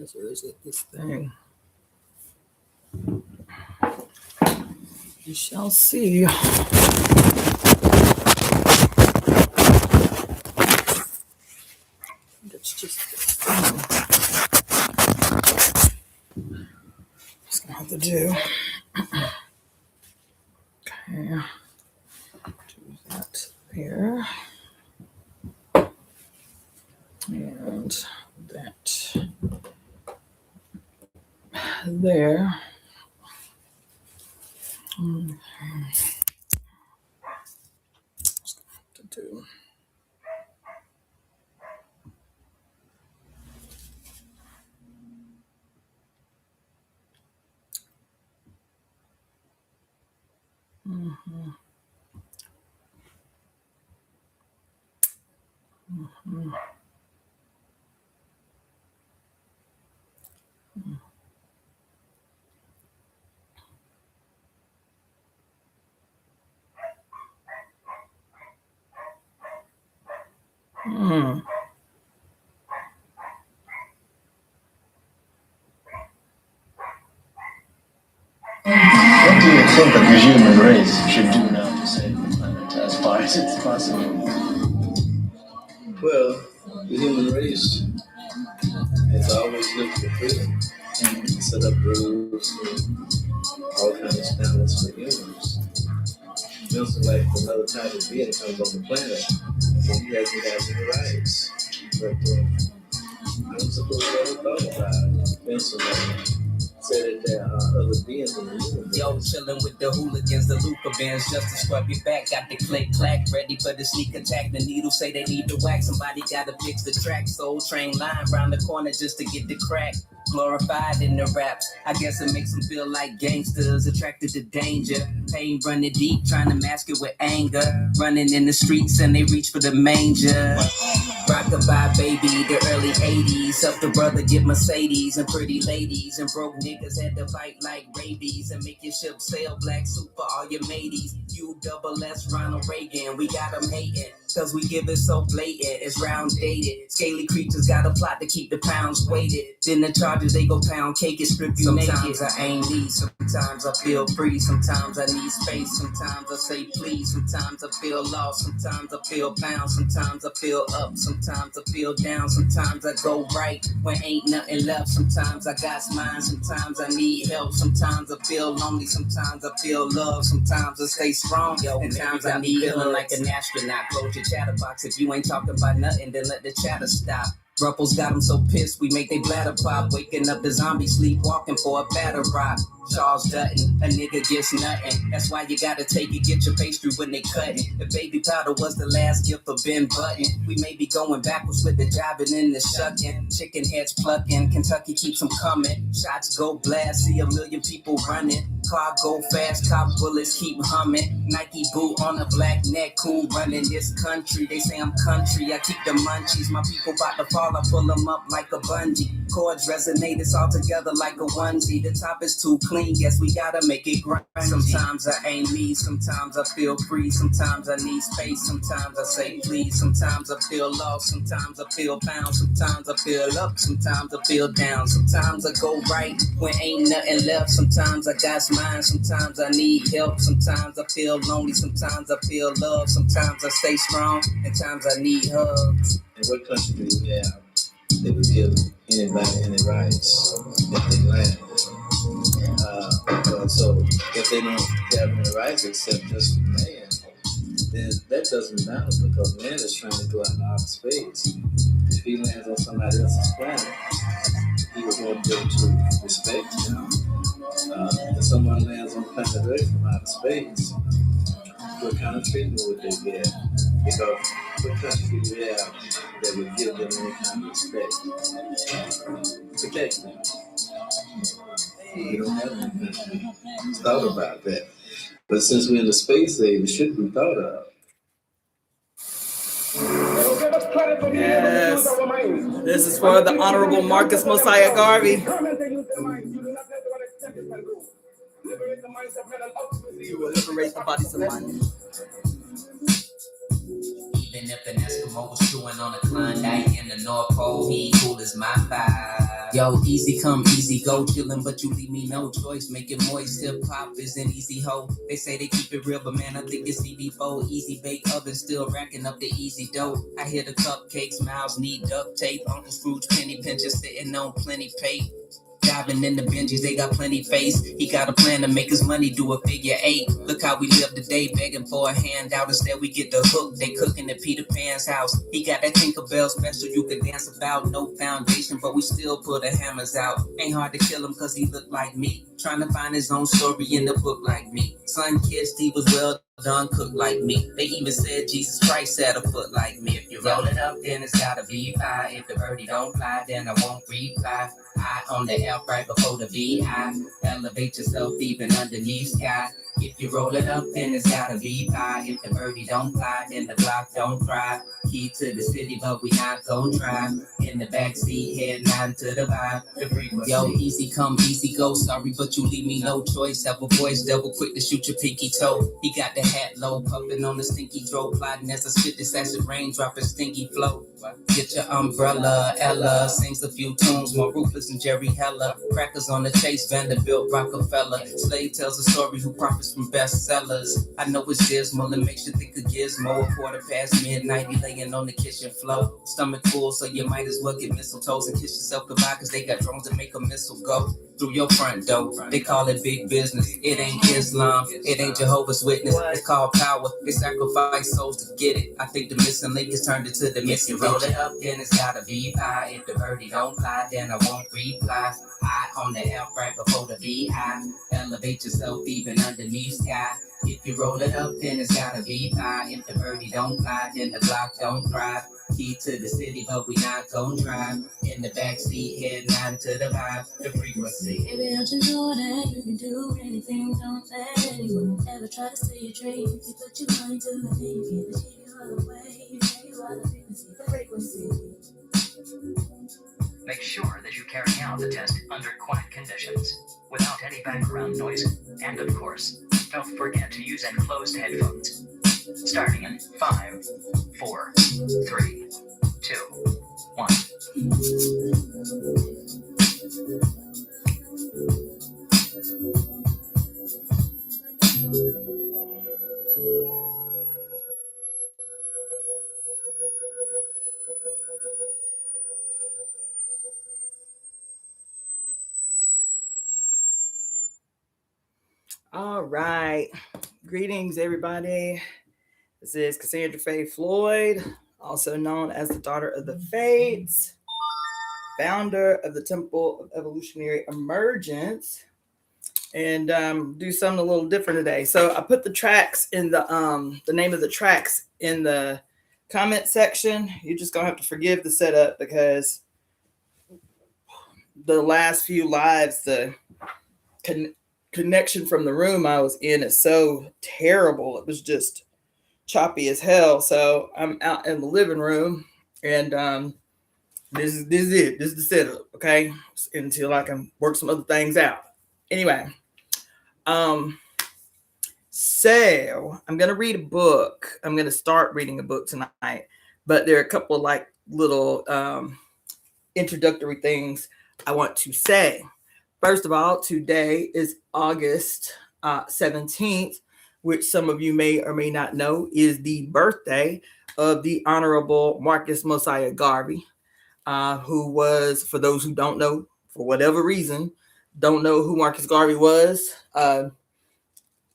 Or is it this thing? You shall see. It's just this thing. Just gonna have to do. Okay. Do that there. And that there. Okay. Just gonna have to do. Mm-hmm. Mm-hmm. Hmm. What do you think that the human race should do now to save the planet as far as it's possible? Well, the human race has always looked for freedom and set up rules and all kinds of standards for humans. Feels like another type of being comes on the planet, and he hasn't got any rights. But I'm supposed to ever thought about it. Benson said that there are other beings in the universe. Yo, chillin' with the hooligans, the Luca bands, just to scrub your back. Got the click clack, ready for the sneak attack. The needle say they need the wax. Somebody gotta fix the track. Soul train line round the corner just to get the crack. Glorified in the raps. I guess it makes them feel like gangsters, attracted to danger. Pain running deep, trying to mask it with anger. Running in the streets and they reach for the manger. Rockabye baby, the early 80s. Up the brother get Mercedes and pretty ladies. And broke niggas had to fight like rabies. And make your ship sail black super, all your mateys. You double S Ronald Reagan, we got them hating. Cause we give it so blatant, it's round dated. Scaly creatures got a plot to keep the pounds weighted. Then the charges, they go pound cake and strip you naked. Sometimes I ain't need, sometimes I feel free. Sometimes I need space, sometimes I say please. Sometimes I feel lost, sometimes I feel bound. Sometimes I feel up, sometimes I feel down. Sometimes I go right when ain't nothing left. Sometimes I got mine, sometimes I need help. Sometimes I feel lonely, sometimes I feel love. Sometimes I stay strong, and times I need feeling like an astronaut. Close your chatterbox, if you ain't talking about nothing, then let the chatter stop. Ruffles got them so pissed, we make they bladder pop. Waking up the zombie sleepwalking for a batter rock. Charles Dutton, a nigga gets nothing. That's why you gotta take it, get your pastry when they cut it. The baby powder was the last gift of Ben Button. We may be going backwards with the jobbing and the shucking. Chicken heads plucking, Kentucky keeps them coming. Shots go blast, see a million people running. Car go fast, cop bullets keep humming. Nike boot on a black neck, cool running this country. They say I'm country, I keep the munchies. My people about to fall, I pull them up like a bungee. Chords resonate, it's all together like a onesie. The top is too clean, guess we gotta make it grind. Sometimes I ain't me, sometimes I feel free. Sometimes I need space, sometimes I say please. Sometimes I feel lost, sometimes I feel bound. Sometimes I feel up, sometimes I feel down. Sometimes I go right when ain't nothing left. Sometimes I got mine, sometimes I need help. Sometimes I feel lonely, sometimes I feel love. Sometimes I stay strong, and times I need hugs. In what country do you have that would give anybody any rights if they land? So if they don't have any rights except just man, then that doesn't matter because man is trying to go out in outer space. If he lands on somebody else's planet, he was going to be able to respect him. If someone lands on planet Earth from outer space, what kind of treatment would they get? Because what country do you have that would give them any kind of respect? Protect them. We don't have any country thought about that. But since we're in the space age, it should be thought of. Yes. This is for the Honorable Marcus Mosiah Garvey. You will liberate the bodies of mind. Even if an Eskimo was chewing on a Klondike in the North Pole, he cool as my vibe. Yo, easy come, easy go, chillin', but you leave me no choice. Make it moist, hip hop is an easy hoe. They say they keep it real, but man, I think it's CB4. Easy bake oven, still racking up the easy dough. I hear the cupcakes, mouths need duct tape. Uncle Scrooge penny pincher sitting on plenty pay. Diving in the Benjis, they got plenty face. He got a plan to make his money do a figure 8. Look how we live today, begging for a handout. Instead we get the hook, they cooking at Peter Pan's house. He got that Tinkerbell special you could dance about. No foundation, but we still pull the hammers out. Ain't hard to kill him cause he look like me. Trying to find his own story in the book like me. Son kissed, he was well done, cooked like me. They even said Jesus Christ had a foot like me. If you roll it up, then it's gotta be fly. If the birdie don't fly, then I won't reply. I on the F right before the VI. Elevate yourself even underneath sky. If you roll it up, then it's gotta be fly. If the birdie don't fly, then the block don't cry. Key to the city, but we not gon' drive. In the backseat, head nodding to the vibe. The frequency. Yo, easy come, easy go. Sorry, but you leave me no choice. Have a voice, double quick to shoot your pinky toe. He got the hat low, puffin' on the stinky throat. Plotting as I spit this acid rain, dropping stinky flow. Get your umbrella, Ella sings a few tunes, more ruthless than Jerry Heller. Crackers on the chase, Vanderbilt, Rockefeller. Slade tells a story who profits from bestsellers. I know it's dismal and makes you think of Gizmo. 1:15 midnight, he laying on the kitchen floor. Stomach full, so you might as well get mistletoes and kiss yourself goodbye, cause they got drones that make a missile go through your front door. They call it big business. It ain't Islam, it ain't Jehovah's Witness. It's called power. They sacrifice souls to get it. I think the missing link is turned into the missing. Roll it up, then it's gotta be fly. If the birdie don't fly, then I won't reply. I on the F right before the VI. Elevate yourself even underneath sky. If you roll it up, then it's gotta be fly. If the birdie don't fly, then the block don't thrive. Key to the city, but we not gon' drive. In the backseat, head nodding to the vibe, the frequency. Baby, don't you know that you can do anything? Don't let anyone ever try to steal your dreams. You put your mind to it, you can't achieve you all the way. You are the frequency, the frequency. Make sure that you carry out the test under quiet conditions, without any background noise, and of course, don't forget to use enclosed headphones. Starting in 5, 4, 3, 2, 1. All right. Greetings, everybody. This is Cassandra Faye Floyd, also known as the Daughter of the Fates, founder of the Temple of Evolutionary Emergence, and do something a little different today. So I put the tracks in the name of the tracks in the comment section. You're just gonna have to forgive the setup because the last few lives, the connection from the room I was in is so terrible. It was just choppy as hell. So I'm out in the living room, and this is it. This is the setup, okay? Until I can work some other things out. Anyway, so I'm gonna read a book. I'm gonna start reading a book tonight, but there are a couple of like little introductory things I want to say. First of all, today is August 17th, which some of you may or may not know is the birthday of the Honorable Marcus Mosiah Garvey, who was, for those who don't know, for whatever reason, don't know who Marcus Garvey was or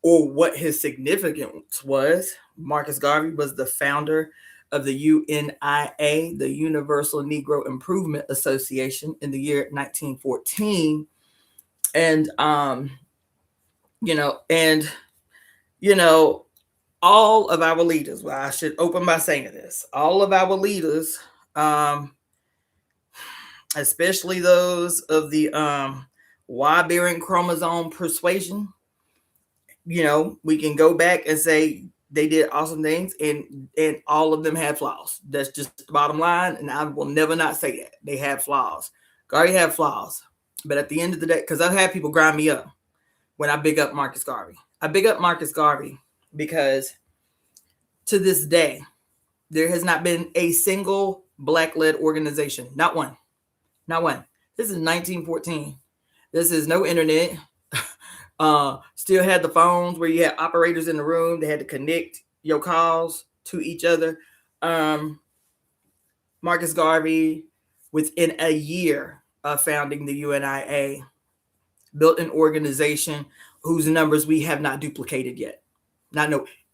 what his significance was. Marcus Garvey was the founder of the UNIA, the Universal Negro Improvement Association, in the year 1914. And, all of our leaders, well, I should open by saying this, all of our leaders, especially those of the Y-bearing chromosome persuasion, we can go back and say they did awesome things, and all of them had flaws. That's just the bottom line, and I will never not say that. They had flaws. Garvey had flaws. But at the end of the day, because I've had people grind me up when I big up Marcus Garvey. I big up Marcus Garvey because to this day, There has not been a single Black-led organization. Not one. Not one. This is 1914. This is no internet. Still had the phones where you had operators in the room. They had to connect your calls to each other. Marcus Garvey, within a year of founding the UNIA, built an organization whose numbers we have not duplicated yet.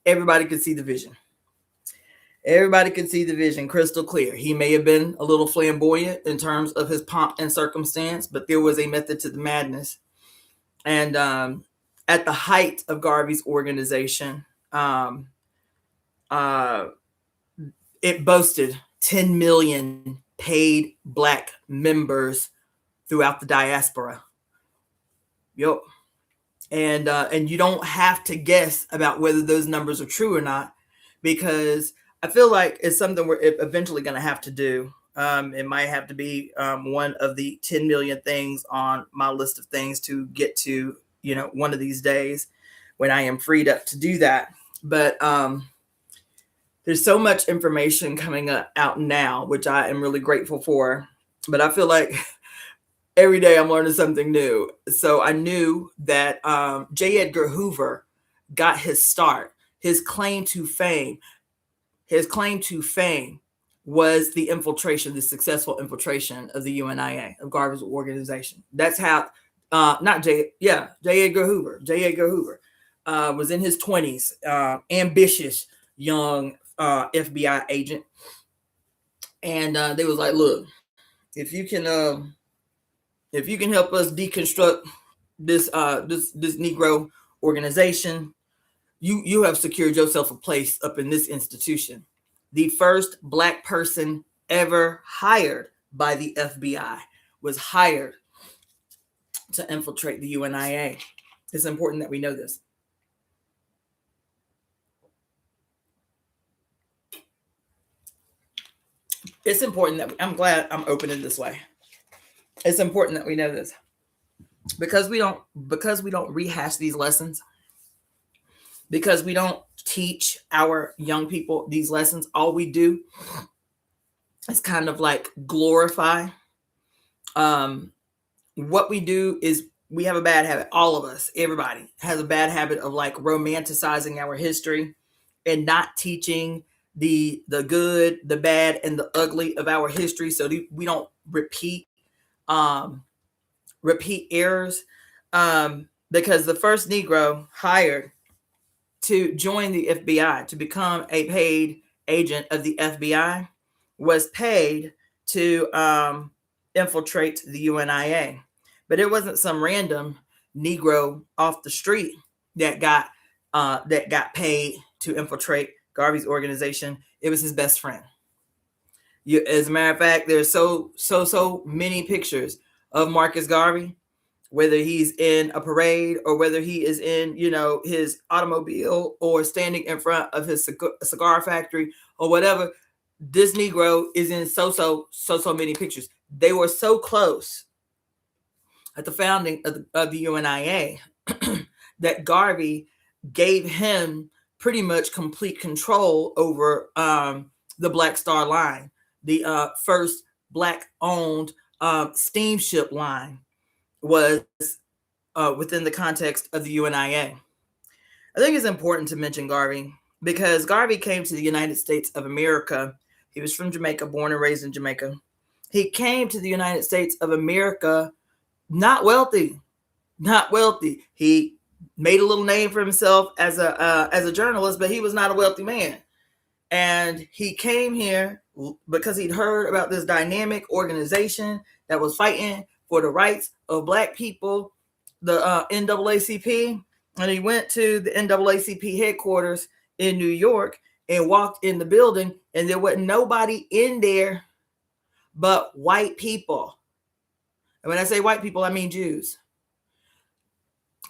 Everybody could see the vision. Everybody could see the vision crystal clear. He may have been a little flamboyant in terms of his pomp and circumstance, but there was a method to the madness. And at the height of Garvey's organization, it boasted 10 million paid Black members throughout the diaspora. Yep. And you don't have to guess about whether those numbers are true or not, because I feel like it's something we're eventually going to have to do. It might have to be one of the 10 million things on my list of things to get to, one of these days when I am freed up to do that. But there's so much information coming out now, which I am really grateful for. But I feel like every day I'm learning something new. So I knew that J. Edgar Hoover got his start. His claim to fame was the successful infiltration of the UNIA, of Garvey's organization. That's how, J. Edgar Hoover. J. Edgar Hoover was in his 20s, ambitious young FBI agent. And they was like, look, if you can help us deconstruct this Negro organization, you have secured yourself a place up in this institution. The first Black person ever hired by the FBI was hired to infiltrate the UNIA. It's important that we know this. It's important that I'm glad I'm opening this way. It's important that we know this, because we don't rehash these lessons, because we don't teach our young people these lessons. All we do is kind of like glorify. What we do is we have a bad habit. All of us, everybody has a bad habit of like romanticizing our history and not teaching the good, the bad, and the ugly of our history, so we don't repeat errors. Because the first Negro hired to join the FBI, to become a paid agent of the FBI, was paid to infiltrate the UNIA. But it wasn't some random Negro off the street that got paid to infiltrate Garvey's organization. It was his best friend. As a matter of fact, there's so many pictures of Marcus Garvey, whether he's in a parade or whether he is in, his automobile or standing in front of his cigar factory or whatever. This Negro is in so many pictures. They were so close at the founding of the UNIA that Garvey gave him pretty much complete control over the Black Star Line, the first Black-owned steamship line was within the context of the UNIA. I think it's important to mention Garvey because Garvey came to the United States of America. He was from Jamaica, born and raised in Jamaica. He came to the United States of America not wealthy. He made a little name for himself as a journalist, but he was not a wealthy man. And he came here because he'd heard about this dynamic organization that was fighting for the rights of Black people, the NAACP. And he went to the NAACP headquarters in New York and walked in the building, and there wasn't nobody in there but white people. And when I say white people, I mean Jews.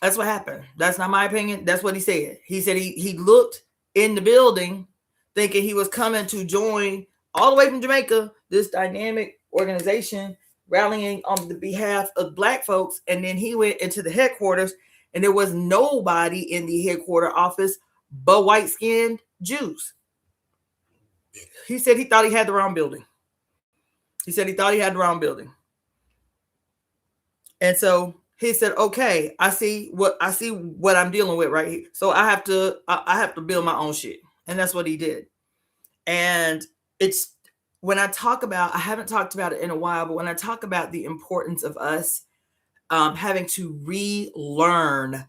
That's what happened. That's not my opinion. That's what he said. He said he looked in the building thinking he was coming to join all the way from Jamaica this dynamic organization rallying on the behalf of Black folks. And then he went into the headquarters and there was nobody in the headquarter office but white-skinned Jews. He said he thought he had the wrong building. He said he thought he had the wrong building. And so he said, okay, I see what I'm dealing with right here. So I have to build my own shit. And that's what he did. And it's when I talk about, I haven't talked about it in a while, but when I talk about the importance of us having to relearn,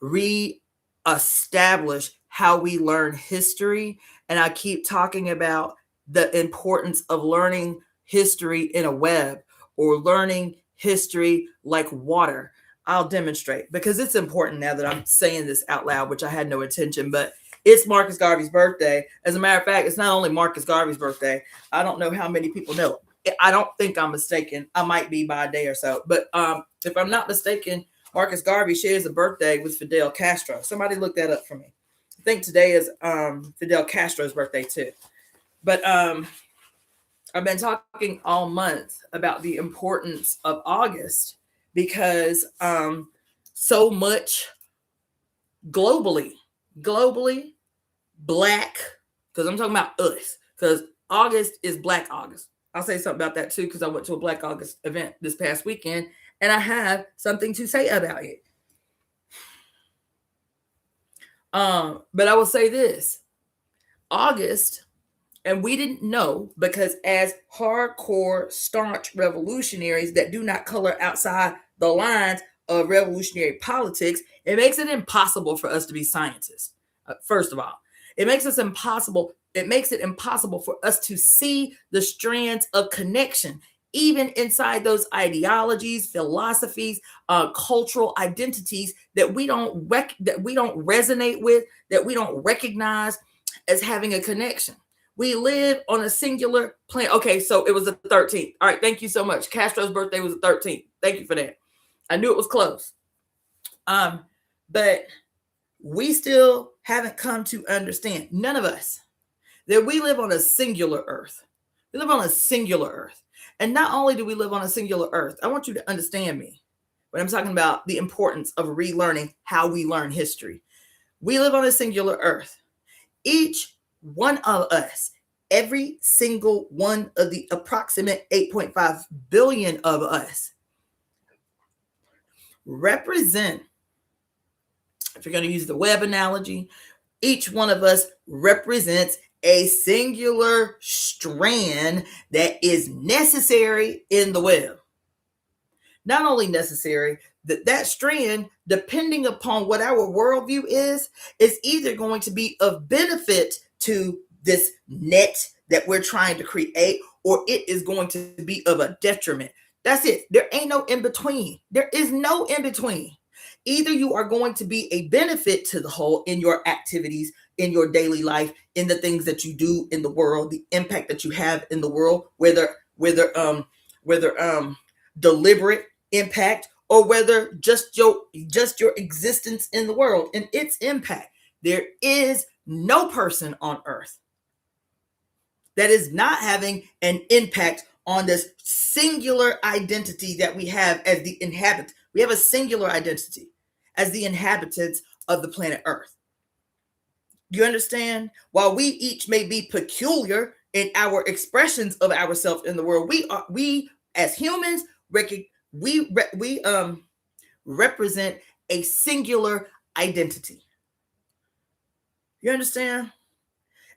reestablish how we learn history. And I keep talking about the importance of learning history in a web or learning history like water. I'll demonstrate because it's important now that I'm saying this out loud, which I had no intention, but it's Marcus Garvey's birthday. As a matter of fact, it's not only Marcus Garvey's birthday. I don't know how many people know. I don't think I'm mistaken. I might be by a day or so. But if I'm not mistaken, Marcus Garvey shares a birthday with Fidel Castro. Somebody look that up for me. I think today is Fidel Castro's birthday too. But I've been talking all month about the importance of August because so much globally, Black, because I'm talking about us, because August is Black August. I'll say something about that too, because I went to a Black August event this past weekend, and I have something to say about it. But I will say this, August, and we didn't know because as hardcore, staunch revolutionaries that do not color outside the lines of revolutionary politics, it makes it impossible for us to be scientists. First of all, it makes it impossible for us to see the strands of connection, even inside those ideologies, philosophies, cultural identities that we don't resonate with, that we don't recognize as having a connection. We live on a singular planet. Okay, so it was the 13th. All right, thank you so much. Castro's birthday was the 13th. Thank you for that. I knew it was close. But we still haven't come to understand, none of us, that we live on a singular earth. We live on a singular earth. And not only do we live on a singular earth, I want you to understand me when I'm talking about the importance of relearning how we learn history. We live on a singular earth. Each one of us, every single one of the approximate 8.5 billion of us represent, if you're going to use the web analogy, each one of us represents a singular strand that is necessary in the web. Not only necessary, that strand, depending upon what our worldview is either going to be of benefit to this net that we're trying to create, or it is going to be of a detriment. That's it. There ain't no in between. There is no in between. Either you are going to be a benefit to the whole in your activities, in your daily life, in the things that you do in the world, the impact that you have in the world, whether deliberate impact or whether just your existence in the world and its impact. There is no person on earth that is not having an impact on this singular identity that we have as the inhabitants. We have a singular identity as the inhabitants of the planet Earth. Do you understand? While we each may be peculiar in our expressions of ourselves in the world, we as humans represent a singular identity. You understand?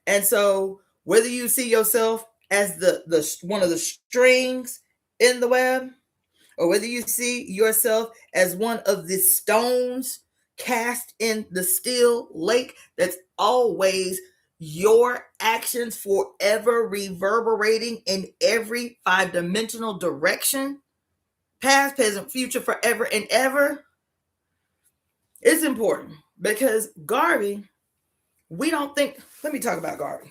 And so whether you see yourself as the one of the strings in the web, or whether you see yourself as one of the stones cast in the still lake, that's always your actions forever reverberating in every 5-dimensional direction, past, present, future, forever and ever. It's important because Garvey, let me talk about Garvey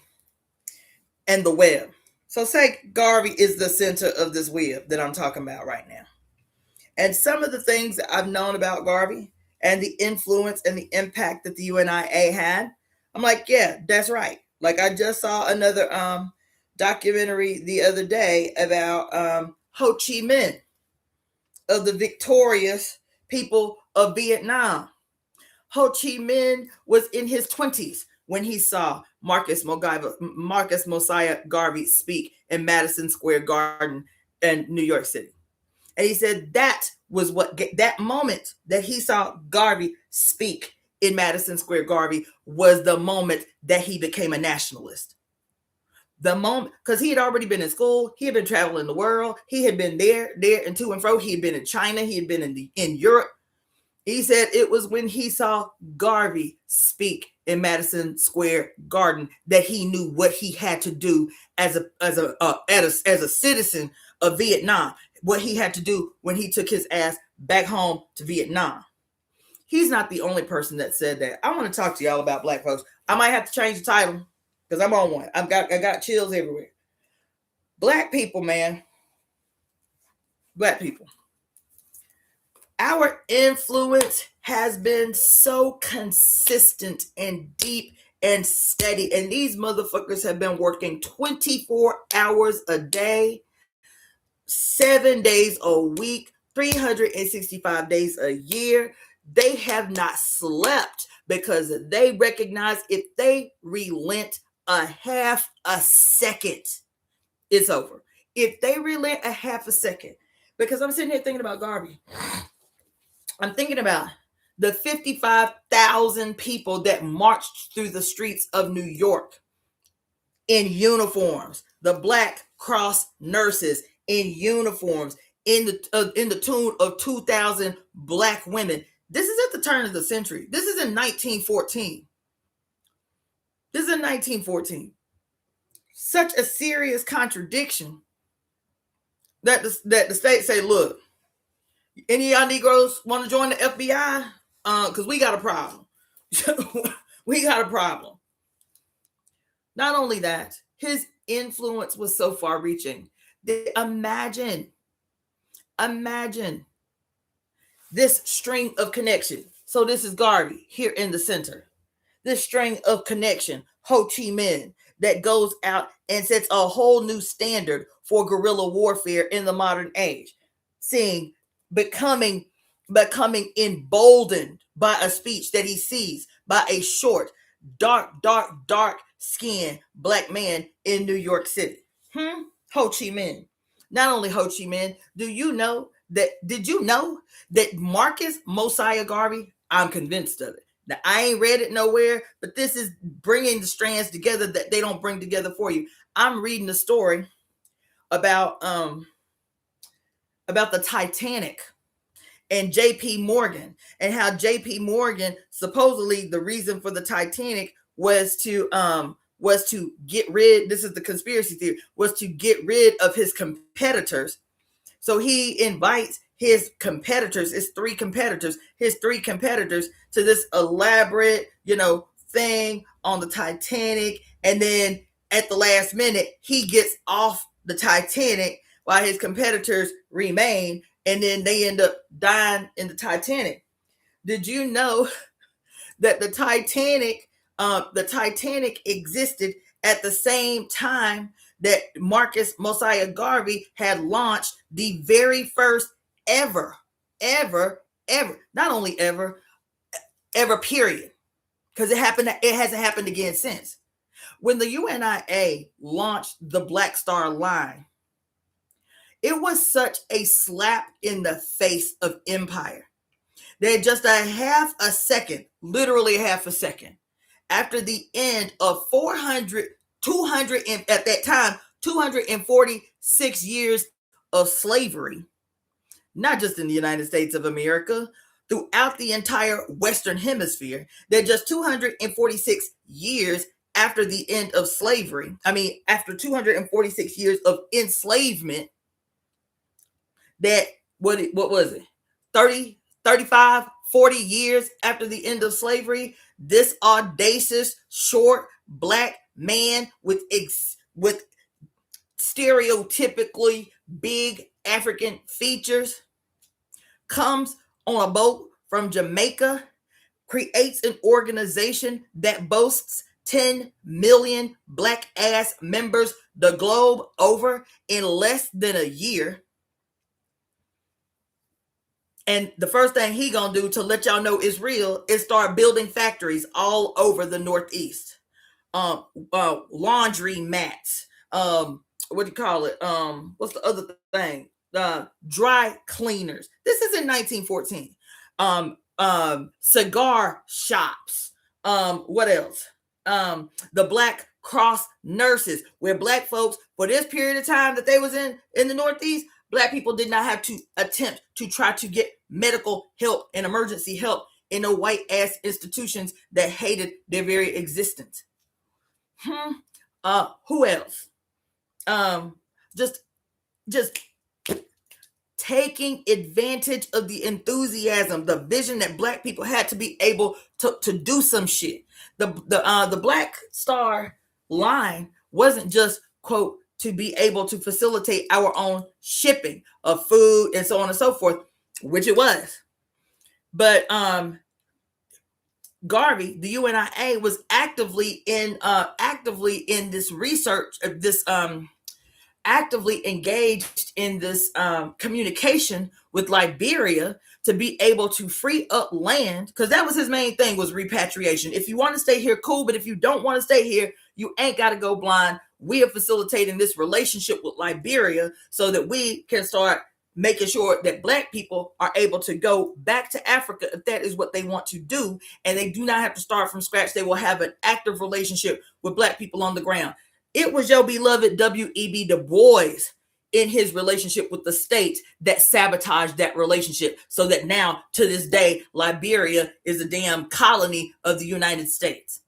and the web. So say Garvey is the center of this web that I'm talking about right now. And some of the things that I've known about Garvey and the influence and the impact that the UNIA had, I'm like, yeah, that's right. Like I just saw another documentary the other day about Ho Chi Minh, of the victorious people of Vietnam. Ho Chi Minh was in his 20s when he saw Marcus Mosiah Garvey speak in Madison Square Garden in New York City. And he said that was that moment that he saw Garvey speak in Madison Square Garden was the moment that he became a nationalist. The moment, because he had already been in school, he had been traveling the world, he had been there, and to and fro. He had been in China, he had been in Europe. He said it was when he saw Garvey speak in Madison Square Garden that he knew what he had to do as a citizen of Vietnam, what he had to do when he took his ass back home to Vietnam. He's not the only person that said that. I want to talk to y'all about black folks. I might have to change the title because I'm on one. I got chills everywhere. Black people, man. Black people. Our influence has been so consistent and deep and steady. And these motherfuckers have been working 24 hours a day, 7 days a week, 365 days a year. They have not slept because they recognize if they relent a half a second, it's over. If they relent a half a second, because I'm sitting here thinking about Garvey. I'm thinking about the 55,000 people that marched through the streets of New York in uniforms, the Black Cross nurses in uniforms, in the tune of 2,000 Black women. This is at the turn of the century. This is in 1914. This is in 1914. Such a serious contradiction that the state say, look, any of y'all Negroes want to join the FBI? Because we got a problem. We got a problem. Not only that, his influence was so far reaching. Imagine this string of connection. So this is Garvey here in the center. This string of connection, Ho Chi Minh, that goes out and sets a whole new standard for guerrilla warfare in the modern age. Becoming emboldened by a speech that he sees by a short, dark skinned Black man in New York City. Ho Chi Minh. Not only Ho Chi Minh, did you know that Marcus Mosiah Garvey, I'm convinced of it. Now, I ain't read it nowhere, but this is bringing the strands together that they don't bring together for you. I'm reading a story about the Titanic and J.P. Morgan, and how J.P. Morgan, supposedly the reason for the Titanic was to get rid, this is the conspiracy theory, was to get rid of his competitors. So he invites his competitors, his three competitors to this elaborate, thing on the Titanic. And then at the last minute, he gets off the Titanic while his competitors remain. And then they end up dying in the Titanic. Did you know that the Titanic existed at the same time that Marcus Mosiah Garvey had launched the very first ever, not only ever period, because it hasn't happened again since. When the UNIA launched the Black Star Line, it was such a slap in the face of empire that just a half a second, literally half a second, after the end of 246 years of slavery, not just in the United States of America, throughout the entire Western Hemisphere, that just 246 years after the end of slavery, after 246 years of enslavement, that what was it? 30, 35, 40 years after the end of slavery, this audacious, short, Black man with stereotypically big African features comes on a boat from Jamaica, creates an organization that boasts 10 million Black ass members the globe over in less than a year. And the first thing he gonna do to let y'all know it's real is start building factories all over the Northeast. laundry mats, what do you call it? What's the other thing? Dry cleaners. This is in 1914. Cigar shops. What else? The Black Cross nurses, where Black folks, for this period of time that they was in the Northeast, Black people did not have to attempt to try to get medical help and emergency help in the white ass institutions that hated their very existence. Who else? Just taking advantage of the enthusiasm, the vision that Black people had to be able to do some shit. The Black Star line wasn't just, quote, to be able to facilitate our own shipping of food and so on and so forth, which it was. But Garvey, the UNIA, was actively in this research, actively engaged in this communication with Liberia to be able to free up land, because that was his main thing, was repatriation. If you want to stay here, cool, but if you don't want to stay here, you ain't got to go blind. We are facilitating this relationship with Liberia so that we can start making sure that Black people are able to go back to Africa if that is what they want to do, and they do not have to start from scratch. They will have an active relationship with Black people on the ground. It was your beloved W.E.B. Du Bois in his relationship with the states that sabotaged that relationship, so that now, to this day, Liberia is a damn colony of the United States.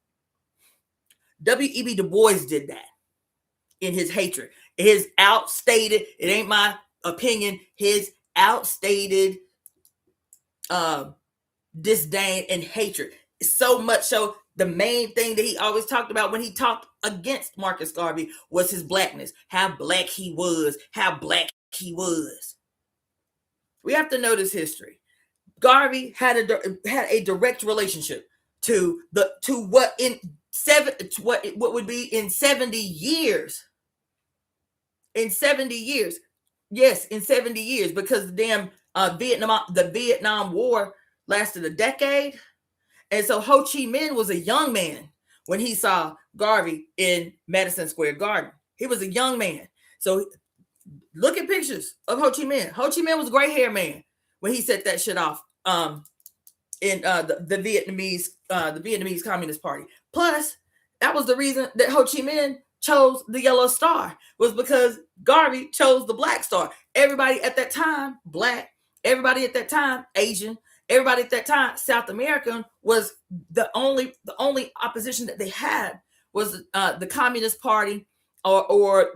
W.E.B. Du Bois did that in his hatred. His outstated, it ain't my opinion, his outstated disdain and hatred. So much so, the main thing that he always talked about when he talked against Marcus Garvey was his Blackness, how Black he was, how Black he was. We have to know this history. Garvey had a direct relationship to what would be in 70 years. In 70 years. Yes, in 70 years, because the damn Vietnam War lasted a decade. And so Ho Chi Minh was a young man when he saw Garvey in Madison Square Garden. He was a young man. So look at pictures of Ho Chi Minh. Ho Chi Minh was a gray hair man when he set that shit off in the Vietnamese Communist Party. Plus, that was the reason that Ho Chi Minh chose the yellow star, was because Garvey chose the black star. Everybody at that time, Black, everybody at that time, Asian, everybody at that time, South American, was the only opposition that they had was the Communist Party or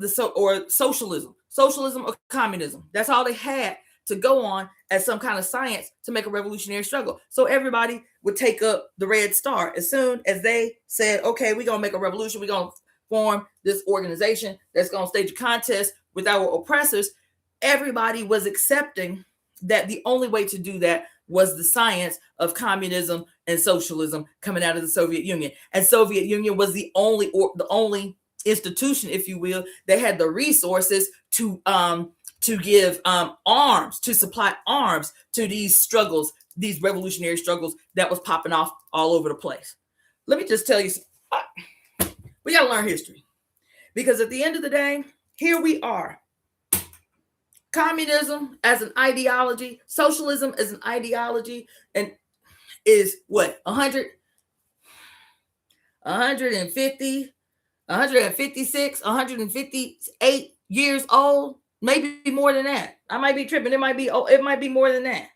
socialism or communism. That's all they had to go on as some kind of science to make a revolutionary struggle. So everybody would take up the red star. As soon as they said, okay, we're going to make a revolution, we're going to form this organization that's going to stage a contest with our oppressors, everybody was accepting that the only way to do that was the science of communism and socialism coming out of the Soviet Union. And Soviet Union was the only institution, if you will, that had the resources to give arms, to supply arms to these struggles, these revolutionary struggles that was popping off all over the place. Let me just tell you, we got to learn history, because at the end of the day, here we are. Communism as an ideology, socialism as an ideology, and is what, 150, 156, 158 years old, maybe more than that. I might be tripping. It might be more than that.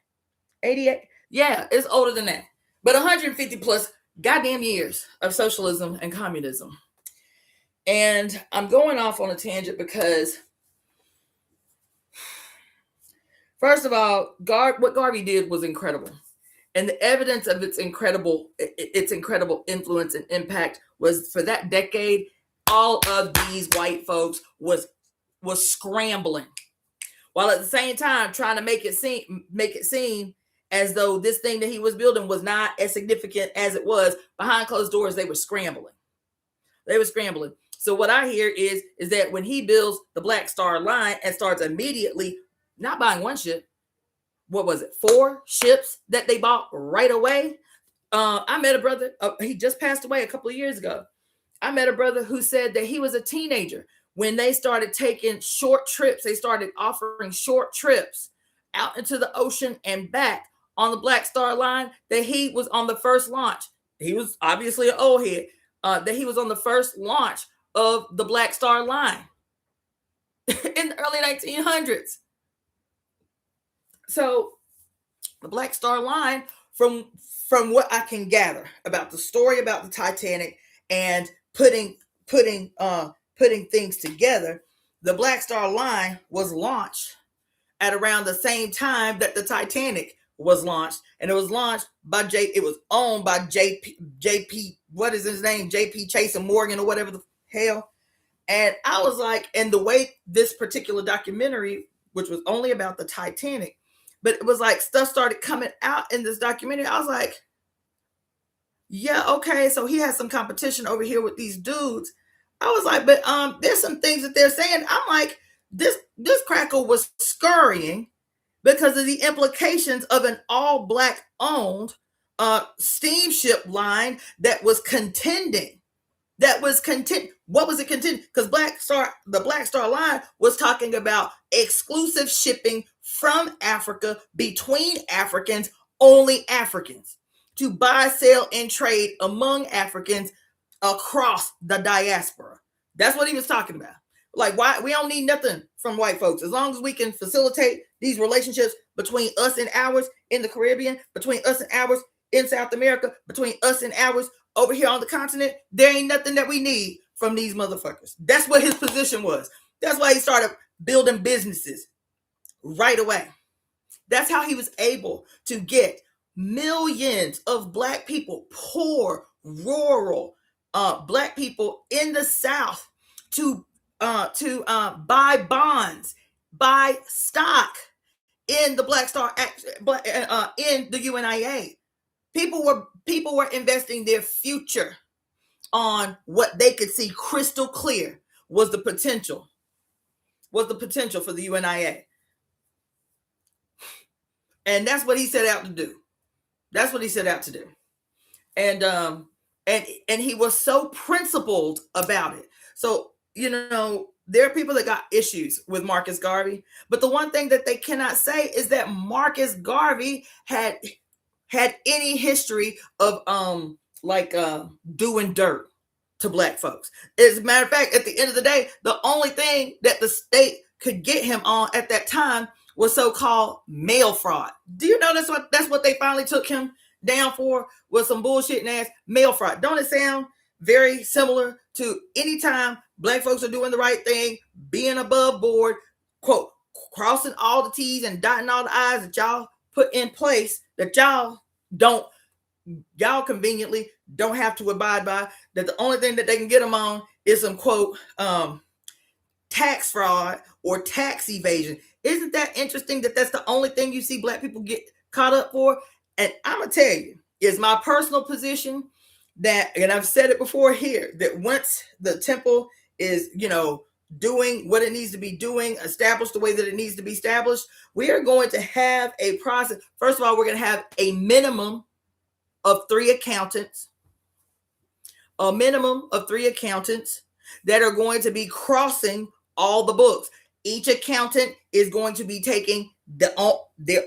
88. Yeah, it's older than that. But 150 plus goddamn years of socialism and communism. And I'm going off on a tangent because, first of all, what Garvey did was incredible. And the evidence of its incredible influence and impact was, for that decade, all of these white folks was scrambling, while at the same time trying to make it seem as though this thing that he was building was not as significant as it was. Behind closed doors, they were scrambling. So what I hear is that when he builds the Black Star Line and starts immediately not buying one ship, what was it, 4 ships that they bought right away? I met a brother. He just passed away a couple of years ago. I met a brother who said that he was a teenager when they started taking short trips. They started offering short trips out into the ocean and back on the Black Star Line, that he was on the first launch. He was obviously an old head. That he was on the first launch of the Black Star Line in the early 1900s. So the Black Star Line, from what I can gather about the story about the Titanic and putting things together, the Black Star Line was launched at around the same time that the Titanic was launched, and it was launched by it was owned by JP, what is his name, JP Chase and Morgan or whatever the hell. And I was like, and the way this particular documentary, which was only about the Titanic, but it was like stuff started coming out in this documentary, I was like, yeah, okay, so he has some competition over here with these dudes. I was like, but there's some things that they're saying. I'm like, this cracker was scurrying because of the implications of an all Black owned steamship line that was contending. What was it contending? Because the Black Star Line was talking about exclusive shipping from Africa between Africans, only Africans, to buy, sell, and trade among Africans across the diaspora. That's what he was talking about. Like, why we don't need nothing from white folks as long as we can facilitate these relationships between us and ours in the Caribbean, between us and ours in South America, between us and ours over here on the continent. There ain't nothing that we need from these motherfuckers. That's what his position was. That's why he started building businesses right away. That's how he was able to get millions of Black people, poor, rural Black people in the South, to buy bonds, buy stock in the Black Star, in the UNIA. People were investing their future on what they could see crystal clear was the potential for the UNIA. And that's what he set out to do. And he was so principled about it. So, there are people that got issues with Marcus Garvey, but the one thing that they cannot say is that Marcus Garvey had any history of doing dirt to Black folks. As a matter of fact, at the end of the day, the only thing that the state could get him on at that time was so-called mail fraud. Do you know that's what they finally took him down for, was some bullshitting ass mail fraud? Don't it sound very similar to anytime Black folks are doing the right thing, being above board, quote, crossing all the T's and dotting all the I's that y'all put in place that y'all conveniently don't have to abide by, that the only thing that they can get them on is some, quote, tax fraud or tax evasion. Isn't that interesting that that's the only thing you see Black people get caught up for? And I'm going to tell you, it's my personal position that, and I've said it before here, that once the temple is, doing what it needs to be doing, established the way that it needs to be established, we are going to have a process. First of all, we're going to have a minimum of 3 accountants, that are going to be crossing all the books. Each accountant is going to be taking their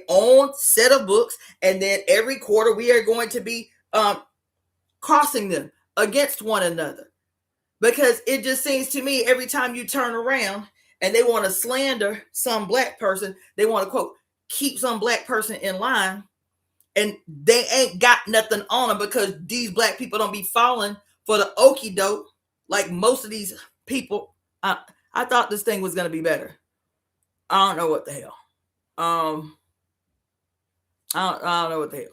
own set of books, and then every quarter we are going to be crossing them against one another. Because it just seems to me every time you turn around and they want to slander some Black person, they want to, quote, keep some Black person in line, and they ain't got nothing on them because these Black people don't be falling for the okie doke like most of these people. I thought this thing was going to be better. I don't know what the hell. I don't know what the hell.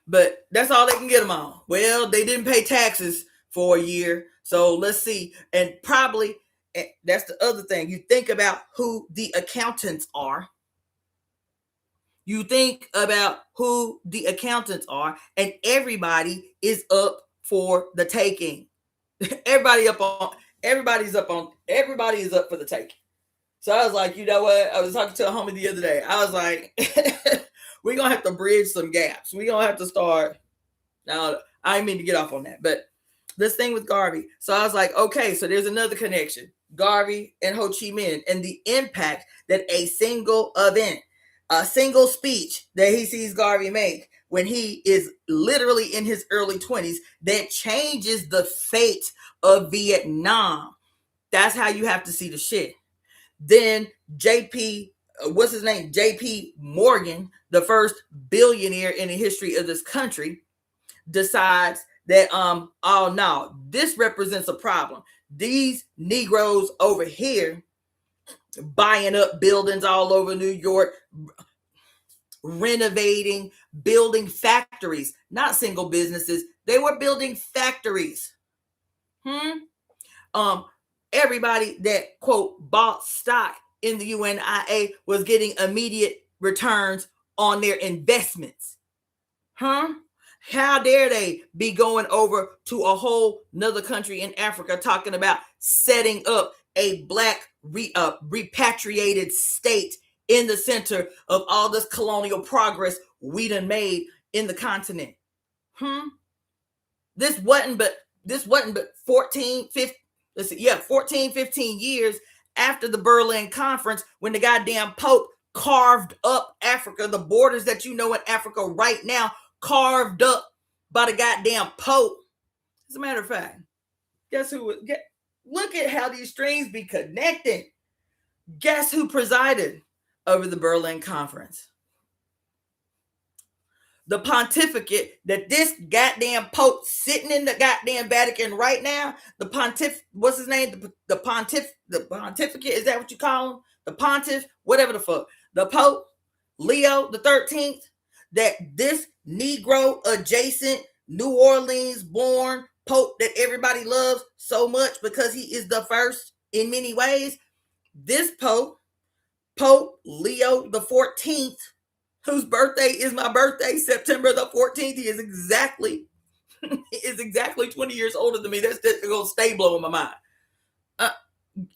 But that's all they can get them on. Well, they didn't pay taxes for a year, so let's see. And probably, that's the other thing. You think about who the accountants are. And everybody is up for the taking. Everybody is up for the taking. So I was like, you know what? I was talking to a homie the other day. I was like, we're going to have to bridge some gaps. We're going to have to start. Now, I didn't mean to get off on that, but This thing with Garvey. So I was like, okay, so there's another connection. Garvey and Ho Chi Minh and the impact that a single event, a single speech that he sees Garvey make when he is literally in his early 20s that changes the fate of Vietnam. That's how you have to see the shit. Then JP, what's his name? JP Morgan, the first billionaire in the history of this country, decides that oh no, this represents a problem. These Negroes over here buying up buildings all over New York, renovating, building factories, not single businesses. They were building factories. Everybody that quote bought stock in the UNIA was getting immediate returns on their investments. How dare they be going over to a whole nother country in Africa talking about setting up a black repatriated state in the center of all this colonial progress we done made in the continent? This wasn't but 14, 15, 14, 15 years after the Berlin Conference, when the goddamn Pope carved up Africa, the borders that you know in Africa right now, carved up by the goddamn Pope. As a matter of fact, guess who? Look at how these strings be connecting. Guess who presided over the Berlin Conference? The pontificate that this goddamn Pope sitting in the goddamn Vatican right now, the pontiff, what's his name? The pontificate, is that what you call him? The pontiff, whatever the fuck. The Pope, Leo the 13th, that this Negro adjacent, New Orleans born Pope that everybody loves so much because he is the first in many ways. This Pope, Pope Leo the 14th, whose birthday is my birthday, September the 14th. He is exactly 20 years older than me. That's going to stay blowing my mind.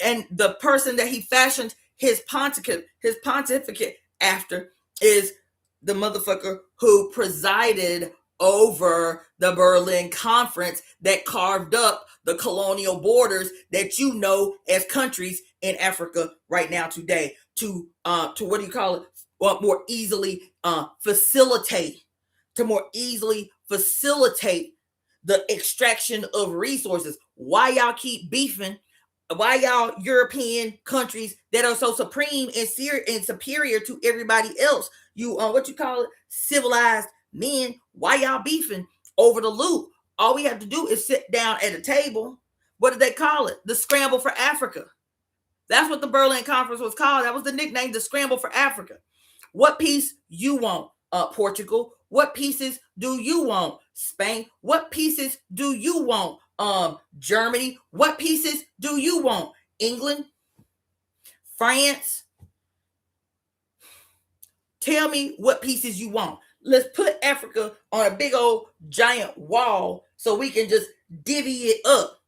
And the person that he fashioned his pontificate after is the motherfucker who presided over the Berlin Conference that carved up the colonial borders that you know as countries in Africa right now today to what do you call it? More easily facilitate the extraction of resources. Why y'all keep beefing? Why y'all European countries that are so supreme and superior to everybody else, you what you call it, civilized men, why y'all beefing over the loot? All we have to do is sit down at a table. What did they call it? The Scramble for Africa. That's what the Berlin Conference was called. That was the nickname, the Scramble for Africa. What piece you want, Portugal? What pieces do you want, Spain? What pieces do you want, Germany? What pieces do you want, England, France? Tell me what pieces you want. Let's put Africa on a big old giant wall so we can just divvy it up.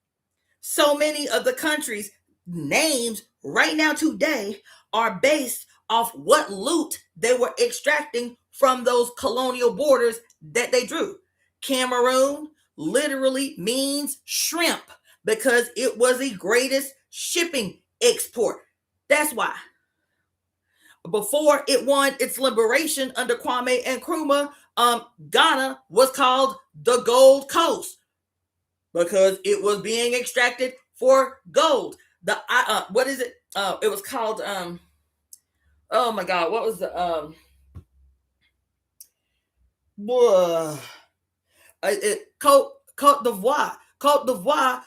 So many of the countries' names right now today are based off what loot they were extracting from those colonial borders that they drew. Cameroon literally means shrimp because it was the greatest shipping export. That's why. Before it won its liberation under Kwame Nkrumah, Ghana was called the Gold Coast because it was being extracted for gold. What is it? It was called oh my God, what was the Côte d'Ivoire. Côte d'Ivoire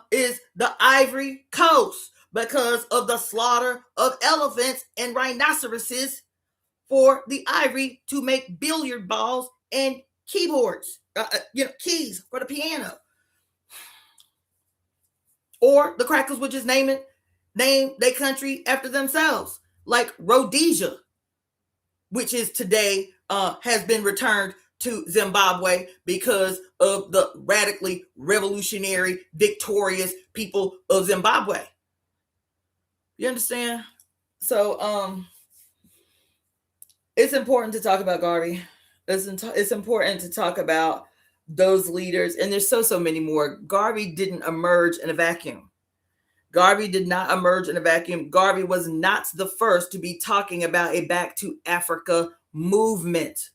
is the Ivory Coast because of the slaughter of elephants and rhinoceroses for the ivory to make billiard balls and keyboards, keys for the piano. Or the crackers would just name their country after themselves, like Rhodesia, which is today has been returned to Zimbabwe because of the radically revolutionary, victorious people of Zimbabwe. You understand? So it's important to talk about Garvey. It's important to talk about those leaders, and there's so many more. Garvey didn't emerge in a vacuum. Garvey did not emerge in a vacuum. Garvey was not the first to be talking about a Back to Africa movement.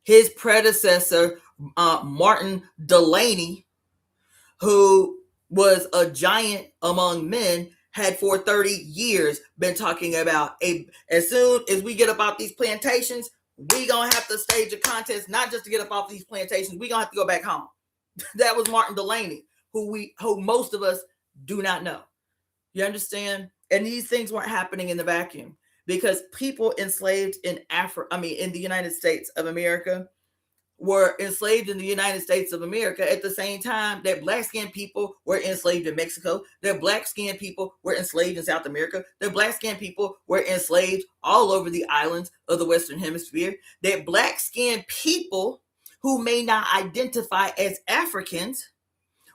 His predecessor, Martin Delany, who was a giant among men, had for 30 years been talking about as soon as we get up off these plantations, we gonna have to stage a contest, not just to get up off these plantations, we gonna have to go back home. That was Martin Delany, who most of us do not know. You understand? And these things weren't happening in the vacuum, because people enslaved in in the United States of America were enslaved in the United States of America at the same time that black-skinned people were enslaved in Mexico, that black-skinned people were enslaved in South America, that black-skinned people were enslaved all over the islands of the Western Hemisphere, that black-skinned people who may not identify as Africans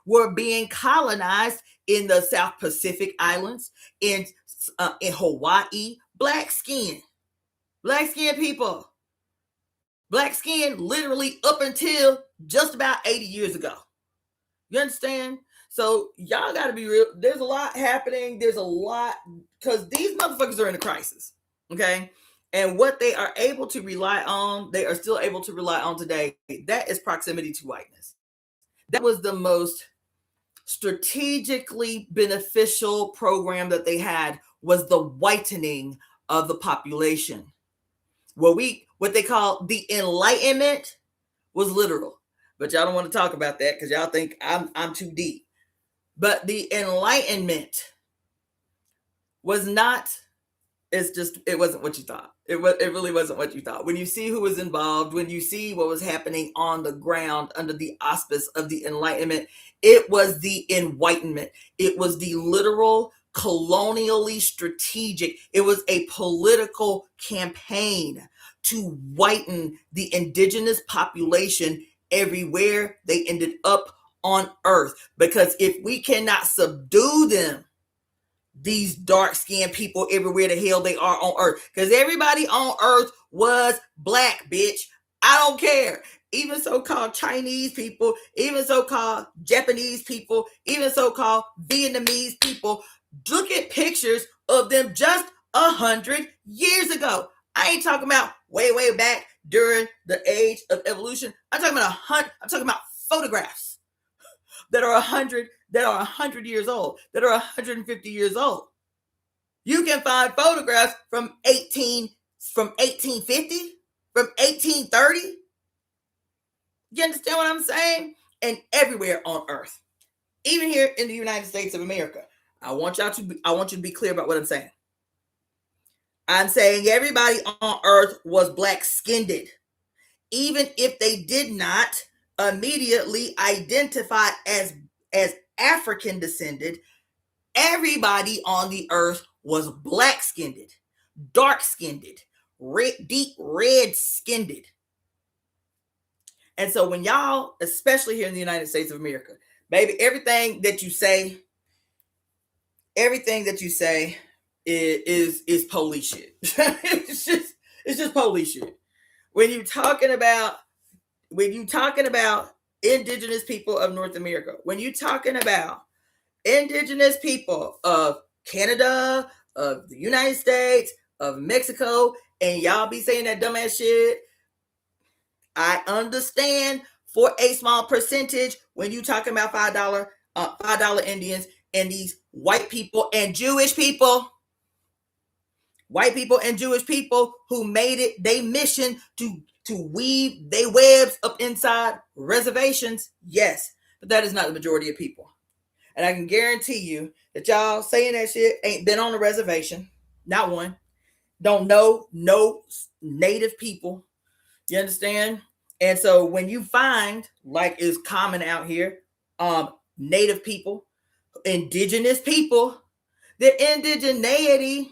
were being colonized in the South Pacific Islands, in Hawaii. Black-skinned people. Black skin literally up until just about 80 years ago. You understand? So y'all got to be real. There's a lot happening. There's a lot, because these motherfuckers are in a crisis. Okay? And what they are able to rely on, they are still able to rely on today. That is proximity to whiteness. That was the most strategically beneficial program that they had, was the whitening of the population. What they call the Enlightenment was literal, but y'all don't want to talk about that because y'all think I'm too deep. But the Enlightenment was not. It wasn't what you thought. It really wasn't what you thought. When you see who was involved, when you see what was happening on the ground under the auspice of the Enlightenment, it was the Enlightenment. It was the literal, colonially strategic. It was a political campaign to whiten the indigenous population everywhere they ended up on earth. Because if we cannot subdue them, these dark-skinned people everywhere the hell they are on earth, because everybody on earth was black, bitch. I don't care. Even so-called Chinese people, even so-called Japanese people, even so-called Vietnamese people. Look at pictures of them just 100 years ago. I ain't talking about way back during the age of evolution. I'm talking about photographs that are 100 years old, that are 150 years old. You can find photographs from 1850, from 1830. You understand what I'm saying? And everywhere on earth, even here in the United States of America. I want you to be clear about what I'm saying. I'm saying everybody on earth was black-skinned, even if they did not immediately identify as African descended. Everybody on the earth was black-skinned, dark-skinned, deep red-skinned. And so when y'all, especially here in the United States of America, baby, everything that you say is police shit. it's just police shit. When you talking about indigenous people of North America, when you talking about indigenous people of Canada, of the United States, of Mexico, and y'all be saying that dumbass shit, I understand for a small percentage when you talking about $5 Indians and these white people and Jewish people. White people and Jewish people who made it their mission to weave their webs up inside reservations. Yes, but that is not the majority of people. And I can guarantee you that y'all saying that shit ain't been on a reservation. Not one. Don't know no native people. You understand? And so when you find, like is common out here, native people, indigenous people, the indigeneity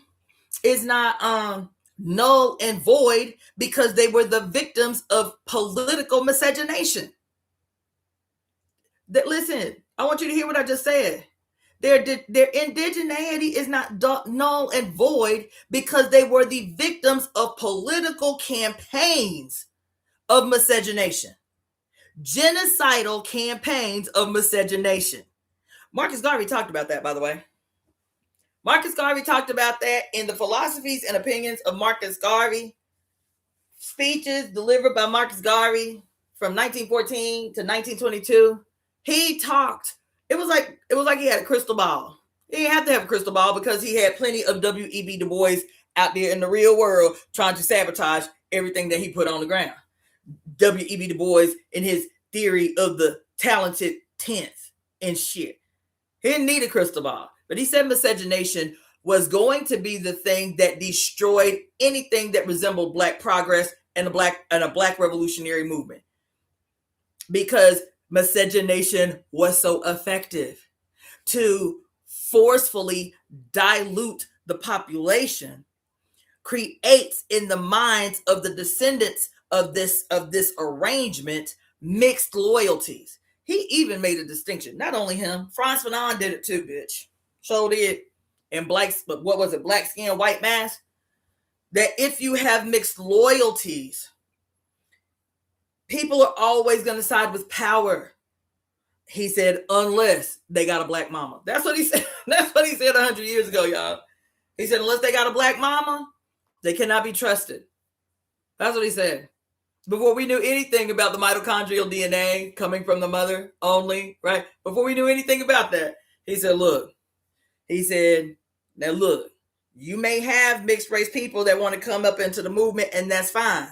is not null and void because they were the victims of political miscegenation. Listen, I want you to hear what I just said. Their indigeneity is not null and void because they were the victims of political campaigns of miscegenation. genocidal campaigns of miscegenation. Marcus Garvey talked about that, by the way. Marcus Garvey talked about that in the Philosophies and Opinions of Marcus Garvey, speeches delivered by Marcus Garvey from 1914 to 1922. He talked. It was like he had a crystal ball. He didn't have to have a crystal ball because he had plenty of W.E.B. Du Bois out there in the real world trying to sabotage everything that he put on the ground. W.E.B. Du Bois in his theory of the talented tenth and shit. He didn't need a crystal ball, but he said miscegenation was going to be the thing that destroyed anything that resembled Black progress and a Black revolutionary movement, because miscegenation was so effective to forcefully dilute the population, creates in the minds of the descendants of this arrangement mixed loyalties. He even made a distinction. Not only him, Frantz Fanon did it too, bitch. So did. And black skin, white mask. That if you have mixed loyalties, people are always going to side with power. He said, unless they got a Black mama. That's what he said. That's what he said 100 years ago, y'all. He said, unless they got a Black mama, they cannot be trusted. That's what he said. Before we knew anything about the mitochondrial DNA coming from the mother only, right? Before we knew anything about that, he said, look. He said, now look, you may have mixed race people that want to come up into the movement, and that's fine.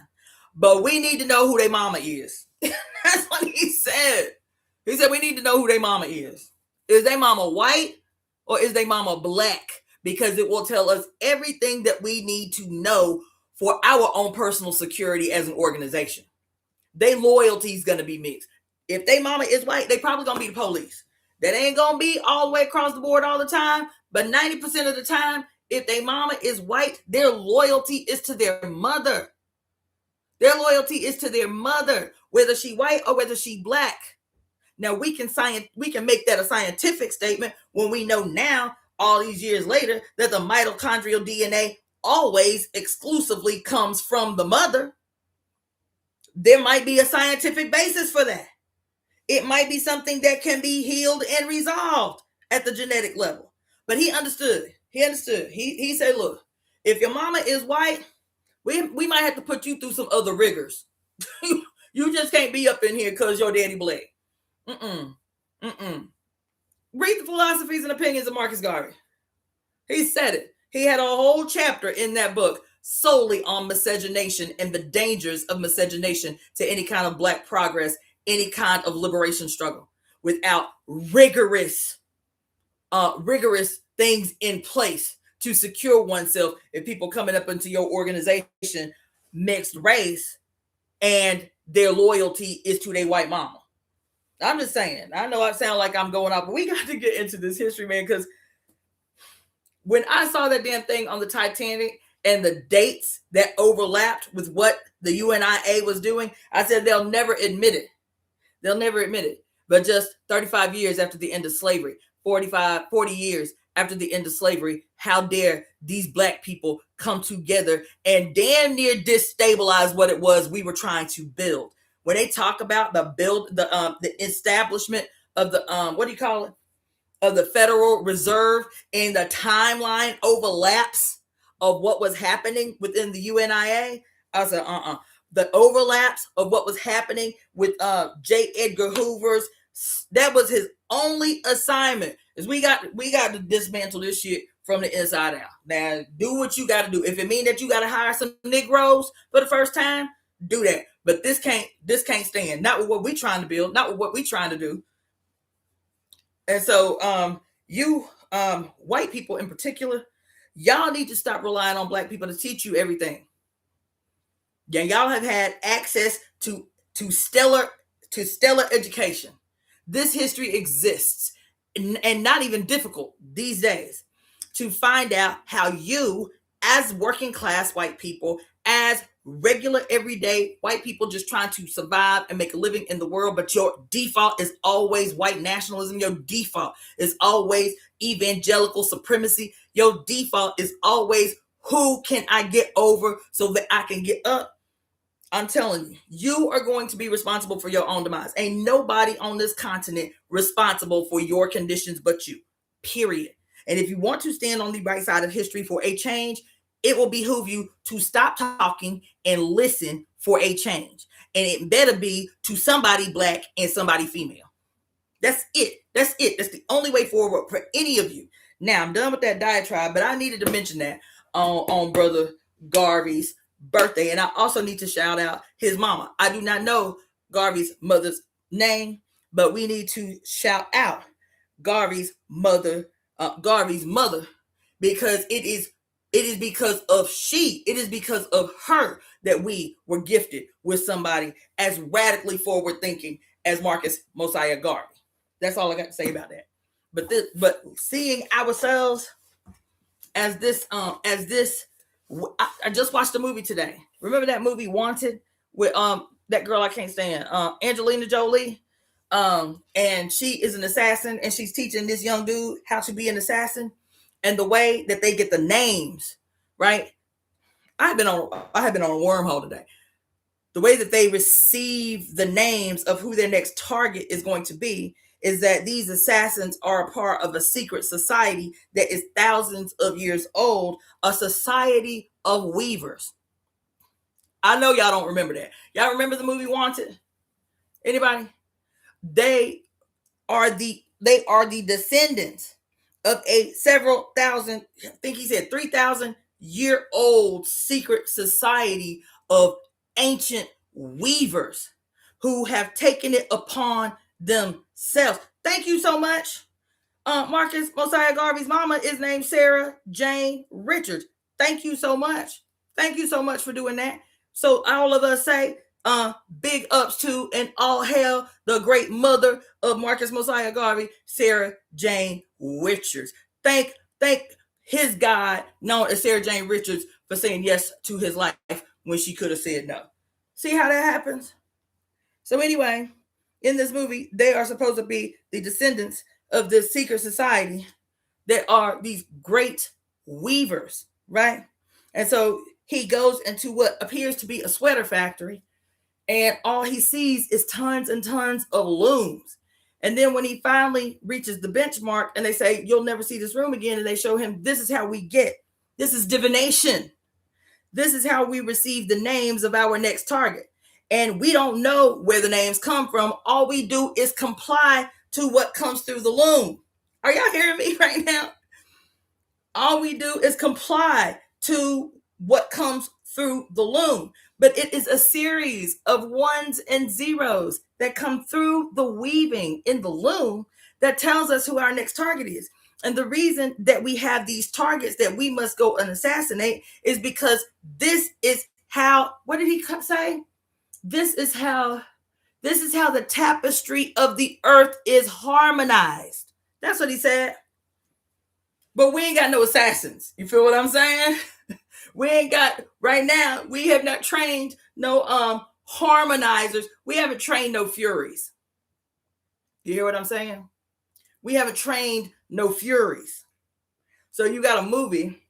But we need to know who their mama is. That's what he said. He said, we need to know who their mama is. Is their mama white or is their mama Black? Because it will tell us everything that we need to know for our own personal security as an organization. Their loyalty is going to be mixed. If their mama is white, they probably going to be the police. That ain't going to be all the way across the board all the time. But 90% of the time, if their mama is white, their loyalty is to their mother. Their loyalty is to their mother, whether she white or whether she Black. Now, we can make that a scientific statement when we know now, all these years later, that the mitochondrial DNA always exclusively comes from the mother. There might be a scientific basis for that. It might be something that can be healed and resolved at the genetic level. But he understood. He said, look, if your mama is white, we might have to put you through some other rigors. You just can't be up in here because your daddy Black. Read the Philosophies and Opinions of Marcus Garvey. He said it. He had a whole chapter in that book solely on miscegenation and the dangers of miscegenation to any kind of Black progress, any kind of liberation struggle, without rigorous things in place to secure oneself. If people coming up into your organization mixed race and their loyalty is to their white mama. I'm just saying. I know I sound like I'm going off, but we got to get into this history, man, because when I saw that damn thing on the Titanic and the dates that overlapped with what the UNIA was doing, I said they'll never admit it. They'll never admit it. But just 35 years after the end of slavery, 40 years after the end of slavery, how dare these Black people come together and damn near destabilize what it was we were trying to build. When they talk about the establishment of the of the Federal Reserve, and the timeline overlaps of what was happening within the UNIA, I said, the overlaps of what was happening with J. Edgar Hoover's, that was his only assignment, is we got to dismantle this shit from the inside out. Now, do what you got to do. If it means that you got to hire some Negroes for the first time, do that. But this can't stand. Not with what we're trying to build, not with what we're trying to do. And so you white people in particular, y'all need to stop relying on Black people to teach you everything. Yeah, y'all have had access to stellar education. This history exists, and not even difficult these days to find out how you, as working class white people, as regular everyday white people just trying to survive and make a living in the world, but your default is always white nationalism. Your default is always evangelical supremacy. Your default is always, who can I get over so that I can get up? I'm telling you, you are going to be responsible for your own demise. Ain't nobody on this continent responsible for your conditions but you, period. And if you want to stand on the right side of history for a change, it will behoove you to stop talking and listen for a change. And it better be to somebody black and somebody female. That's it. That's it. That's the only way forward for any of you. Now, I'm done with that diatribe, but I needed to mention that on Brother Garvey's birthday. And I also need to shout out his mama. I do not know Garvey's mother's name, but we need to shout out Garvey's mother, because it is because of her that we were gifted with somebody as radically forward thinking as Marcus Mosiah Garvey. That's all I got to say about that. But seeing ourselves as this, I just watched a movie today. Remember that movie Wanted with that girl I can't stand, Angelina Jolie, and she is an assassin, and she's teaching this young dude how to be an assassin, and the way that they get the names right. I have been on a wormhole today. The way that they receive the names of who their next target is going to be is that these assassins are a part of a secret society that is thousands of years old, a society of weavers. I know y'all don't remember that. Y'all remember the movie Wanted? Anybody? They are the descendants of a several thousand, I think he said 3,000-year-old secret society of ancient weavers who have taken it upon themselves. Thank you so much. Marcus Mosiah Garvey's mama is named Sarah Jane Richards. Thank you so much. Thank you so much for doing that. So all of us say big ups to and all hail the great mother of Marcus Mosiah Garvey, Sarah Jane Richards. Thank his God, known as Sarah Jane Richards, for saying yes to his life when she could have said no. See how that happens? So anyway, in this movie, they are supposed to be the descendants of this secret society that are these great weavers, right? And so he goes into what appears to be a sweater factory, and all he sees is tons and tons of looms. And then when he finally reaches the benchmark and they say, you'll never see this room again, and they show him, this is how we get. This is divination. This is how we receive the names of our next target. And we don't know where the names come from. All we do is comply to what comes through the loom. Are y'all hearing me right now? All we do is comply to what comes through the loom. But it is a series of ones and zeros that come through the weaving in the loom that tells us who our next target is. And the reason that we have these targets that we must go and assassinate is because this is how, what did he say? This is how the tapestry of the earth is harmonized. That's what he said. But we ain't got no assassins. You feel what I'm saying? We ain't got, right now, we have not trained no harmonizers. We haven't trained no furies. You hear what I'm saying? We haven't trained no furies. So you got a movie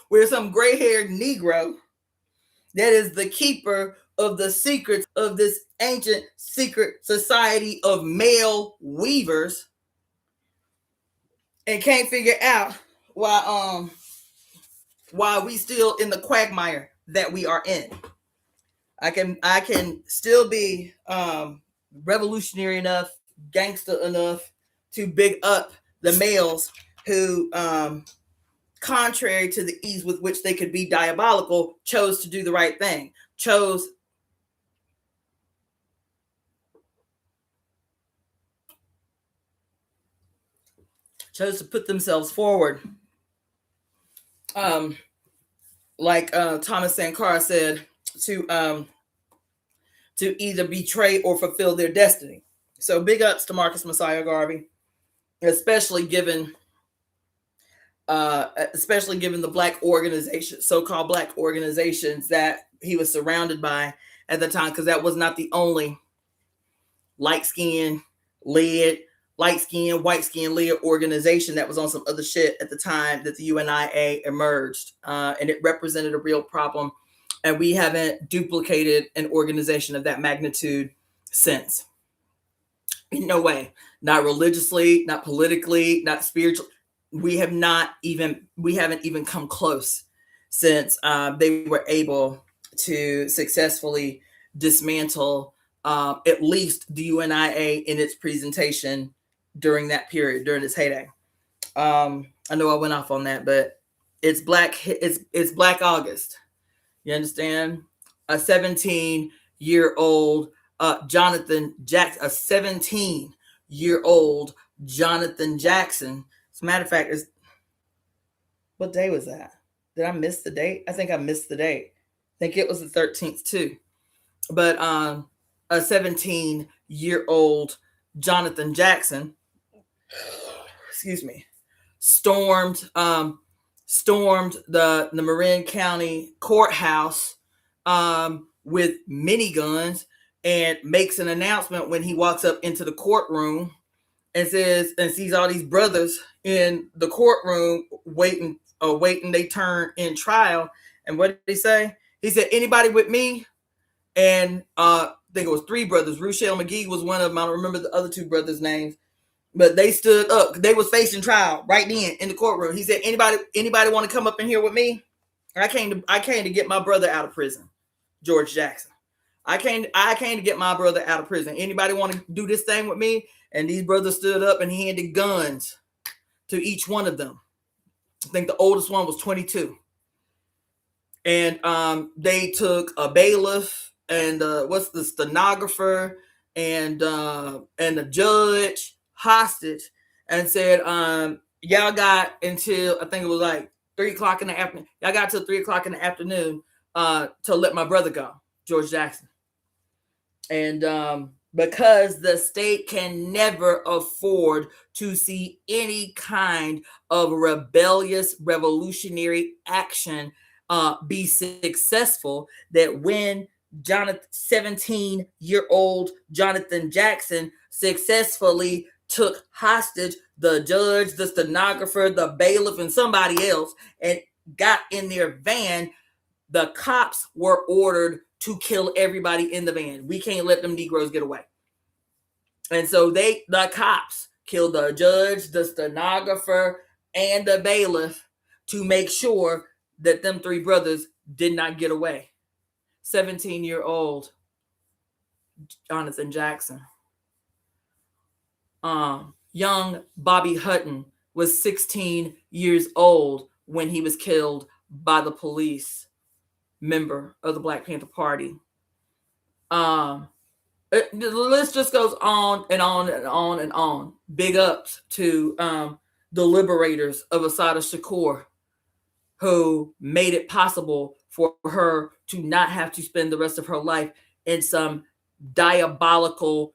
where some gray-haired Negro that is the keeper of the secrets of this ancient secret society of male weavers and can't figure out why we still in the quagmire that we are in. I can still be revolutionary enough, gangster enough to big up the males who, contrary to the ease with which they could be diabolical, chose to do the right thing, chose to put themselves forward. Like Thomas Sankara said, to either betray or fulfill their destiny. So big ups to Marcus Mosiah Garvey, especially given the black organizations, so-called black organizations that he was surrounded by at the time, because that was not the only light-skinned, white-skinned led organization that was on some other shit at the time that the UNIA emerged. And it represented a real problem And we haven't duplicated an organization of that magnitude since. In no way. Not religiously, not politically, not spiritually. We haven't even come close since they were able to successfully dismantle at least the UNIA in its presentation during that period, during its heyday. I know I went off on that, but it's Black August. You understand? A 17-year-old Jonathan Jackson, a 17-year-old Jonathan Jackson. As a matter of fact, what day was that? Did I miss the date? I think I missed the date. I think it was the 13th too. But a 17-year-old Jonathan Jackson, excuse me, stormed the Marin County courthouse with miniguns and makes an announcement when he walks up into the courtroom and sees all these brothers in the courtroom waiting they turn in trial. And what did he say? He said, "Anybody with me?" And I think it was 3 brothers. Ruchelle McGee was one of them. I don't remember the other 2 brothers' names, but they stood up. They was facing trial right then in the courtroom. He said, "Anybody want to come up in here with me? I came to get my brother out of prison, George Jackson. I came to get my brother out of prison. Anybody want to do this thing with me?" And these brothers stood up and handed guns to each one of them. I think the oldest one was 22. And they took a bailiff and what's the stenographer and a judge hostage and said, y'all got until, I think it was like 3 o'clock in the afternoon. Y'all got till 3 o'clock in the afternoon to let my brother go, George Jackson. And because the state can never afford to see any kind of rebellious revolutionary action be successful, that when 17-year-old Jonathan Jackson successfully took hostage the judge, the stenographer, the bailiff, and somebody else, and got in their van, the cops were ordered to kill everybody in the van. We can't let them Negroes get away. And so the cops killed the judge, the stenographer, and the bailiff to make sure that them 3 brothers did not get away. 17-year-old Jonathan Jackson. Young Bobby Hutton was 16 years old when he was killed by the police member of the Black Panther Party. The list just goes on and on and on and on. Big ups to the liberators of Assata Shakur, who made it possible for her to not have to spend the rest of her life in some diabolical,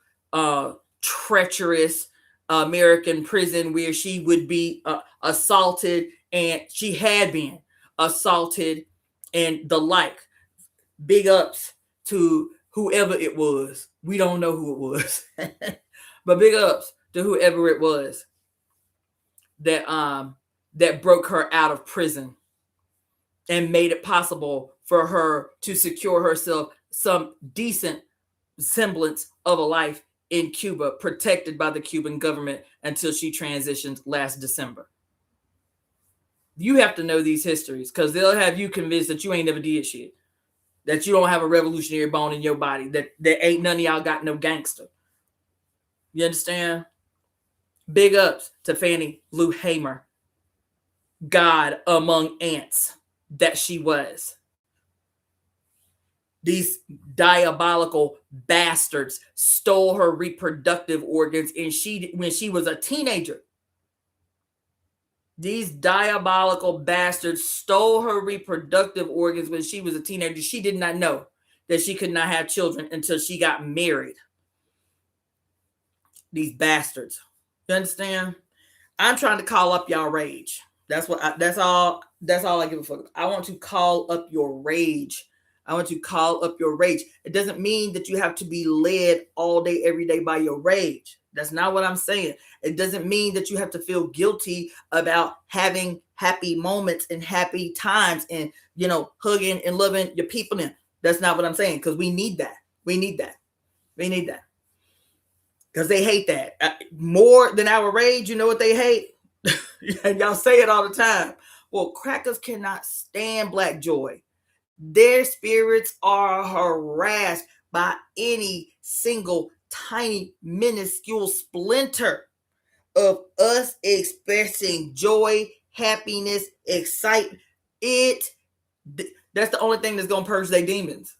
treacherous American prison where she would be assaulted, and she had been assaulted and the like. Big ups to whoever it was. We don't know who it was, but big ups to whoever it was that broke her out of prison and made it possible for her to secure herself some decent semblance of a life in Cuba, protected by the Cuban government until she transitioned last December. You have to know these histories, because they'll have you convinced that you ain't never did shit, that you don't have a revolutionary bone in your body, that ain't none of y'all got no gangster. You understand? Big ups to Fannie Lou Hamer, God among ants that she was. These diabolical bastards stole her reproductive organs when she was a teenager. These diabolical bastards stole her reproductive organs when she was a teenager. She did not know that she could not have children until she got married. These bastards. You understand? I'm trying to call up y'all rage. That's all I give a fuck. I want to call up your rage. I want to call up your rage. It doesn't mean that you have to be led all day, every day by your rage. That's not what I'm saying. It doesn't mean that you have to feel guilty about having happy moments and happy times and, you know, hugging and loving your people in. That's not what I'm saying, because we need that. We need that. We need that. Because they hate that. More than our rage, you know what they hate? And y'all say it all the time. Well, crackers cannot stand black joy. Their spirits are harassed by any single tiny minuscule splinter of us expressing joy, happiness, excitement. That's the only thing that's gonna purge their demons.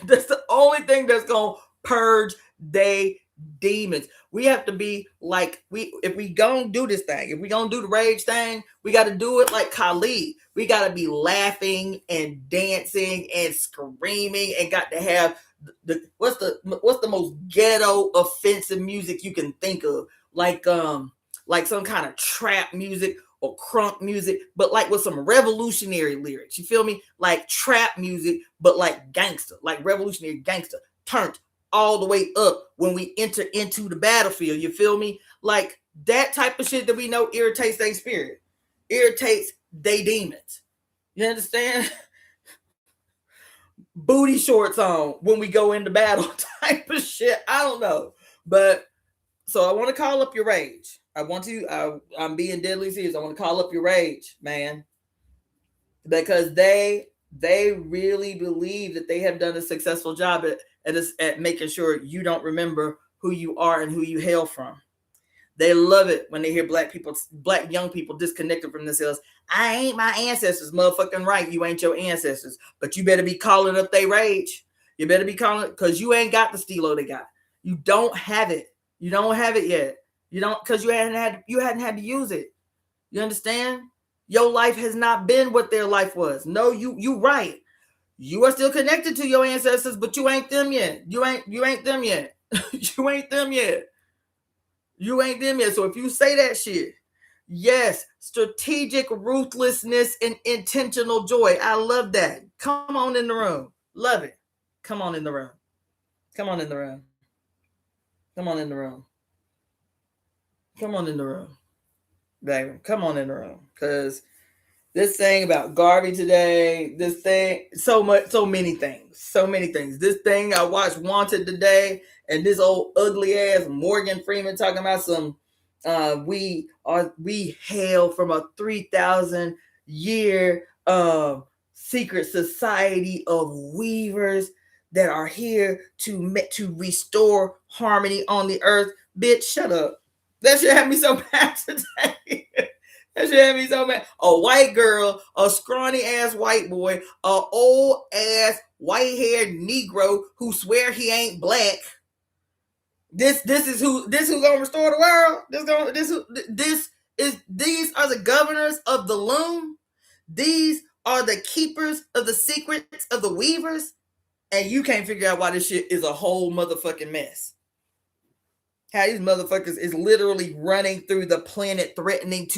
That's the only thing that's gonna purge they demons. We have to be like, if we gonna do this thing, if we gonna do the rage thing, we got to do it like Khalid. We got to be laughing and dancing and screaming, and got to have what's the most ghetto offensive music you can think of, like some kind of trap music or crunk music, but like with some revolutionary lyrics. You feel me? Like trap music, but like gangster, like revolutionary gangster, turned all the way up when we enter into the battlefield. You feel me? Like that type of shit that we know irritates their spirit, irritates they demons. You understand? Booty shorts on when we go into battle type of shit. I don't know. But so I want to call up your rage. I'm being deadly serious. I want to call up your rage, man. Because they really believe that they have done a successful job at making sure you don't remember who you are and who you hail from. They love it when they hear black young people disconnected from themselves. I ain't my ancestors. Motherfucking right, you ain't your ancestors. But you better be calling up their rage. You better be calling, because you ain't got the stilo they got. You don't have it. You don't have it yet. You don't, because you hadn't had to use it. You understand? Your life has not been what their life was. No, you right. You are still connected to your ancestors, but you ain't them yet. You ain't them yet. You ain't them yet. You ain't them yet. So if you say that shit, yes, strategic ruthlessness and intentional joy. I love that. Come on in the room. Love it. Come on in the room. Come on in the room. Come on in the room. Come on in the room. Baby, come on in the room. Because this thing about Garvey today, this thing, so many things. This thing I watched Wanted today, and this old ugly ass Morgan Freeman talking about some we hail from a 3,000 year secret society of weavers that are here to restore harmony on the earth. Bitch, shut up. That should have me so mad today. That should have me so mad. A white girl, a scrawny ass white boy, a old ass white haired Negro who swear he ain't black. These who gonna restore the world. These are the governors of the loom. These are the keepers of the secrets of the weavers, and you can't figure out why this shit is a whole motherfucking mess. How these motherfuckers is literally running through the planet, threatening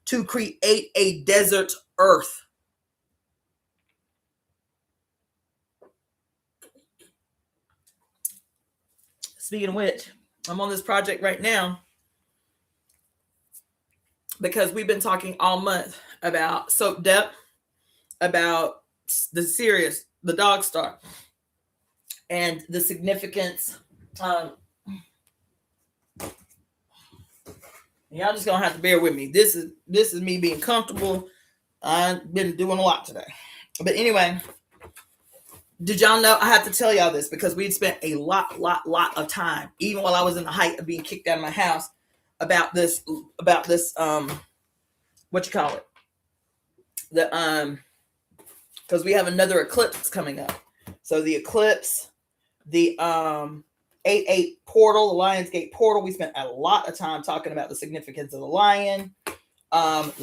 to create a desert Earth. Speaking of which, I'm on this project right now because we've been talking all month about soap depth, about the Sirius, the dog star, and the significance. Y'all just gonna have to bear with me. This is me being comfortable. I've been doing a lot today. But anyway, did y'all know? I have to tell y'all this because we'd spent a lot of time, even while I was in the height of being kicked out of my house, about this, what you call it? Because we have another eclipse coming up. So the eclipse, the 8/8 portal, the Lionsgate portal. We spent a lot of time talking about the significance of the lion,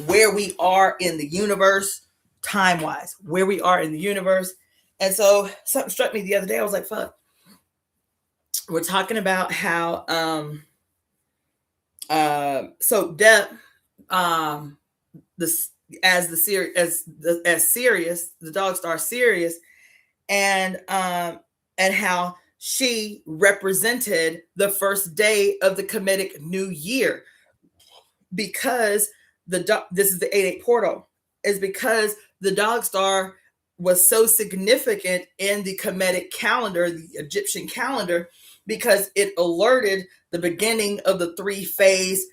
where we are in the universe, time-wise, where we are in the universe. And so something struck me the other day. I was like, fuck. We're talking about how so depth, as Sirius, the dog star Sirius, and how she represented the first day of the Kemetic New Year, because this is the 8-8 portal, is because the dog star was so significant in the Kemetic calendar, the Egyptian calendar, because it alerted the beginning of the 3-phase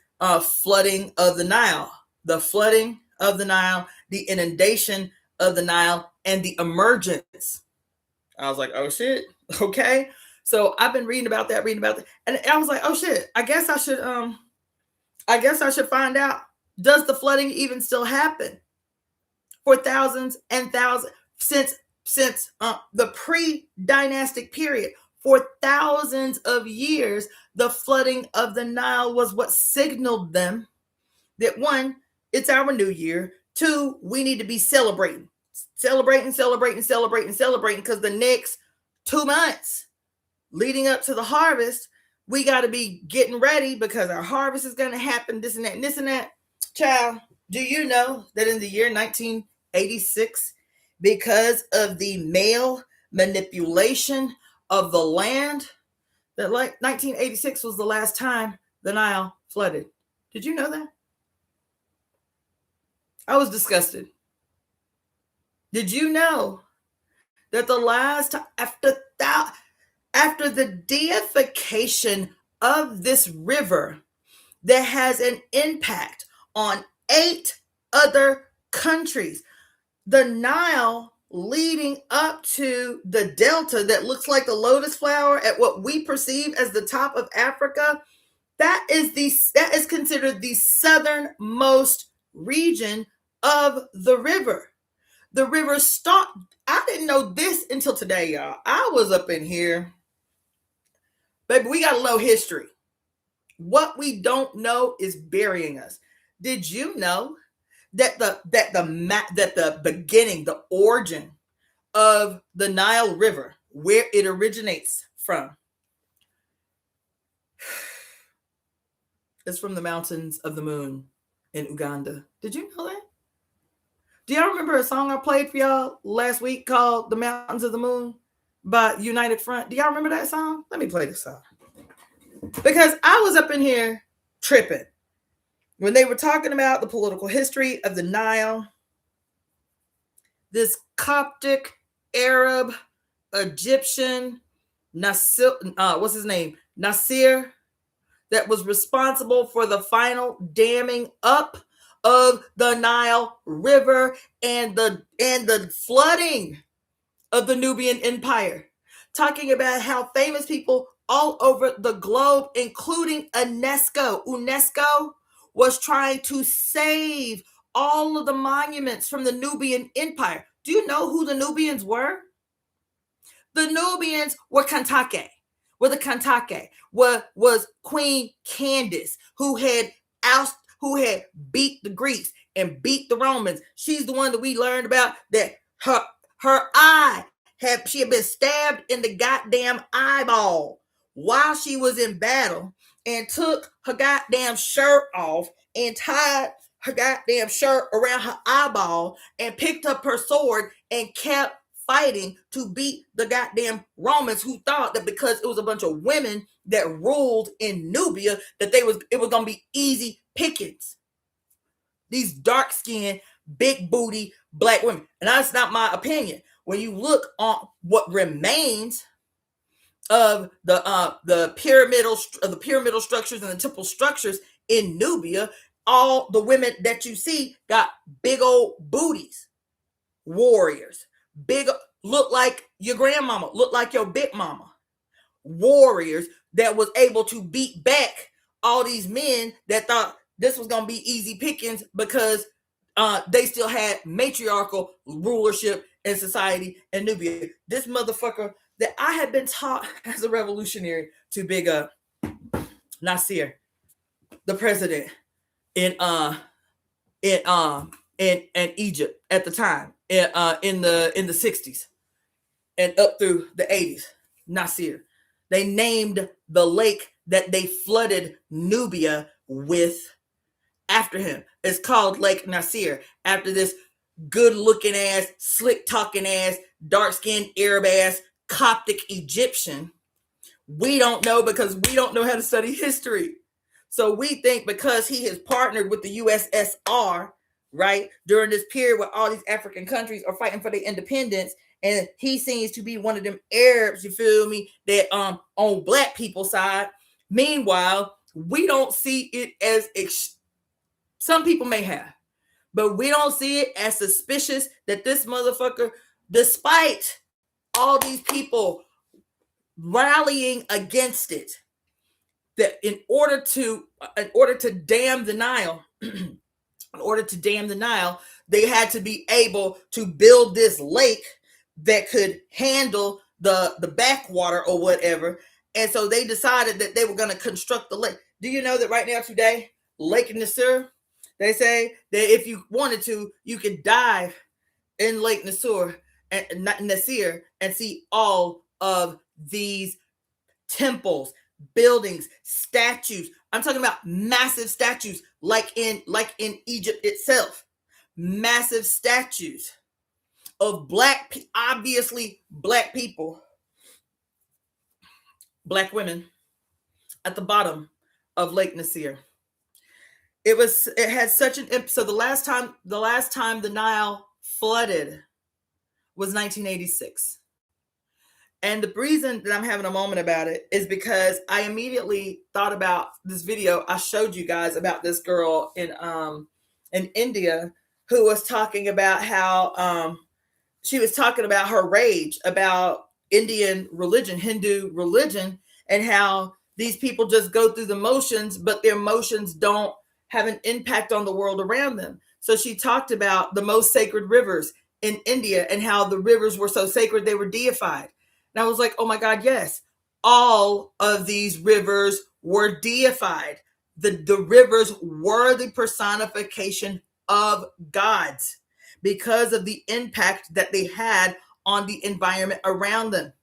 flooding of the Nile. The flooding of the Nile, the inundation of the Nile, and the emergence. I was like, oh shit, okay. So I've been reading about that, and I was like, oh shit, I guess I should find out, does the flooding even still happen? For thousands and thousands, since the pre-dynastic period, for thousands of years, the flooding of the Nile was what signaled them that, one, it's our new year. Two, we need to be celebrating, because the next 2 months leading up to the harvest, we got to be getting ready because our harvest is going to happen, this and that, and this and that. Child, do you know that in the year 1986, because of the male manipulation of the land, that like 1986 was the last time the Nile flooded? Did you know that? I was disgusted. Did you know that the last time, after the deification of this river that has an impact on 8 other countries, the Nile leading up to the delta that looks like the lotus flower at what we perceive as the top of Africa, that is considered the southernmost region of the river. The river stopped. I didn't know this until today, y'all. I was up in here. Baby, we got to know history. What we don't know is burying us. Did you know that the beginning, the origin of the Nile River, where it originates from, is from the mountains of the moon in Uganda? Did you know that? Do y'all remember a song I played for y'all last week called "The Mountains of the Moon" by United Front? Do y'all remember that song? Let me play this song, because I was up in here tripping when they were talking about the political history of the Nile. This Coptic Arab Egyptian Nasir, what's his name? Nasir, that was responsible for the final damming up of the Nile River and the flooding of the Nubian Empire. Talking about how famous people all over the globe, including UNESCO was trying to save all of the monuments from the Nubian Empire. Do you know who the Nubians were? The Nubians were Kantake. Was Queen Candace, who had beat the Greeks and beat the Romans. She's the one that we learned about, that her eye she had been stabbed in the goddamn eyeball while she was in battle, and took her goddamn shirt off and tied her goddamn shirt around her eyeball and picked up her sword and kept fighting to beat the goddamn Romans, who thought that because it was a bunch of women that ruled in Nubia, that it was going to be easy pickings. These dark-skinned, big booty black women. And that's not my opinion. When you look on what remains of the pyramidal structures and the temple structures in Nubia, all the women that you see got big old booties. Warriors. Big, look like your grandmama, look like your big mama. Warriors that was able to beat back all these men that thought this was going to be easy pickings, because they still had matriarchal rulership in society in Nubia. This motherfucker that I had been taught as a revolutionary to big up, Nasir, the president in Egypt at the time, in the 60s and up through the 80s. Nasir. They named the lake that they flooded Nubia with after him. It's called Lake Nasir, after this good-looking ass, slick-talking ass, dark-skinned Arab ass Coptic Egyptian We don't know because we don't know how to study history. So we think because he has partnered with the USSR, right, during this period where all these African countries are fighting for their independence, and he seems to be one of them Arabs, you feel me, that on black people's side. Meanwhile, we don't see it as some people may have, but we don't see it as suspicious that this motherfucker, despite all these people rallying against it, that in order to dam the Nile, they had to be able to build this lake that could handle the backwater or whatever. And so they decided that they were going to construct the lake. Do you know that right now today, Lake Nasser, they say that if you wanted to, you could dive in Lake Nasser and see all of these temples, buildings, statues. I'm talking about massive statues, like in Egypt itself. Massive statues of obviously black people, black women at the bottom of Lake Nasser. It had such an so the last time the Nile flooded was 1986. And the reason that I'm having a moment about it is because I immediately thought about this video I showed you guys about this girl in India who was talking about how she was talking about her rage about Indian religion, Hindu religion, and how these people just go through the motions, but their motions don't have an impact on the world around them. So she talked about the most sacred rivers in India and how the rivers were so sacred they were deified. And I was like, oh my God, yes. All of these rivers were deified. The rivers were the personification of gods because of the impact that they had on the environment around them.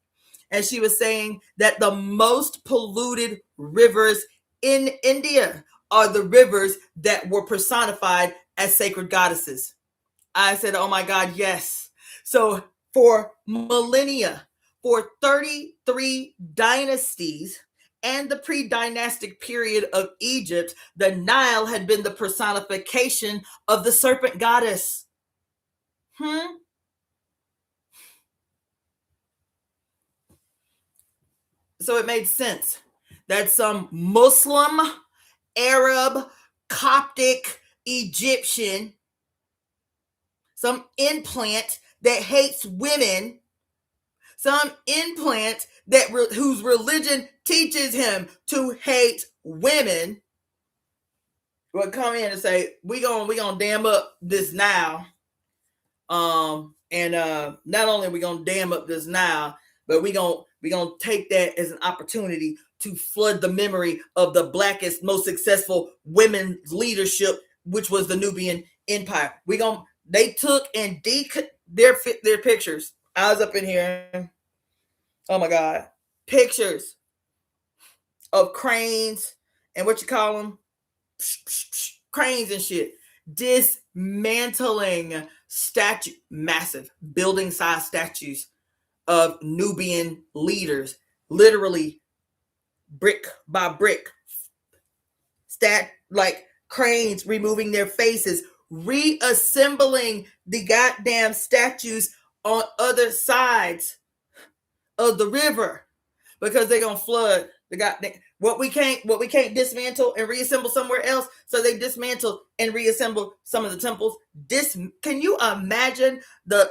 And she was saying that the most polluted rivers in India are the rivers that were personified as sacred goddesses. I said, oh my God, yes. So for millennia, for 33 dynasties and the pre-dynastic period of Egypt, the Nile had been the personification of the serpent goddess. So it made sense that some Muslim, Arab, Coptic, Egyptian, some implant that hates women, some implant that whose religion teaches him to hate women, would come in and say, we gonna dam up this Nile. And not only are we gonna dam up this Nile, but we gonna take that as an opportunity to flood the memory of the blackest, most successful women's leadership, which was the Nubian Empire. They took and their pictures. I was up in here. Oh my God. Pictures of cranes and what you call them? Cranes and shit. Dismantling massive building size statues of Nubian leaders, literally brick by brick, like cranes removing their faces, reassembling the goddamn statues on other sides of the river because they're gonna flood the goddamn what we can't dismantle and reassemble somewhere else. So they dismantle and reassemble some of the temples. Can you imagine the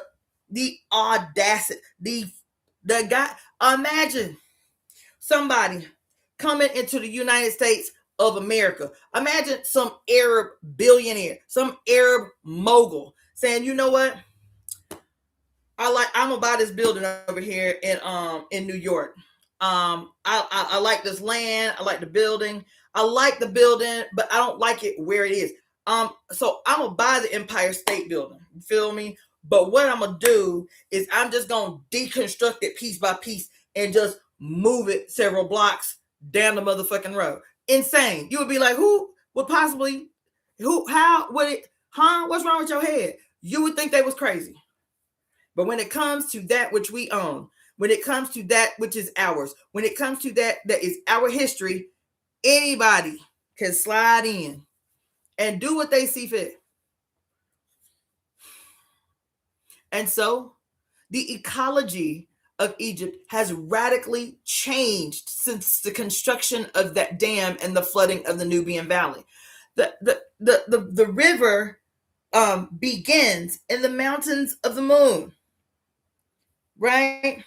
audacity? The guy, imagine somebody coming into the United States of America. Imagine some Arab billionaire, some Arab mogul saying, you know what? I'm gonna buy this building over here in New York. I like this land. I like the building. I like the building, but I don't like it where it is. So I'm gonna buy the Empire State Building. You feel me? But what I'm gonna do is I'm just gonna deconstruct it piece by piece and just move it several blocks down the motherfucking road. Insane. You would be like, what's wrong with your head? You would think they was crazy. But when it comes to that which we own, when it comes to that which is ours, when it comes to that is our history, anybody can slide in and do what they see fit. And so the ecology of Egypt has radically changed since the construction of that dam and the flooding of the Nubian Valley. The river begins in the mountains of the moon, right?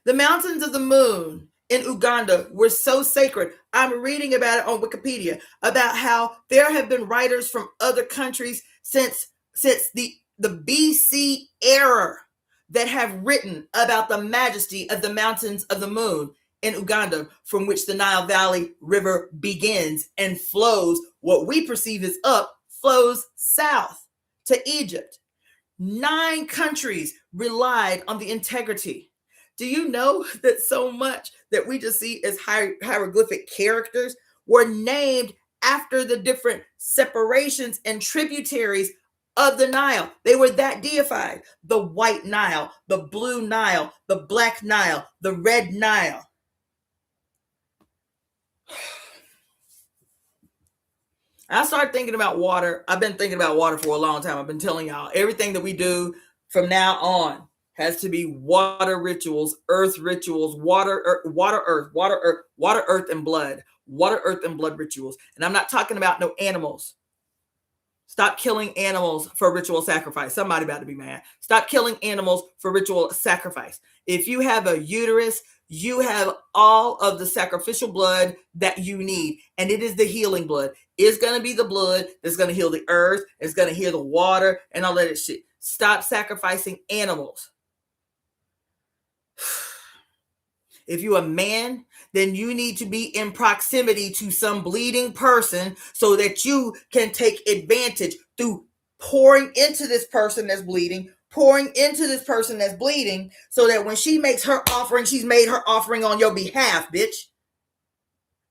The mountains of the moon in Uganda were so sacred. I'm reading about it on Wikipedia, about how there have been writers from other countries since the BC era that have written about the majesty of the mountains of the moon in Uganda, from which the Nile Valley River begins and flows, what we perceive as up, flows south to Egypt. 9 countries relied on the integrity. Do you know that so much that we just see as hieroglyphic characters were named after the different separations and tributaries of the Nile? They were that deified. The white Nile, the blue Nile, the black Nile, the red Nile. I started thinking about water. I've been thinking about water for a long time. I've been telling y'all, everything that we do from now on has to be water rituals, earth rituals, water, earth, and blood. Water, earth, and blood rituals. And I'm not talking about no animals. Stop killing animals for ritual sacrifice. Somebody about to be mad. Stop killing animals for ritual sacrifice. If you have a uterus, you have all of the sacrificial blood that you need. And it is the healing blood. It's going to be the blood that's going to heal the earth. It's going to heal the water and all that shit. Stop sacrificing animals. If you're a man, then you need to be in proximity to some bleeding person so that you can take advantage through pouring into this person that's bleeding, pouring into this person that's bleeding, so that when she makes her offering, she's made her offering on your behalf, bitch.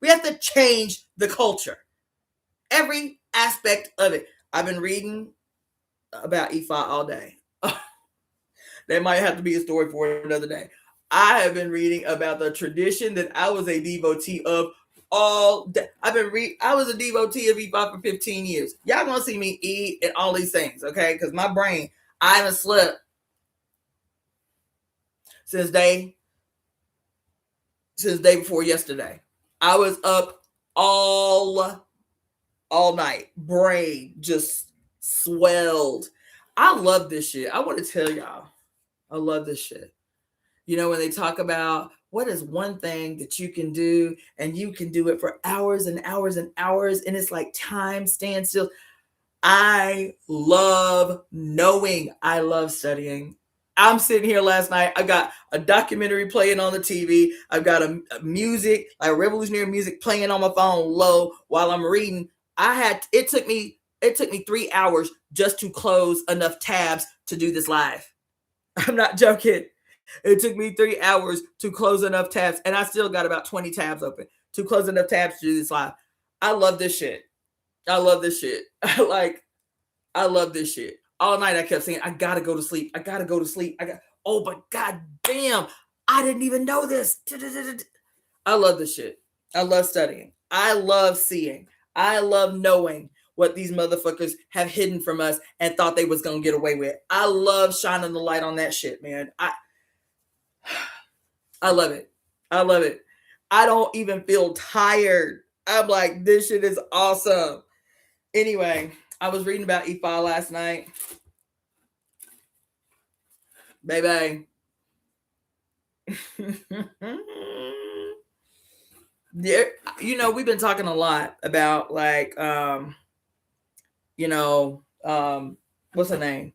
We have to change the culture. Every aspect of it. I've been reading about Ifa all day. That might have to be a story for another day. I have been reading about the tradition that I was a devotee of all day. I was a devotee of Ifa for 15 years. Y'all gonna see me eat and all these things, okay? Because my brain, I haven't slept since day before yesterday. I was up all night. Brain just swelled. I love this shit. I want to tell y'all, I love this shit. You know, when they talk about what is one thing that you can do and you can do it for hours and hours and hours, and it's like time stands still. I love knowing. I love studying. I'm sitting here last night. I got a documentary playing on the TV. I've got a music, like revolutionary music playing on my phone low while I'm reading. It took me 3 hours just to close enough tabs to do this live. I'm not joking. It took me 3 hours to close enough tabs, and I still got about 20 tabs open to close enough tabs to do this live. I love this shit. I love this shit. I love this shit. All night I kept saying, I gotta go to sleep. I gotta go to sleep. Oh, but goddamn, I didn't even know this. I love this shit. I love studying. I love seeing. I love knowing what these motherfuckers have hidden from us and thought they was gonna get away with. I love shining the light on that shit, man. I love it. I love it. I don't even feel tired. I'm like, this shit is awesome. Anyway, I was reading about Ifa last night. Baby. Yeah, you know, we've been talking a lot about like what's her name?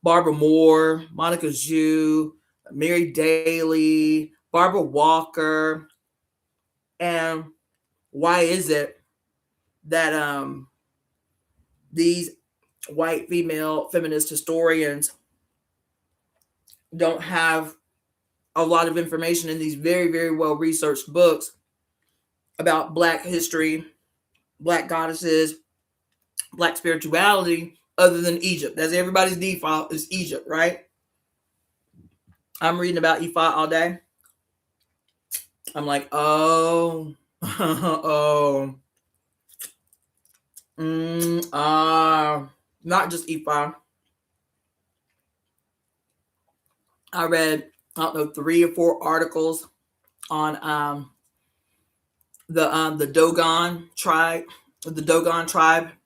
Barbara Moore, Monica Zhu, Mary Daly, Barbara Walker. And why is it that these white female feminist historians don't have a lot of information in these very, very well researched books about Black history, Black goddesses, Black spirituality, other than Egypt? That's everybody's default is Egypt, right? I'm reading about Ifa all day. I'm like, oh, oh, not just Ifa. I read, I don't know, 3 or 4 articles on the Dogon tribe,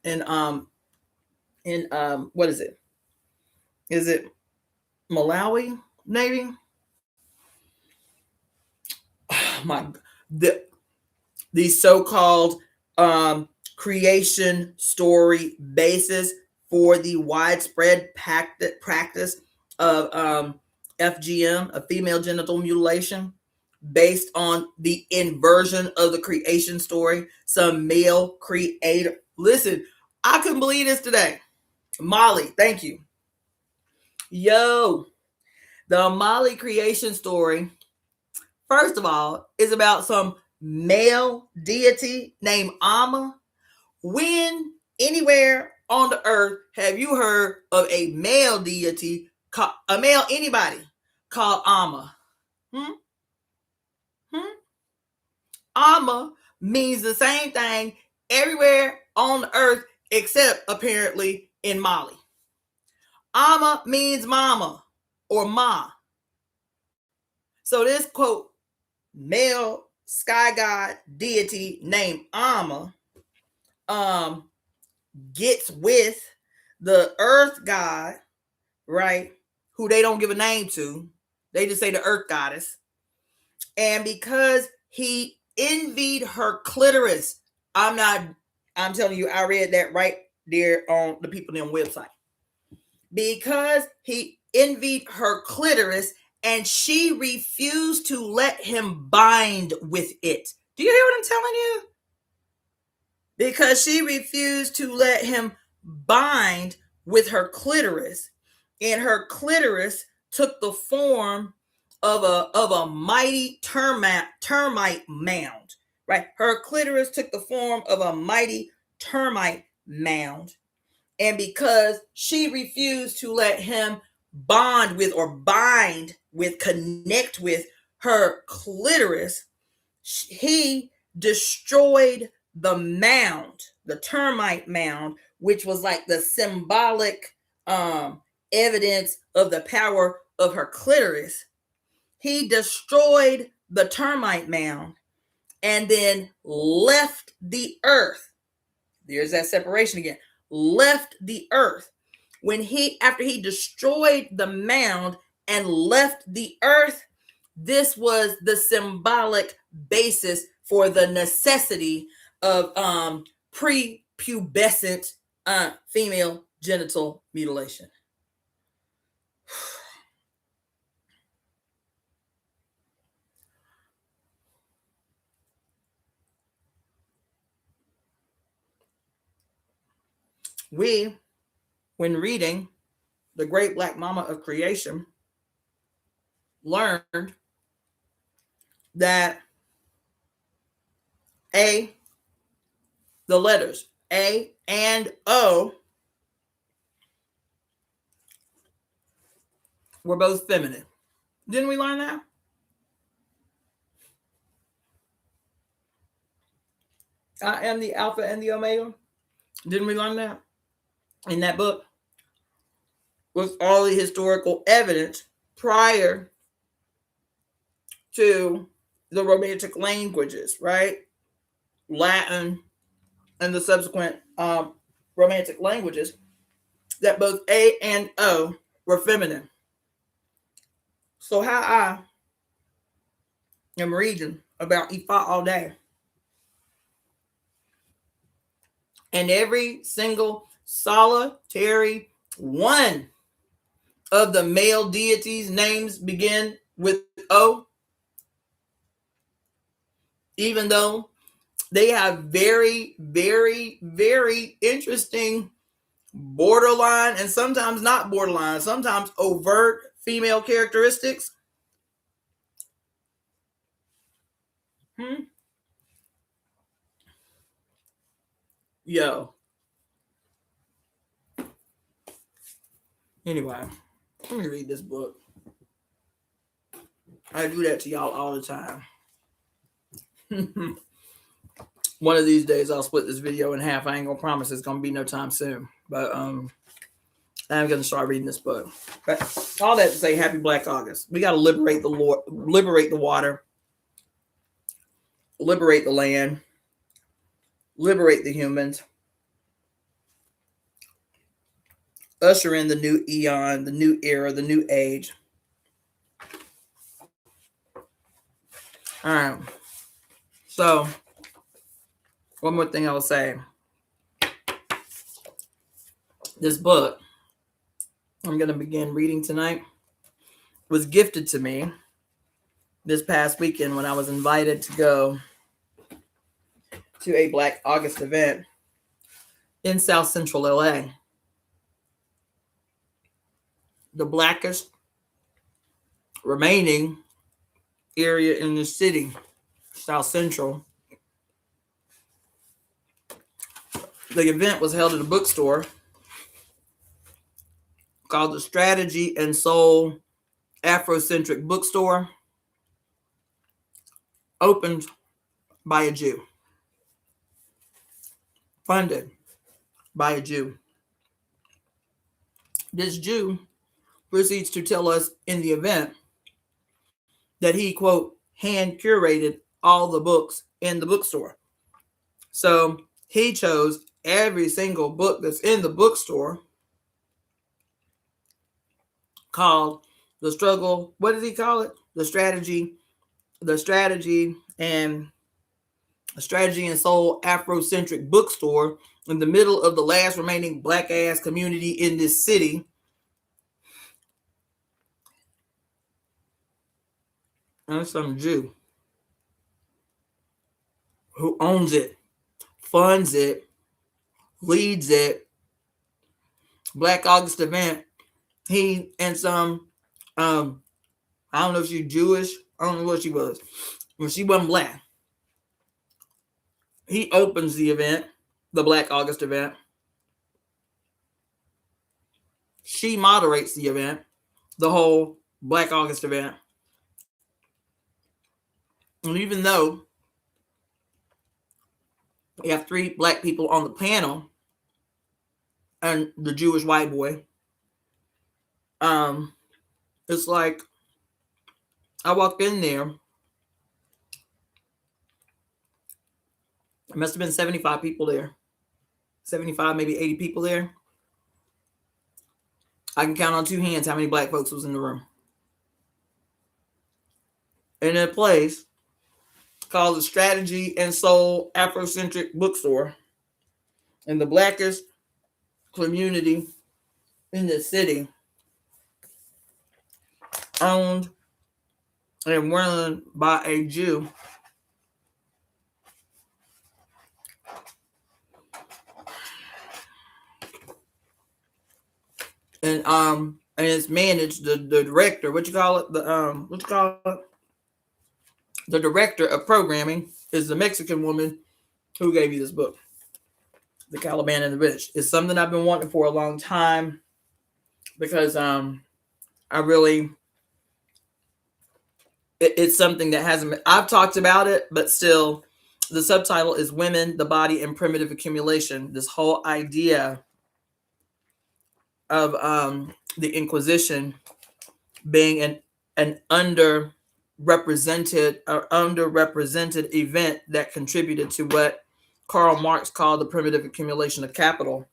in what is it? Is it Malawi, maybe? My these so-called creation story basis for the widespread practice of FGM, a female genital mutilation, based on the inversion of the creation story. Some male creator. Listen, I couldn't believe this today. Molly, thank you. Yo, the Molly creation story, first of all, is about some male deity named Amma. When, anywhere on the earth, have you heard of a male deity, a male anybody called Amma? Amma means the same thing everywhere on the earth except apparently in Mali. Amma means mama or ma. So this quote, male sky god deity named Amma gets with the earth god, right, who they don't give a name to. They just say the earth goddess. And because he envied her clitoris, I'm telling you, I read that right there on the People in website. Because he envied her clitoris and she refused to let him bind with it. Do you hear what I'm telling you? Because she refused to let him bind with her clitoris, and her clitoris took the form of a mighty termite mound, right? Her clitoris took the form of a mighty termite mound. And because she refused to let him bond with or connect with her clitoris, he destroyed the mound, the termite mound, which was like the symbolic evidence of the power of her clitoris. He destroyed the termite mound and then left the earth. There's that separation again. Left the earth. After he destroyed the mound and left the earth, this was the symbolic basis for the necessity of prepubescent female genital mutilation. We, when reading The Great Black Mama of Creation, learned that the letters A and O were both feminine. Didn't we learn that? I am the Alpha and the Omega. Didn't we learn that in that book? With all the historical evidence prior to the Romantic languages, right? Latin and the subsequent Romantic languages, that both A and O were feminine. So how I am reading about Ifa all day, and every single solitary one of the male deities' names begin with O, even though they have very, very, very interesting borderline and sometimes not borderline, sometimes overt female characteristics. Yo. Anyway, let me read this book. I do that to y'all all the time. One of these days I'll split this video in half. I ain't gonna promise it's gonna be no time soon, but I'm gonna start reading this book. But all that to say, happy Black August. We gotta liberate the Lord, liberate the water, liberate the land, liberate the humans, usher in the new eon, the new era, the new age. All right. So, one more thing I will say. This book I'm going to begin reading tonight was gifted to me this past weekend when I was invited to go to a Black August event in South Central LA. The blackest remaining area in the city, South Central. The event was held at a bookstore called the Strategy and Soul Afrocentric Bookstore, opened by a Jew, funded by a Jew. This Jew proceeds to tell us in the event that he, quote, hand curated all the books in the bookstore. So he chose every single book that's in the bookstore called The Struggle. What did he call it? The Strategy and Soul Afrocentric Bookstore in the middle of the last remaining black ass community in this city. And some Jew who owns it, funds it, leads it. Black August event. He and some, I don't know if she's Jewish. I don't know what she was. When she wasn't black. He opens the event, the Black August event. She moderates the event, the whole Black August event. And even though we have 3 black people on the panel and the Jewish white boy, it's like I walked in there. There must have been 75 people there. 75, maybe 80 people there. I can count on 2 hands how many black folks was in the room. In a place called the Strategy and Soul Afrocentric Bookstore in the blackest community in the city, owned and run by a Jew. And it's managed, the director, the director of programming is the Mexican woman who gave you this book, The Caliban and the Rich. It's something I've been wanting for a long time because it's something that hasn't been, I've talked about it, but still the subtitle is Women, the Body, and Primitive Accumulation. This whole idea of the Inquisition being an underrepresented event that contributed to what Karl Marx called the primitive accumulation of capital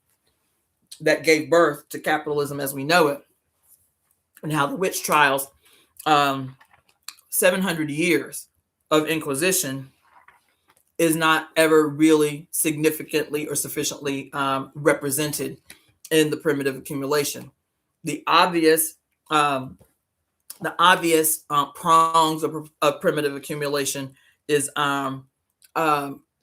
that gave birth to capitalism as we know it, and how the witch trials, 700 years of Inquisition, is not ever really significantly or sufficiently represented in the primitive accumulation. The obvious prongs of primitive accumulation is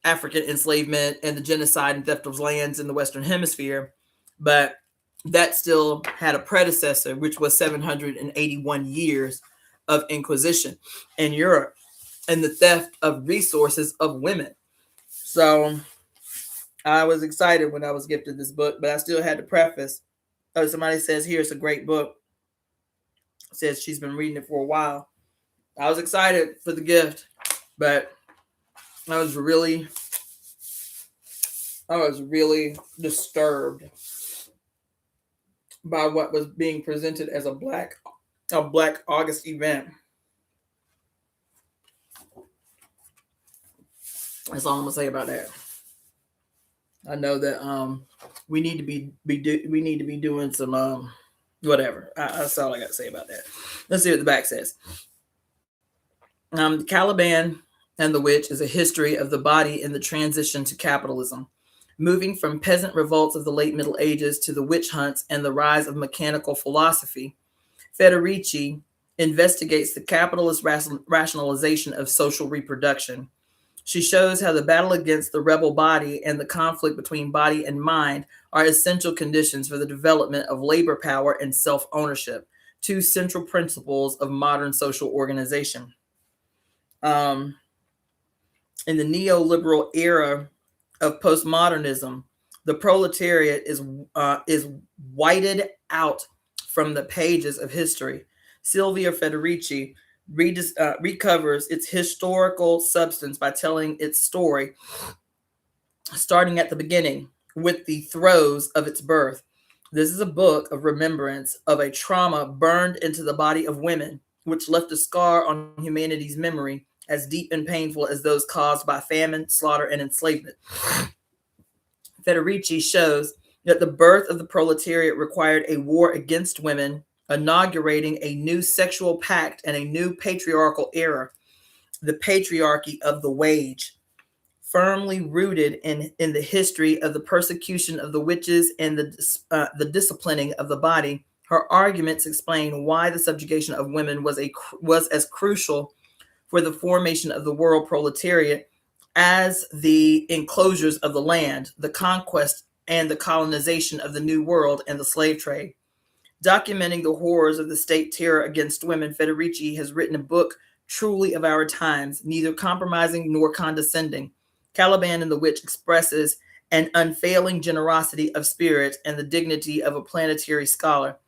African enslavement and the genocide and theft of lands in the Western Hemisphere, but that still had a predecessor, which was 781 years of Inquisition in Europe and the theft of resources of women. So I was excited when I was gifted this book, but I still had to preface. Somebody says, here, it's a great book. Says she's been reading it for a while. I was excited for the gift, but I was really disturbed by what was being presented as a Black August event. That's all I'm gonna say about that. I know that we need to be doing some whatever. That's all I got to say about that. Let's see what the back says. Caliban and the Witch is a history of the body in the transition to capitalism, moving from peasant revolts of the late Middle Ages to the witch hunts and the rise of mechanical philosophy. Federici investigates the capitalist rationalization of social reproduction. She shows how the battle against the rebel body and the conflict between body and mind are essential conditions for the development of labor power and self-ownership, two central principles of modern social organization. In the neoliberal era of postmodernism, the proletariat is whited out from the pages of history. Silvia Federici recovers its historical substance by telling its story, starting at the beginning with the throes of its birth. This is a book of remembrance of a trauma burned into the body of women, which left a scar on humanity's memory as deep and painful as those caused by famine, slaughter, and enslavement. Federici shows that the birth of the proletariat required a war against women, inaugurating a new sexual pact and a new patriarchal era, the patriarchy of the wage, firmly rooted in the history of the persecution of the witches and the disciplining of the body. Her arguments explain why the subjugation of women was as crucial for the formation of the world proletariat as the enclosures of the land, the conquest and the colonization of the New World, and the slave trade. Documenting the horrors of the state terror against women, Federici has written a book truly of our times, neither compromising nor condescending. Caliban and the Witch expresses an unfailing generosity of spirit and the dignity of a planetary scholar.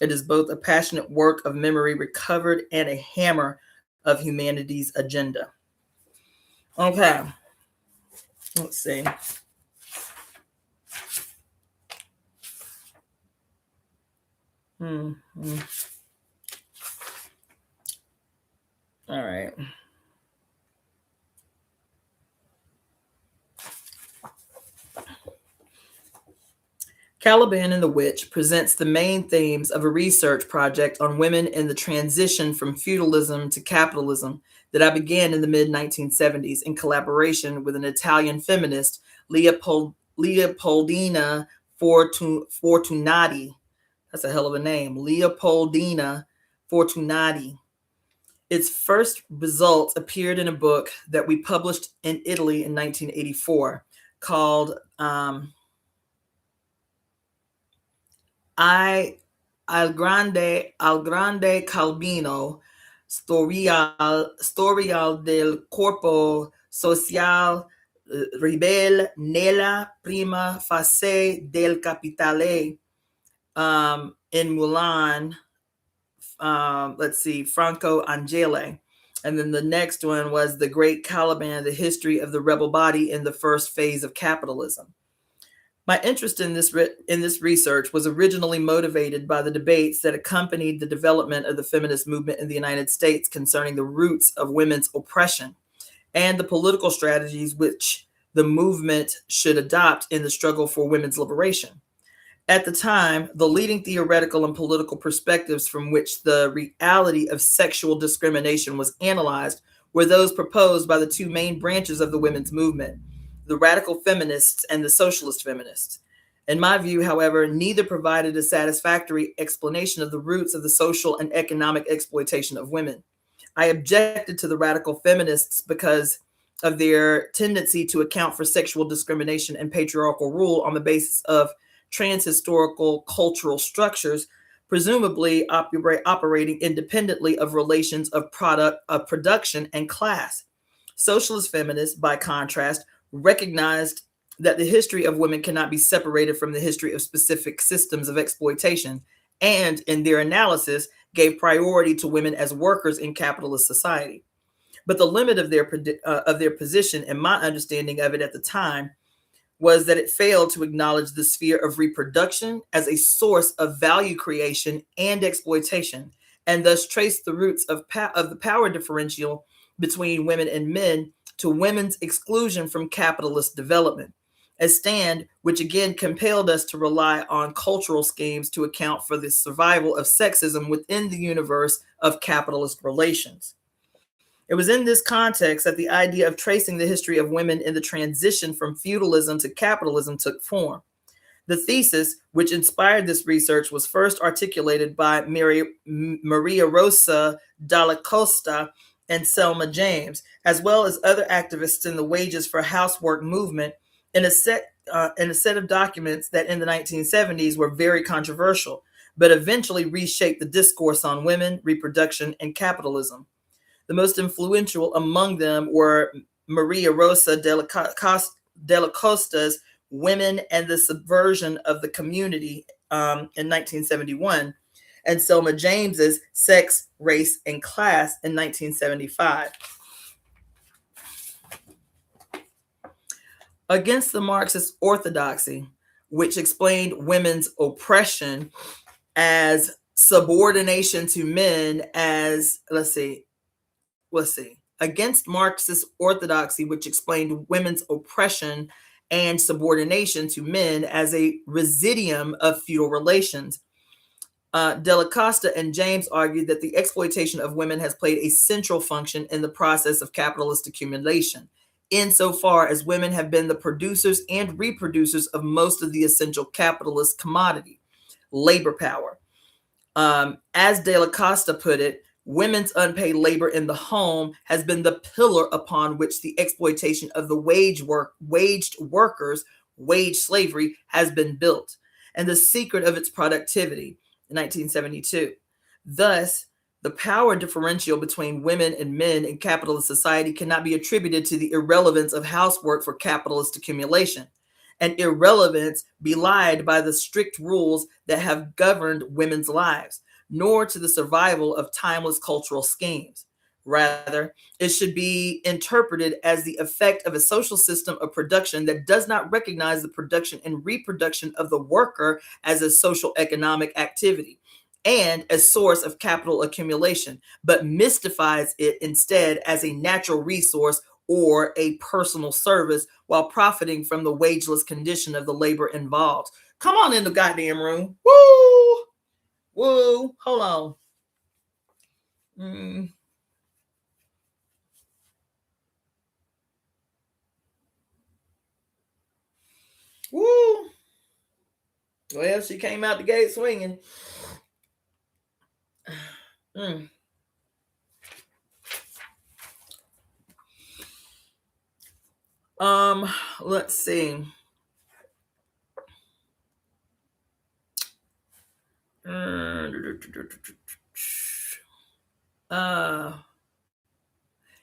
It is both a passionate work of memory recovered and a hammer of humanity's agenda. Okay, let's see. All right. Caliban and the Witch presents the main themes of a research project on women in the transition from feudalism to capitalism that I began in the mid-1970s in collaboration with an Italian feminist, Leopoldina Fortunati. That's a hell of a name, Leopoldina Fortunati. Its first results appeared in a book that we published in Italy in 1984 called Al Grande Calvino, Storial del Corpo Social Ribelle nella prima fase del Capitale, in Milan, let's see, Franco Angele. And then the next one was The Great Caliban, the history of the rebel body in the first phase of capitalism. My interest in this research was originally motivated by the debates that accompanied the development of the feminist movement in the United States concerning the roots of women's oppression and the political strategies which the movement should adopt in the struggle for women's liberation. At the time, the leading theoretical and political perspectives from which the reality of sexual discrimination was analyzed were those proposed by the two main branches of the women's movement, the radical feminists and the socialist feminists. In my view, however, neither provided a satisfactory explanation of the roots of the social and economic exploitation of women. I objected to the radical feminists because of their tendency to account for sexual discrimination and patriarchal rule on the basis of transhistorical cultural structures, presumably operating independently of relations of production and class. Socialist feminists, by contrast, recognized that the history of women cannot be separated from the history of specific systems of exploitation, and in their analysis, gave priority to women as workers in capitalist society. But the limit of their position, and my understanding of it at the time, was that it failed to acknowledge the sphere of reproduction as a source of value creation and exploitation, and thus traced the roots of the power differential between women and men to women's exclusion from capitalist development, a stand which again compelled us to rely on cultural schemes to account for the survival of sexism within the universe of capitalist relations. It was in this context that the idea of tracing the history of women in the transition from feudalism to capitalism took form. The thesis, which inspired this research, was first articulated by Maria Rosa Dalla Costa and Selma James, as well as other activists in the wages for housework movement, in a set of documents that in the 1970s were very controversial, but eventually reshaped the discourse on women, reproduction, and capitalism. The most influential among them were Maria Rosa Dalla Costa's Women and the Subversion of the Community in 1971, and Selma James's Sex, Race, and Class in 1975. Against the Marxist orthodoxy, which explained women's oppression as subordination to men as, against Marxist orthodoxy, which explained women's oppression and subordination to men as a residuum of feudal relations, Dalla Costa and James argued that the exploitation of women has played a central function in the process of capitalist accumulation, insofar as women have been the producers and reproducers of most of the essential capitalist commodity, labor power. As Dalla Costa put it, women's unpaid labor in the home has been the pillar upon which the exploitation of the waged workers, wage slavery, has been built, and the secret of its productivity, 1972. Thus, the power differential between women and men in capitalist society cannot be attributed to the irrelevance of housework for capitalist accumulation, an irrelevance belied by the strict rules that have governed women's lives, nor to the survival of timeless cultural schemes. Rather, it should be interpreted as the effect of a social system of production that does not recognize the production and reproduction of the worker as a social economic activity and a source of capital accumulation, but mystifies it instead as a natural resource or a personal service while profiting from the wageless condition of the labor involved. Come on in the goddamn room. Woo! Woo! Hold on. Woo! Well, she came out the gate swinging. Let's see.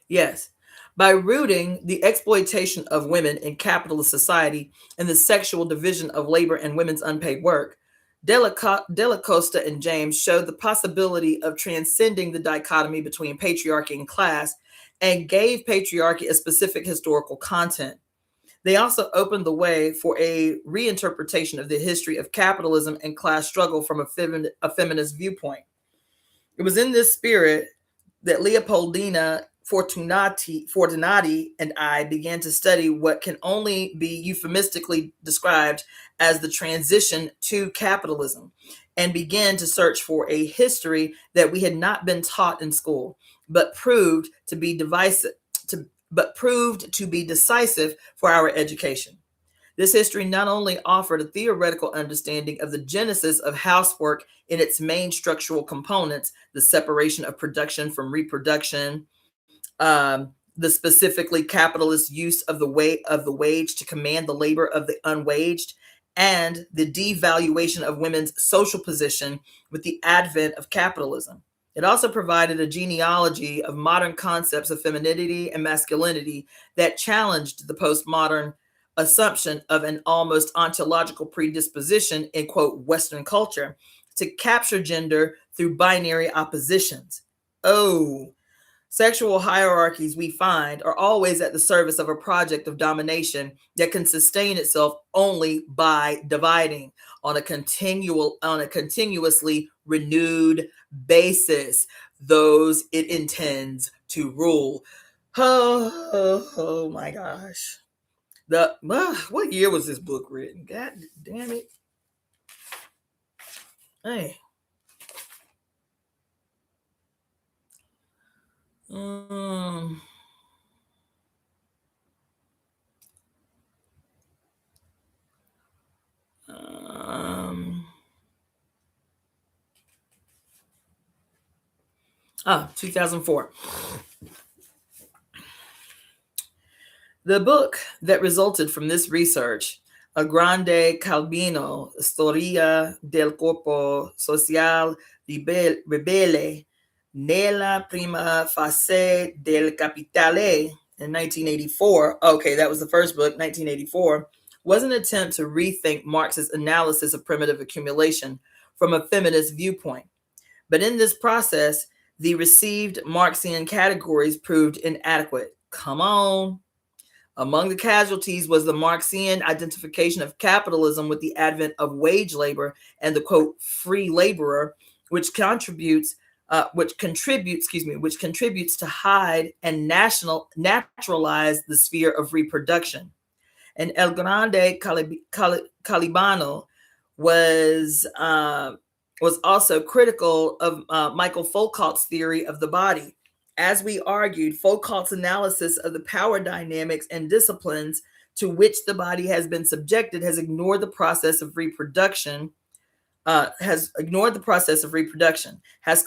Yes. By rooting the exploitation of women in capitalist society and the sexual division of labor and women's unpaid work, Dalla Costa and James showed the possibility of transcending the dichotomy between patriarchy and class and gave patriarchy a specific historical content. They also opened the way for a reinterpretation of the history of capitalism and class struggle from a feminist viewpoint. It was in this spirit that Leopoldina Fortunati and I began to study what can only be euphemistically described as the transition to capitalism, and began to search for a history that we had not been taught in school, but proved to be decisive for our education. This history not only offered a theoretical understanding of the genesis of housework in its main structural components, the separation of production from reproduction, the specifically capitalist use of the wage to command the labor of the unwaged, and the devaluation of women's social position with the advent of capitalism. It also provided a genealogy of modern concepts of femininity and masculinity that challenged the postmodern assumption of an almost ontological predisposition in, quote, Western culture to capture gender through binary oppositions. Oh, sexual hierarchies we find are always at the service of a project of domination that can sustain itself only by dividing on a continuously renewed basis those it intends to rule. Oh my gosh. What year was this book written? God damn it. Hey. Um, 2004. The book that resulted from this research, A Grande Calvino, Storia del Corpo Social Ribelle nella prima fase del Capitale in 1984. Okay, that was the first book, 1984, was an attempt to rethink Marx's analysis of primitive accumulation from a feminist viewpoint. But in this process, the received Marxian categories proved inadequate. Come on. Among the casualties was the Marxian identification of capitalism with the advent of wage labor and the quote free laborer, which contributes to hide and naturalize the sphere of reproduction. And El Grande Calibano was also critical of Michael Foucault's theory of the body. As we argued, Foucault's analysis of the power dynamics and disciplines to which the body has been subjected has ignored the process of reproduction, has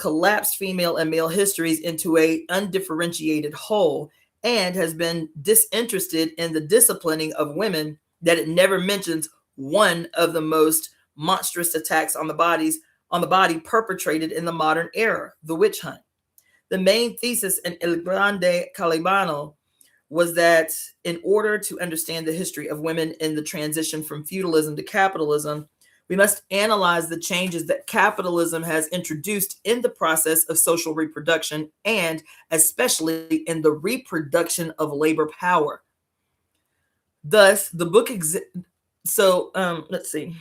collapsed female and male histories into a undifferentiated whole, and has been disinterested in the disciplining of women, that it never mentions one of the most monstrous attacks on the body perpetrated in the modern era, the witch hunt. The main thesis in El Grande Calibano was that in order to understand the history of women in the transition from feudalism to capitalism, we must analyze the changes that capitalism has introduced in the process of social reproduction, and especially in the reproduction of labor power. Thus, the book let's see.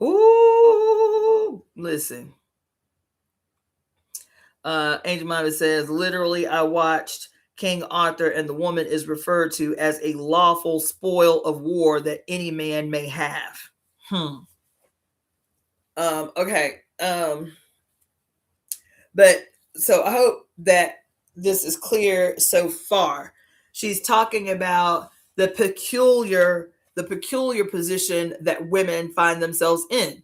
Ooh, listen. Angel Mama says, literally, I watched King Arthur, and the woman is referred to as a lawful spoil of war that any man may have. Okay. But so I hope that this is clear so far. She's talking about the peculiar position that women find themselves in,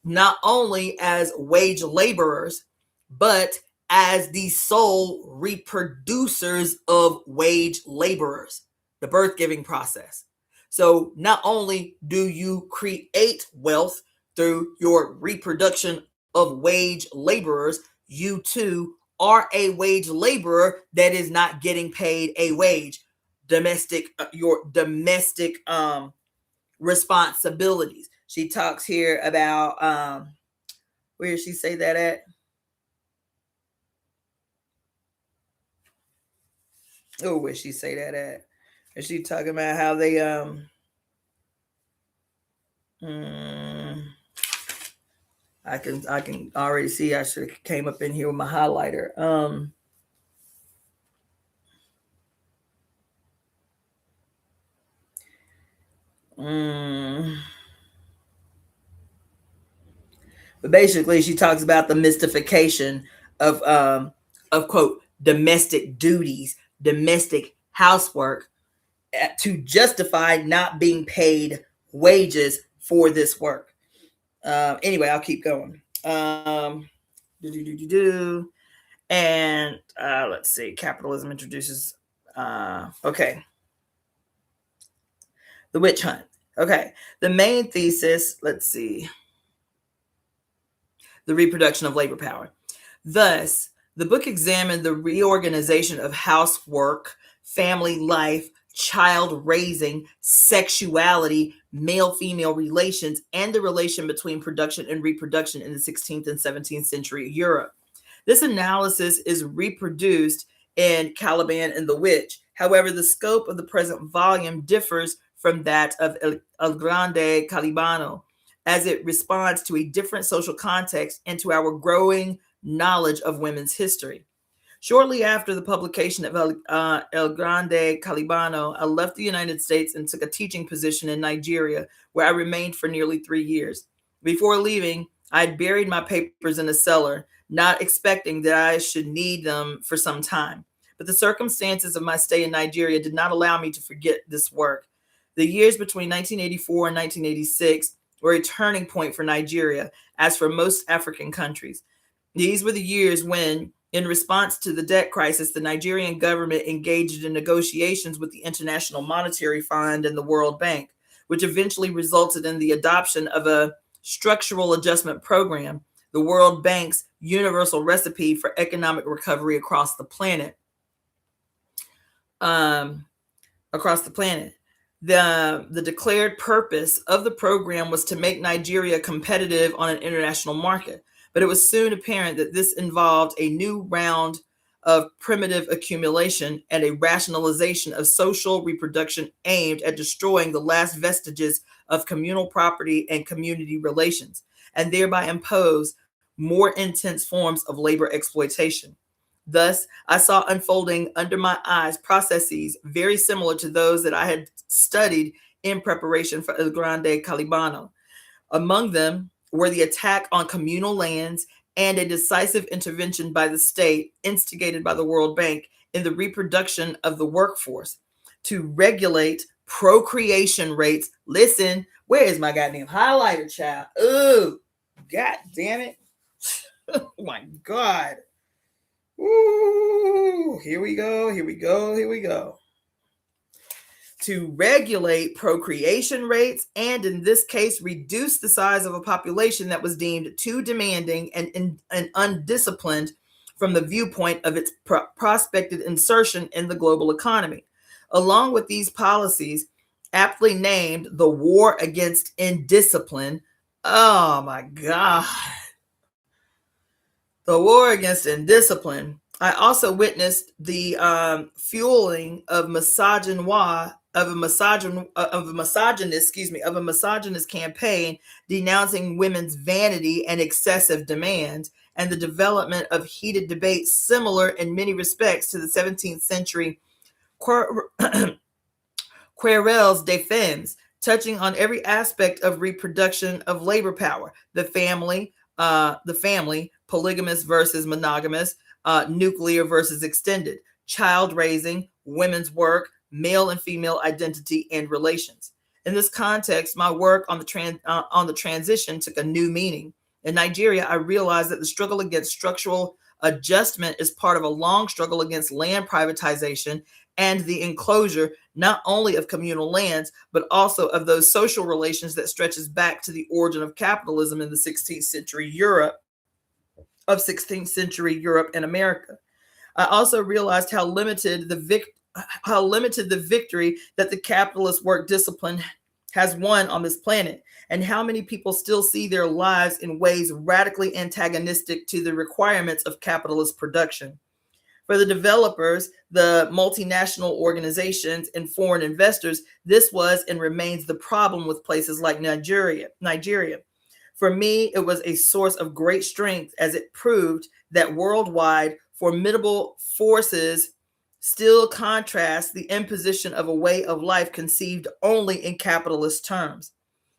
not only as wage laborers, but as the sole reproducers of wage laborers, the birth giving process. So not only do you create wealth through your reproduction of wage laborers, you too are a wage laborer that is not getting paid a wage. Your domestic responsibilities. She talks here about where does she say that at? Oh, where she say that at? Is she talking about how they I can already see I should have came up in here with my highlighter. But basically, she talks about the mystification of quote domestic duties, domestic housework, to justify not being paid wages for this work. Anyway, I'll keep going. And let's see. Capitalism introduces. Okay. The witch hunt. Okay. The main thesis. Let's see. The reproduction of labor power. Thus, the book examined the reorganization of housework, family life, child raising, sexuality, male-female relations, and the relation between production and reproduction in the 16th and 17th century Europe. This analysis is reproduced in Caliban and the Witch. However, the scope of the present volume differs from that of El Grande Calibano, as it responds to a different social context and to our growing knowledge of women's history. Shortly after the publication of El Grande Calibano, I left the United States and took a teaching position in Nigeria, where I remained for nearly 3 years. Before leaving, I had buried my papers in a cellar, not expecting that I should need them for some time. But the circumstances of my stay in Nigeria did not allow me to forget this work. The years between 1984 and 1986 were a turning point for Nigeria, as for most African countries. These were the years when, in response to the debt crisis, the Nigerian government engaged in negotiations with the International Monetary Fund and the World Bank, which eventually resulted in the adoption of a structural adjustment program, the World Bank's universal recipe for economic recovery across the planet. The declared purpose of the program was to make Nigeria competitive on an international market, but it was soon apparent that this involved a new round of primitive accumulation and a rationalization of social reproduction aimed at destroying the last vestiges of communal property and community relations, and thereby impose more intense forms of labor exploitation. Thus, I saw unfolding under my eyes processes very similar to those that I had studied in preparation for El Grande Calibano. Among them were the attack on communal lands and a decisive intervention by the state, instigated by the World Bank, in the reproduction of the workforce to regulate procreation rates. Listen, where is my goddamn highlighter, child? Oh, god damn it. Oh my God. Ooh, here we go. To regulate procreation rates and, in this case, reduce the size of a population that was deemed too demanding and undisciplined from the viewpoint of its prospected insertion in the global economy. Along with these policies, aptly named the War Against Indiscipline, oh my God, the War Against Indiscipline, I also witnessed the fueling of a misogynist campaign denouncing women's vanity and excessive demands, and the development of heated debates similar in many respects to the 17th century querelles de femmes, touching on every aspect of reproduction of labor power, the family, polygamous versus monogamous, nuclear versus extended, child raising, women's work, male and female identity and relations. In this context, my work on the transition took a new meaning. In Nigeria, I realized that the struggle against structural adjustment is part of a long struggle against land privatization and the enclosure not only of communal lands, but also of those social relations that stretches back to the origin of capitalism in the 16th century Europe and America. I also realized how limited the victory that the capitalist work discipline has won on this planet, and how many people still see their lives in ways radically antagonistic to the requirements of capitalist production. For the developers, the multinational organizations, and foreign investors, this was and remains the problem with places like Nigeria. For me, it was a source of great strength, as it proved that worldwide formidable forces still contrast the imposition of a way of life conceived only in capitalist terms.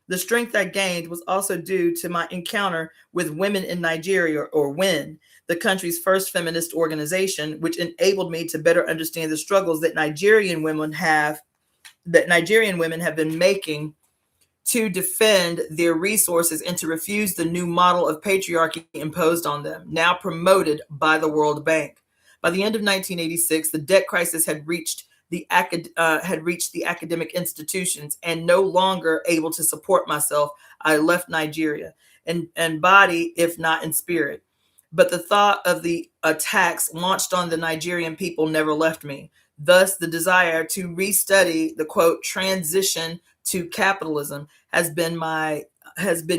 The strength I gained was also due to my encounter with Women in Nigeria, or WIN, the country's first feminist organization, which enabled me to better understand the struggles that Nigerian women have been making to defend their resources and to refuse the new model of patriarchy imposed on them, now promoted by the World Bank. By the end of 1986, the debt crisis had reached the academic institutions, and no longer able to support myself, I left Nigeria, in body, if not in spirit. But the thought of the attacks launched on the Nigerian people never left me. Thus, the desire to restudy the quote transition to capitalism has been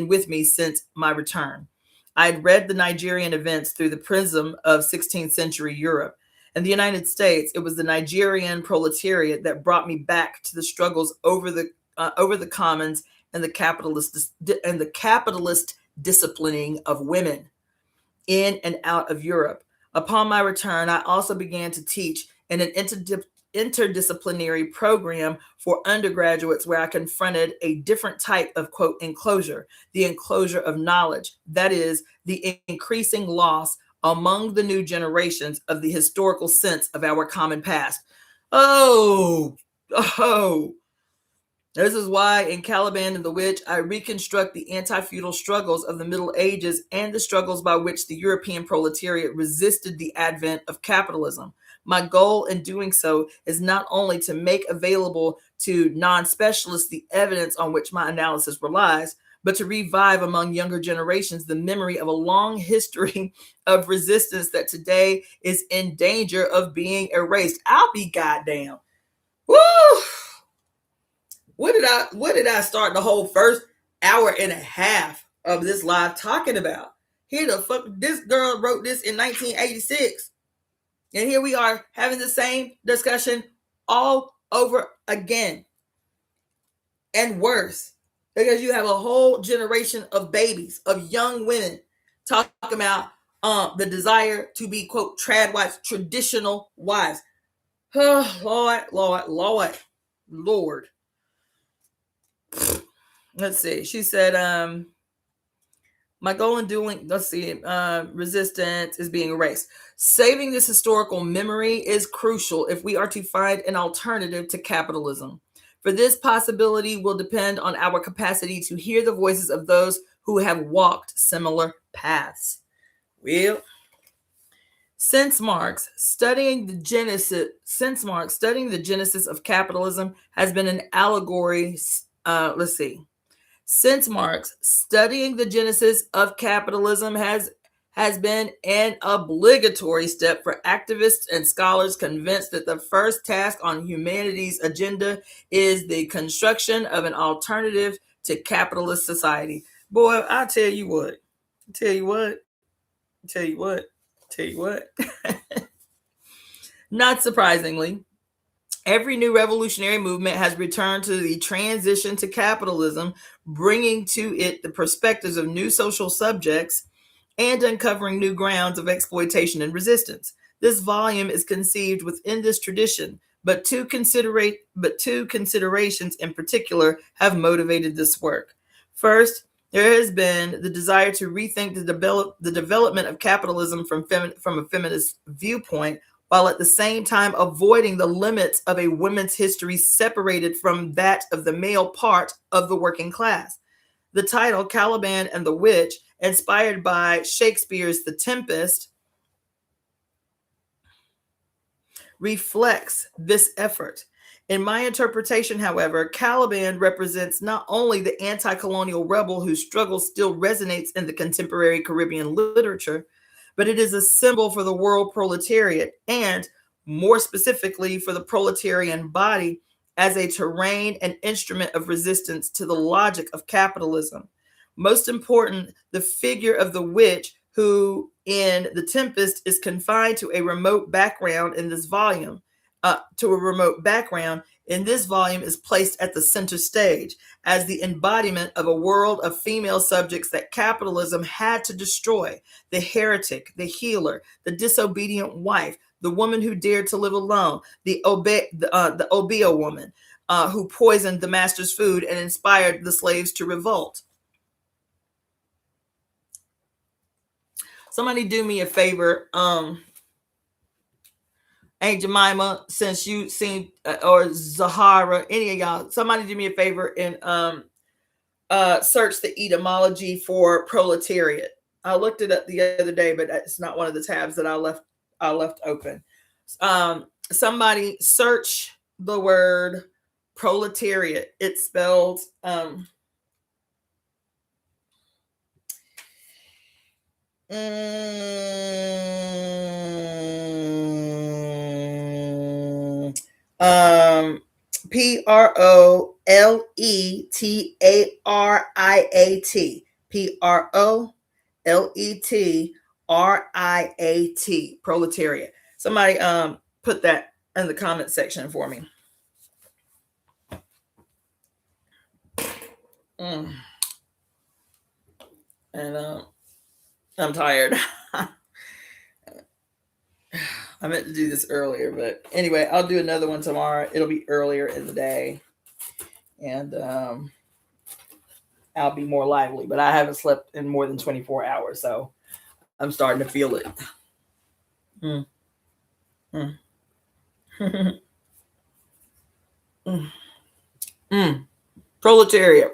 with me since my return. I'd read the Nigerian events through the prism of 16th century Europe. In the United States, it was the Nigerian proletariat that brought me back to the struggles over the commons and the capitalist disciplining of women in and out of Europe. Upon my return, I also began to teach in an interdisciplinary program for undergraduates where I confronted a different type of quote enclosure, the enclosure of knowledge. That is, the increasing loss among the new generations of the historical sense of our common past. Oh, this is why in Caliban and the Witch, I reconstruct the anti-feudal struggles of the Middle Ages and the struggles by which the European proletariat resisted the advent of capitalism. My goal in doing so is not only to make available to non-specialists the evidence on which my analysis relies, but to revive among younger generations the memory of a long history of resistance that today is in danger of being erased. I'll be goddamn. Woo! What did I start the whole first hour and a half of this live talking about? Here the fuck, this girl wrote this in 1986. And here we are having the same discussion all over again. And worse, because you have a whole generation of babies, of young women talking about the desire to be, quote, trad wives, traditional wives. Oh, Lord. Let's see. She said, my goal in doing, resistance is being erased. Saving this historical memory is crucial if we are to find an alternative to capitalism. For this possibility will depend on our capacity to hear the voices of those who have walked similar paths. Well, since Marx, studying the genesis of capitalism has been an allegory. Since Marx, studying the genesis of capitalism has been an obligatory step for activists and scholars convinced that the first task on humanity's agenda is the construction of an alternative to capitalist society. Boy, I'll tell you what. Not surprisingly, every new revolutionary movement has returned to the transition to capitalism, bringing to it the perspectives of new social subjects and uncovering new grounds of exploitation and resistance. This volume is conceived within this tradition, but two considerations in particular have motivated this work. First, there has been the desire to rethink the development of capitalism from a feminist viewpoint, while at the same time avoiding the limits of a women's history separated from that of the male part of the working class. The title, Caliban and the Witch, inspired by Shakespeare's The Tempest, reflects this effort. In my interpretation, however, Caliban represents not only the anti-colonial rebel whose struggle still resonates in the contemporary Caribbean literature, but it is a symbol for the world proletariat and, more specifically, for the proletarian body as a terrain and instrument of resistance to the logic of capitalism. Most important, the figure of the witch, who in The Tempest is confined to a remote background in this volume, is placed at the center stage as the embodiment of a world of female subjects that capitalism had to destroy: the heretic, the healer, the disobedient wife, the woman who dared to live alone, the obeah woman who poisoned the master's food and inspired the slaves to revolt. Somebody do me a favor, Aunt Jemima, since you seen, or Zahara, any of y'all, somebody do me a favor and search the etymology for proletariat. I looked it up the other day, but it's not one of the tabs that I left open. Somebody search the word proletariat. It's spelled Proletariat. Proletariat. Proletariat. Somebody put that in the comment section for me. And I'm tired. I meant to do this earlier, but anyway, I'll do another one tomorrow. It'll be earlier in the day, and I'll be more lively. But I haven't slept in more than 24 hours, so I'm starting to feel it. Proletariat.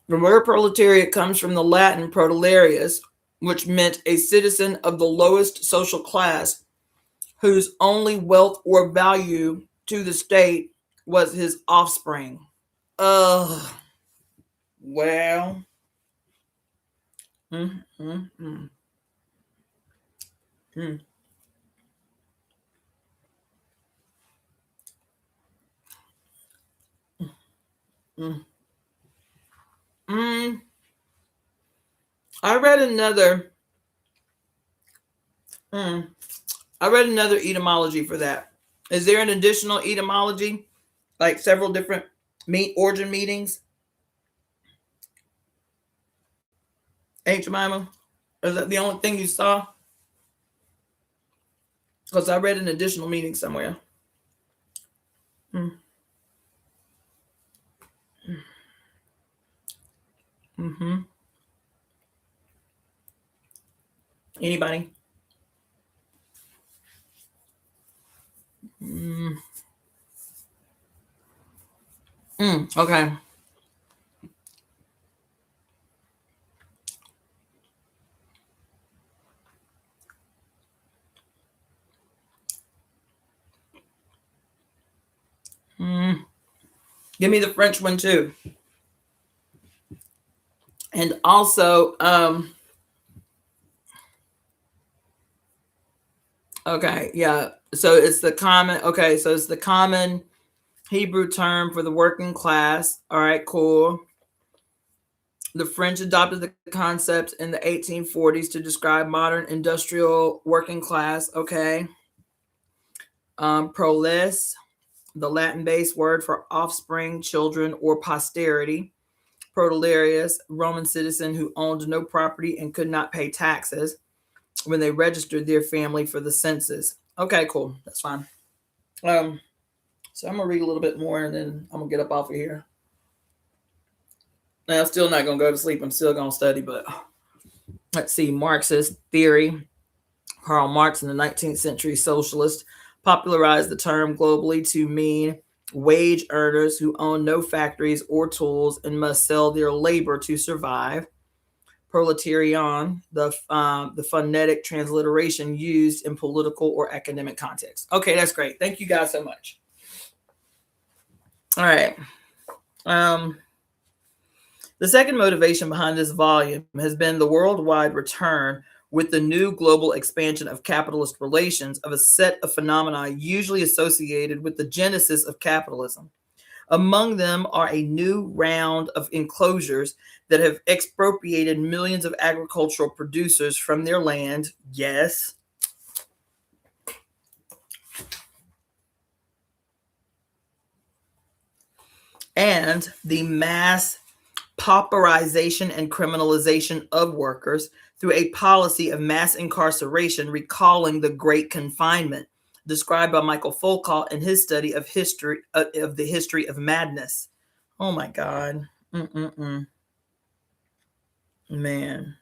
The word proletariat comes from the Latin proletarius, which meant a citizen of the lowest social class whose only wealth or value to the state was his offspring. Well. I read another etymology for that. Is there an additional etymology, like several different origin meanings? Ain't Jemima? Is that the only thing you saw? Because I read an additional meaning somewhere. Anybody? Okay. Give me the French one too. And also, okay, yeah. So it's the common Hebrew term for the working class. All right, cool. The French adopted the concept in the 1840s to describe modern industrial working class. Okay. Proles, the Latin-based word for offspring, children, or posterity. Proletarius, Roman citizen who owned no property and could not pay taxes when they registered their family for the census. Okay, cool. That's fine. So I'm going to read a little bit more and then I'm going to get up off of here. Now, I'm still not going to go to sleep. I'm still going to study, but let's see. Marxist theory. Karl Marx, in the 19th century socialist, popularized the term globally to mean wage earners who own no factories or tools and must sell their labor to survive. Proletarian, the phonetic transliteration used in political or academic context. Okay, that's great. Thank you guys so much. All right. The second motivation behind this volume has been the worldwide return with the new global expansion of capitalist relations of a set of phenomena usually associated with the genesis of capitalism. Among them are a new round of enclosures that have expropriated millions of agricultural producers from their land. Yes. And the mass pauperization and criminalization of workers through a policy of mass incarceration, recalling the Great Confinement, described by Michael Foucault in his study of the history of madness. Oh my God. Man.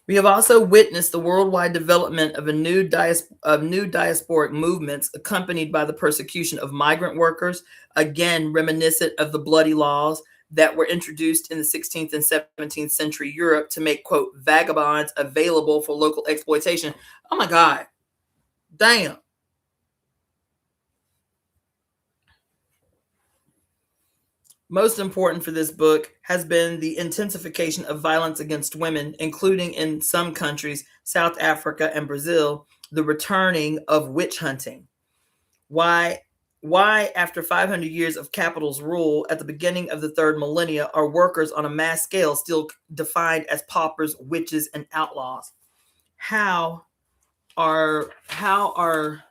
We have also witnessed the worldwide development of new diasporic movements accompanied by the persecution of migrant workers, again reminiscent of the bloody laws that were introduced in the 16th and 17th century Europe to make, quote, vagabonds available for local exploitation. Oh my God. Damn. Most important for this book has been the intensification of violence against women, including in some countries, South Africa and Brazil, the returning of witch hunting. Why after 500 years of capital's rule at the beginning of the third millennia are workers on a mass scale still defined as paupers, witches, and outlaws? How are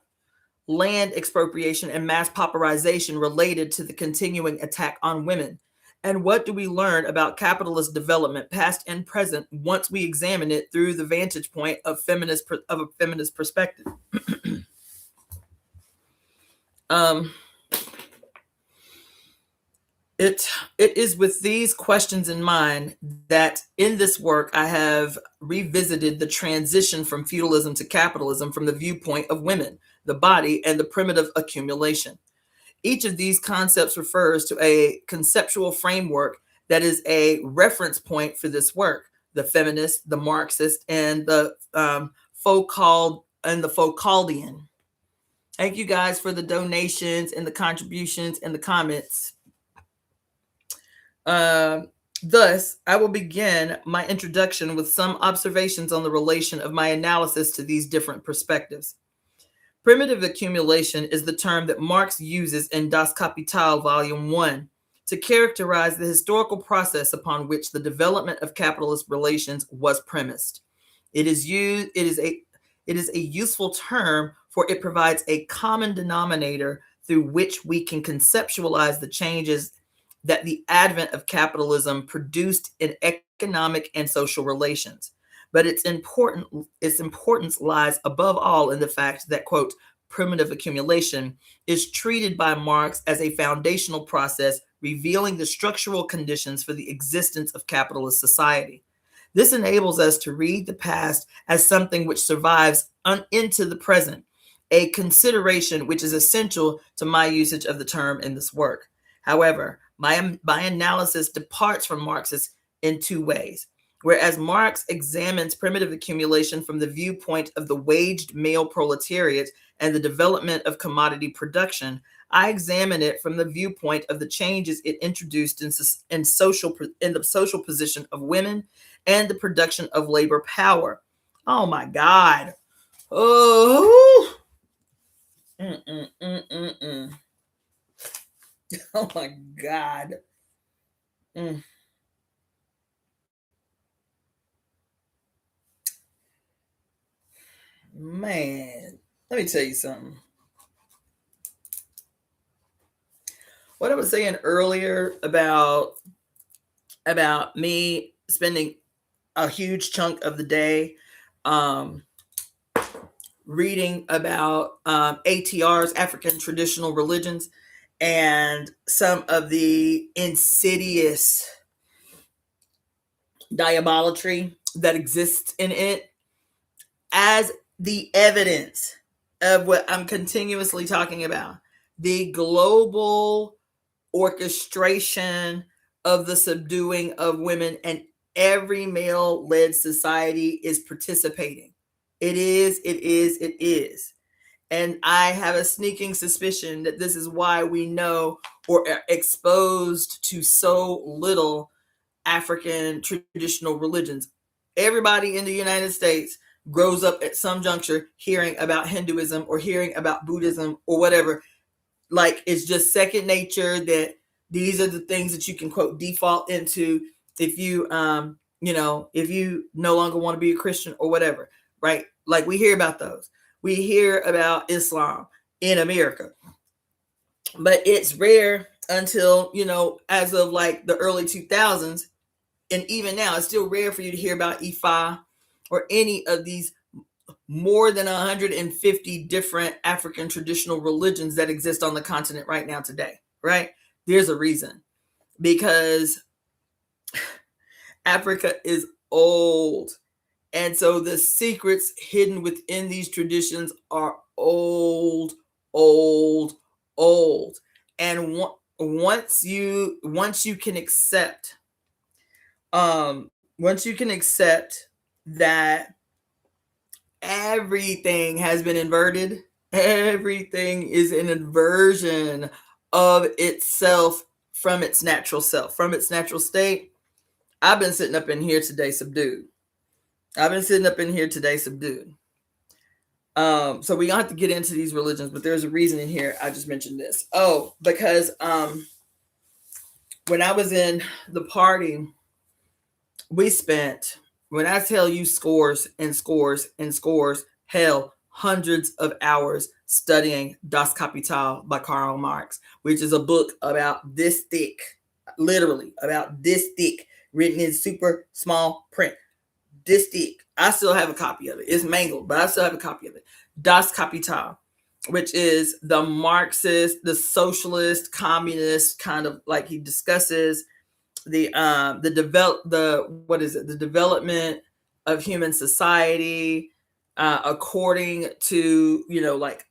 land expropriation and mass pauperization related to the continuing attack on women? And what do we learn about capitalist development, past and present, once we examine it through the vantage point of a feminist perspective? It is with these questions in mind that in this work I have revisited the transition from feudalism to capitalism from the viewpoint of women, the body, and the primitive accumulation. Each of these concepts refers to a conceptual framework that is a reference point for this work: the feminist, the Marxist, and the Foucauldian. Thank you guys for the donations and the contributions and the comments. Thus, I will begin my introduction with some observations on the relation of my analysis to these different perspectives. Primitive accumulation is the term that Marx uses in Das Kapital, Volume 1, to characterize the historical process upon which the development of capitalist relations was premised. It is a useful term, for it provides a common denominator through which we can conceptualize the changes that the advent of capitalism produced in economic and social relations. But its importance lies above all in the fact that, quote, primitive accumulation is treated by Marx as a foundational process revealing the structural conditions for the existence of capitalist society. This enables us to read the past as something which survives into the present, a consideration which is essential to my usage of the term in this work. However, my analysis departs from Marx's in two ways. Whereas Marx examines primitive accumulation from the viewpoint of the waged male proletariat and the development of commodity production, I examine it from the viewpoint of the changes it introduced in the social position of women and the production of labor power. Oh my God. Oh. Oh my God. Man, let me tell you something. What I was saying earlier about me spending a huge chunk of the day reading about ATRs, African traditional religions, and some of the insidious diabolatry that exists in it as the evidence of what I'm continuously talking about: the global orchestration of the subduing of women, and every male-led society is participating. It is. And I have a sneaking suspicion that this is why we know or are exposed to so little African traditional religions. Everybody in the United States grows up at some juncture hearing about Hinduism or hearing about Buddhism or whatever. Like, it's just second nature that these are the things that you can, quote, default into if you, if you no longer want to be a Christian or whatever, right? Like, we hear about those. We hear about Islam in America, but it's rare until, as of like the early 2000s. And even now, it's still rare for you to hear about Ifa or any of these more than 150 different African traditional religions that exist on the continent right now today, right? There's a reason. Because Africa is old. And so the secrets hidden within these traditions are old. And once you can accept that everything has been inverted, everything is an inversion of itself from its natural self, from its natural state. I've been sitting up in here today subdued. So we don't have to get into these religions, but there's a reason in here. I just mentioned this. Oh, because when I was in the party, we spent, when I tell you scores and scores and scores, hell, hundreds of hours studying Das Kapital by Karl Marx, which is a book about this thick, literally about this thick, written in super small print. This thick. I still have a copy of it. It's mangled, but I still have a copy of it. Das Kapital, which is the Marxist, the socialist, communist kind of, like, he discusses the development of human society according to, like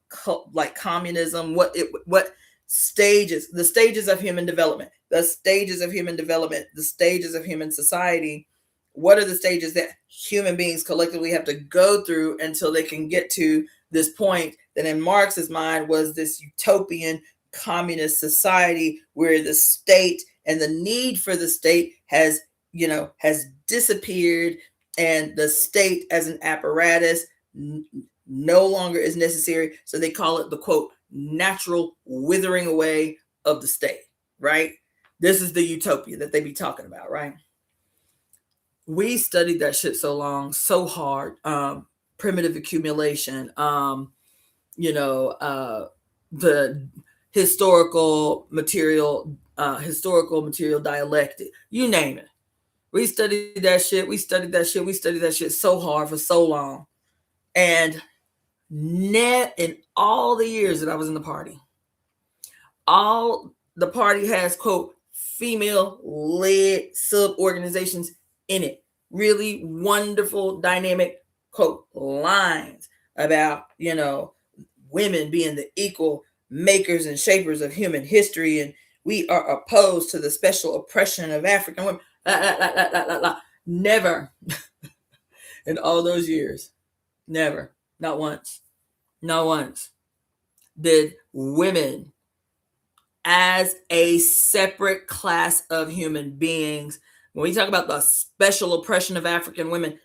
communism, what stages, the stages of human development, the stages of human society. What are the stages that human beings collectively have to go through until they can get to this point that in Marx's mind was this utopian communist society where the state and the need for the state has disappeared, and the state as an apparatus no longer is necessary. So they call it the, quote, natural withering away of the state, right? This is the utopia that they be talking about, right? We studied that shit so long, so hard. Primitive accumulation, the historical material dialectic, you name it. We studied that shit so hard for so long. And in all the years that I was in the party, all the party has, quote, female-led sub-organizations in it. Really wonderful, dynamic, quote, lines about, women being the equal makers and shapers of human history, and we are opposed to the special oppression of African women. Never in all those years, never, not once did women as a separate class of human beings, when we talk about the special oppression of African women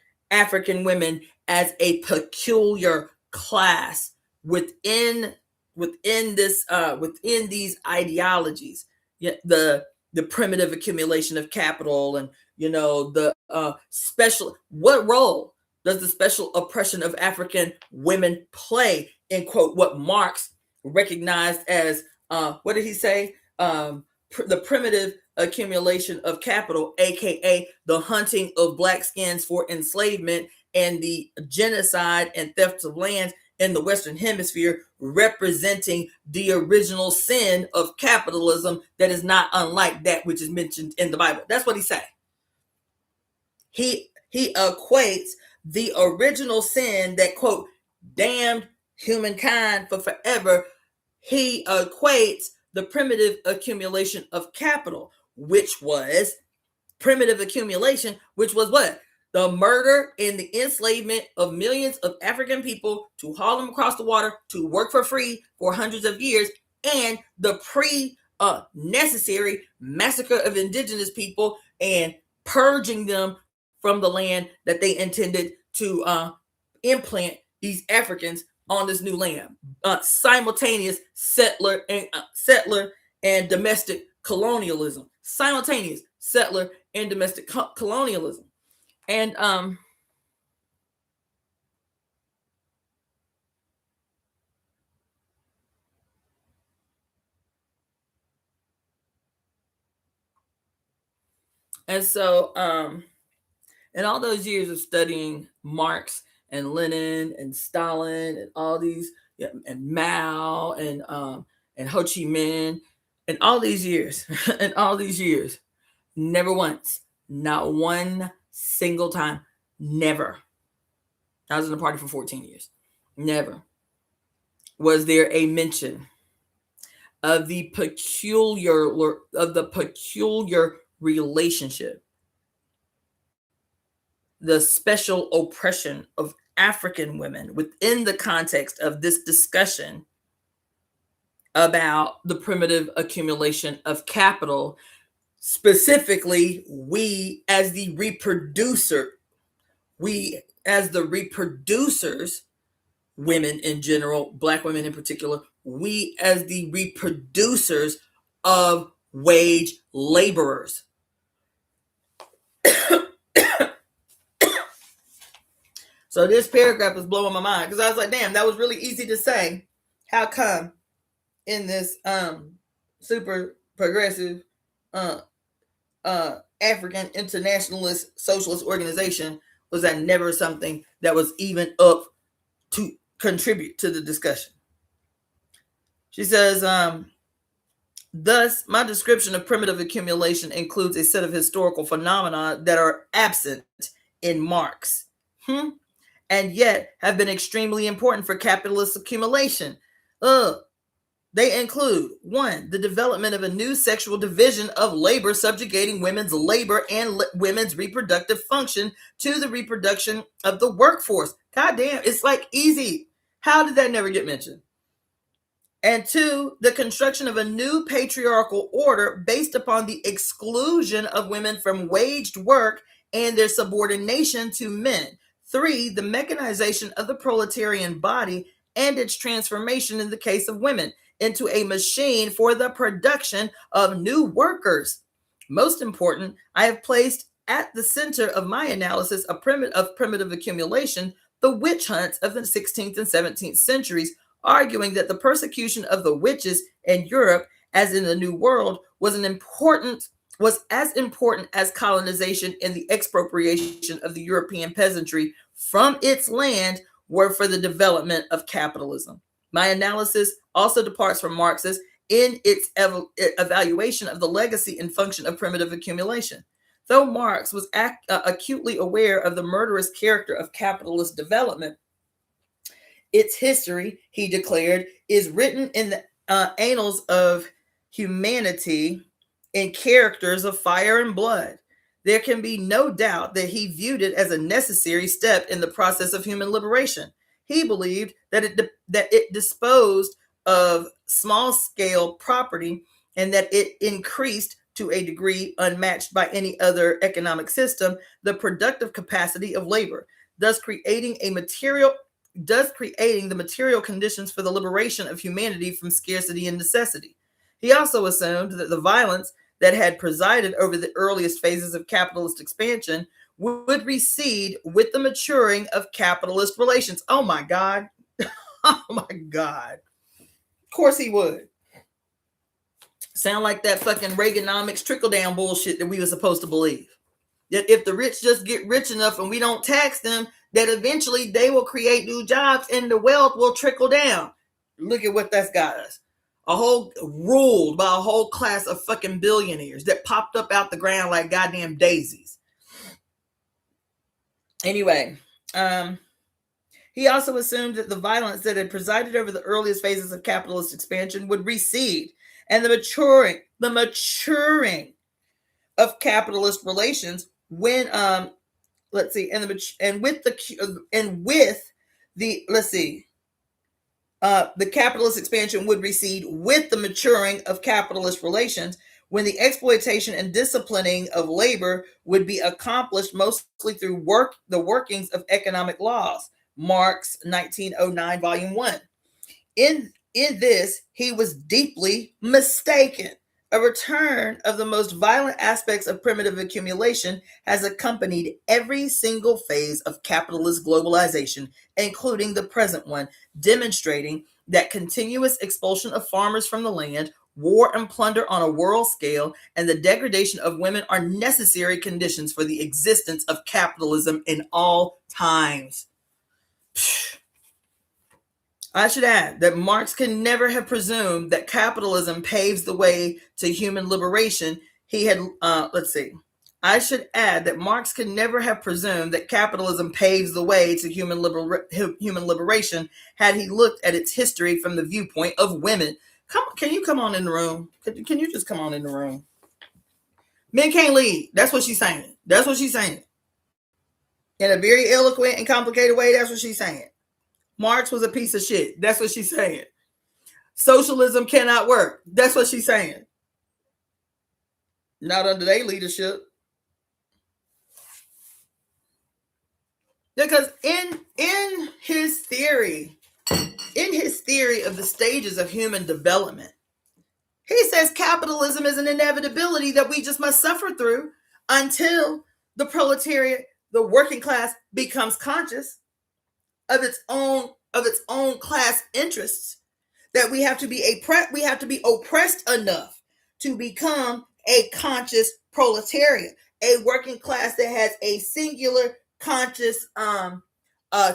as a peculiar class within these ideologies, the primitive accumulation of capital, and what role does the special oppression of African women play in, quote, what Marx recognized as what did he say? The primitive accumulation of capital, aka the hunting of black skins for enslavement and the genocide and theft of lands in the Western Hemisphere, representing the original sin of capitalism that is not unlike that which is mentioned in the Bible. That's what he said. He equates the original sin that, quote, damned humankind for forever. He equates the primitive accumulation of capital, which was what? The murder and the enslavement of millions of African people to haul them across the water to work for free for hundreds of years, and the necessary massacre of indigenous people and purging them from the land that they intended to implant these Africans on this new land. Simultaneous settler and domestic colonialism. Simultaneous settler and domestic colonialism. And so in all those years of studying Marx and Lenin and Stalin and all these, and Mao and Ho Chi Minh, and all these years, never once, not one single time, never. I was in the party for 14 years. Never was there a mention of the peculiar relationship, the special oppression of African women within the context of this discussion about the primitive accumulation of capital. Specifically, we as the reproducers women in general, Black women in particular, we as the reproducers of wage laborers. So this paragraph is blowing my mind because I was like, damn, that was really easy to say. How come in this super progressive African internationalist socialist organization was that never something that was even up to contribute to the discussion? She says, thus, my description of primitive accumulation includes a set of historical phenomena that are absent in Marx, and yet have been extremely important for capitalist accumulation. They include 1, the development of a new sexual division of labor subjugating women's labor and women's reproductive function to the reproduction of the workforce. God damn, it's like easy. How did that never get mentioned? And 2, the construction of a new patriarchal order based upon the exclusion of women from waged work and their subordination to men. 3, the mechanization of the proletarian body and its transformation in the case of women into a machine for the production of new workers. Most important, I have placed at the center of my analysis of primitive accumulation the witch hunts of the 16th and 17th centuries, arguing that the persecution of the witches in Europe, as in the New World, was as important as colonization and the expropriation of the European peasantry from its land were for the development of capitalism. My analysis also departs from Marx's in its evaluation of the legacy and function of primitive accumulation. Though Marx was acutely aware of the murderous character of capitalist development, its history, he declared, is written in the annals of humanity in characters of fire and blood. There can be no doubt that he viewed it as a necessary step in the process of human liberation. He believed that it disposed of small-scale property and that it increased to a degree unmatched by any other economic system the productive capacity of labor, thus creating the material conditions for the liberation of humanity from scarcity and necessity. He also assumed that the violence that had presided over the earliest phases of capitalist expansion would recede with the maturing of capitalist relations. Oh my God. Oh my God. Of course he would. Sound like that fucking Reaganomics trickle-down bullshit that we were supposed to believe. That if the rich just get rich enough and we don't tax them, that eventually they will create new jobs and the wealth will trickle down. Look at what that's got us. Ruled by a whole class of fucking billionaires that popped up out the ground like goddamn daisies. Anyway, he also assumed that the violence that had presided over the earliest phases of capitalist expansion would recede, and the maturing of capitalist relations when the capitalist expansion would recede with the maturing of capitalist relations when the exploitation and disciplining of labor would be accomplished mostly through the workings of economic laws. Marx, 1909, volume 1. In this, he was deeply mistaken. A return of the most violent aspects of primitive accumulation has accompanied every single phase of capitalist globalization, including the present one, demonstrating that continuous expulsion of farmers from the land, war and plunder on a world scale, and the degradation of women are necessary conditions for the existence of capitalism in all times. I should add that Marx can never have presumed that capitalism paves the way to human liberation. I should add that Marx can never have presumed that capitalism paves the way to human liberation had he looked at its history from the viewpoint of women. Can you come on in the room? Can you just come on in the room? Men can't lead. That's what she's saying. That's what she's saying. In a very eloquent and complicated way, that's what she's saying. Marx was a piece of shit. That's what she's saying. Socialism cannot work. That's what she's saying. Not under their leadership. Because in his theory, in his theory of the stages of human development, he says capitalism is an inevitability that we just must suffer through until the proletariat, the working class, becomes conscious of its own class interests. That we have to be oppressed enough to become a conscious proletariat, a working class that has a singular conscious,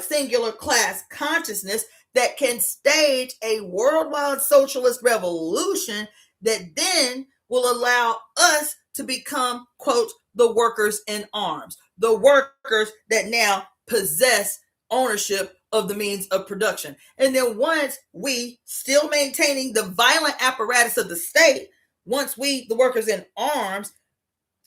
singular class consciousness that can stage a worldwide socialist revolution that then will allow us to become, quote, the workers in arms, the workers that now possess ownership of the means of production. And then once we, still maintaining the violent apparatus of the state, once we, the workers in arms,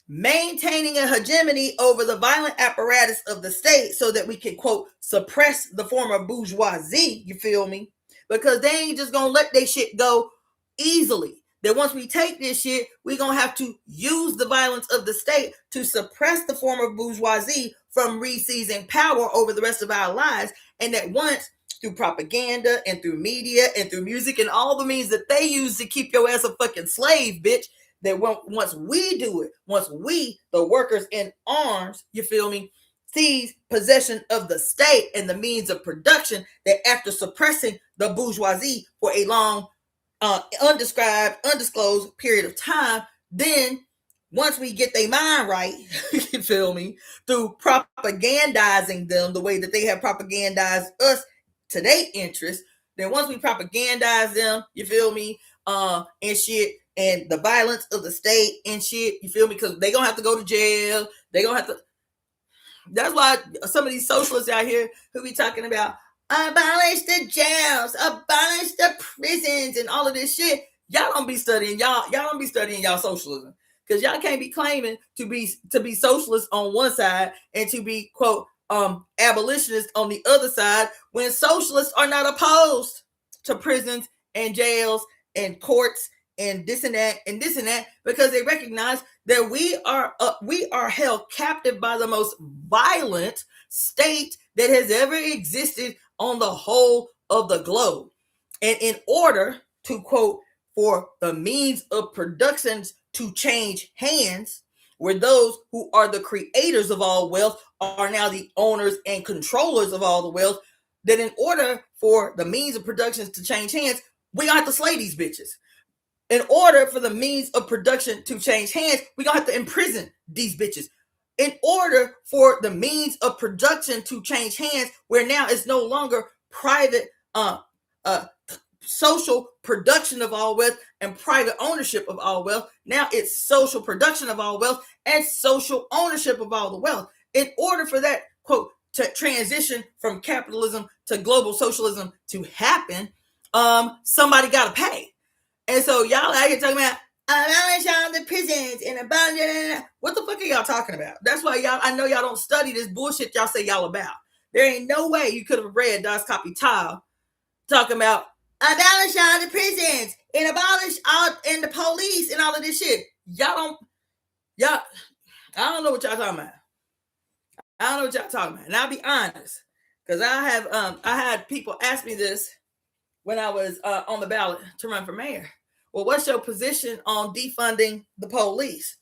maintaining a hegemony over the violent apparatus of the state so that we can, quote, suppress the former bourgeoisie, you feel me? Because they ain't just gonna let their shit go easily. That once we take this shit, we're gonna have to use the violence of the state to suppress the former bourgeoisie from re-seizing power over the rest of our lives. And that once, through propaganda and through media and through music and all the means that they use to keep your ass a fucking slave, bitch, that once we do it, once we, the workers in arms, you feel me, seize possession of the state and the means of production, that after suppressing the bourgeoisie for a long, undisclosed period of time, then once we get their mind right, you feel me, through propagandizing them the way that they have propagandized us to their interests, then once we propagandize them, you feel me, and shit, and the violence of the state and shit, you feel me, because they gonna have to go to jail, they gonna have to. That's why some of these socialists out here who be talking about abolish the jails, abolish the prisons, and all of this shit. Y'all don't be studying y'all socialism, because y'all can't be claiming to be socialist on one side and to be, quote, abolitionist on the other side, when socialists are not opposed to prisons and jails and courts and this and that and this and that, because they recognize that we are held captive by the most violent state that has ever existed on the whole of the globe. And in order to, quote, for the means of productions to change hands, where those who are the creators of all wealth are now the owners and controllers of all the wealth, that in order for the means of productions to change hands, we gonna have to slay these bitches. In order for the means of production to change hands, we gonna have to imprison these bitches. In order for the means of production to change hands, where now it's no longer private social production of all wealth and private ownership of all wealth, now it's social production of all wealth and social ownership of all the wealth. In order for that, quote, to transition from capitalism to global socialism to happen, somebody gotta pay. And so y'all out here talking about abolish all the prisons and abolish. What the fuck are y'all talking about? That's why I know y'all don't study this bullshit y'all say y'all about. There ain't no way you could have read Das Kapital talking about abolish all the prisons and abolish all and the police and all of this shit. I don't know what y'all talking about. I don't know what y'all talking about. And I'll be honest, because I had people ask me this when I was on the ballot to run for mayor. Well, what's your position on defunding the police?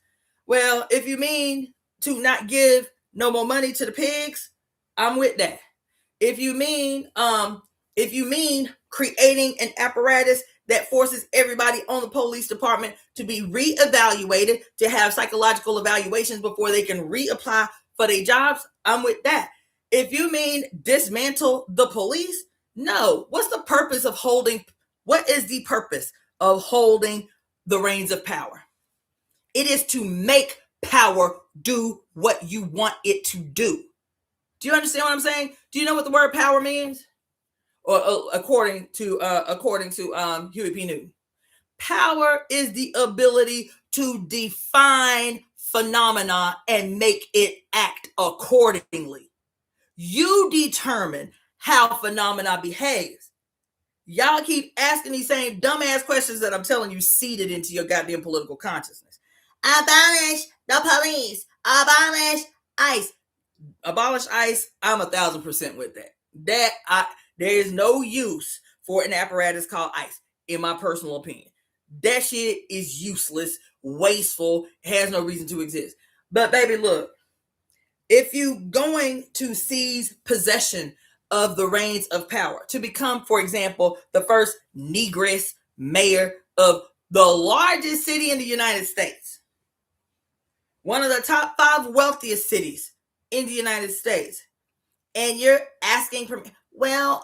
Well, if you mean to not give no more money to the pigs, I'm with that. If you mean creating an apparatus that forces everybody on the police department to be reevaluated, to have psychological evaluations before they can reapply for their jobs, I'm with that. If you mean dismantle the police, no. What is the purpose of holding the reins of power? It is to make power do what you want it to do. Do you understand what I'm saying? Do you know what the word power means? Or according to Huey P. Newton, power is the ability to define phenomena and make it act accordingly. You determine how phenomena behaves. Y'all keep asking these same dumbass questions that I'm telling you seeded into your goddamn political consciousness. Abolish the police. Abolish ICE. Abolish ICE. I'm 1,000% with that. There is no use for an apparatus called ICE, in my personal opinion. That shit is useless, wasteful, has no reason to exist. But baby, look, if you going to seize possession of the reins of power to become, for example, the first negress mayor of the largest city in the United States, one of the top 5 wealthiest cities in the United States, and you're asking for, well,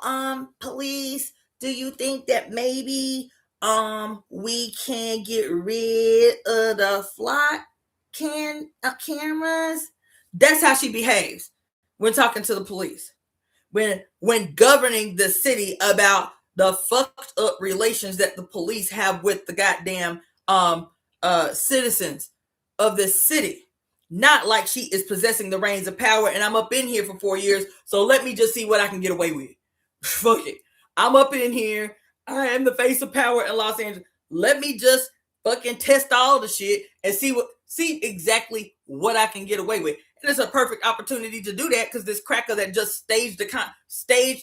police, do you think that maybe we can get rid of the flock cameras? That's how she behaves when talking to the police, when governing the city about the fucked up relations that the police have with the goddamn citizens of this city. Not like she is possessing the reins of power and I'm up in here for 4 years, so let me just see what I can get away with. Fuck it. I'm up in here. I am the face of power in Los Angeles. Let me just fucking test all the shit and see exactly what I can get away with. And it's a perfect opportunity to do that because this cracker that just staged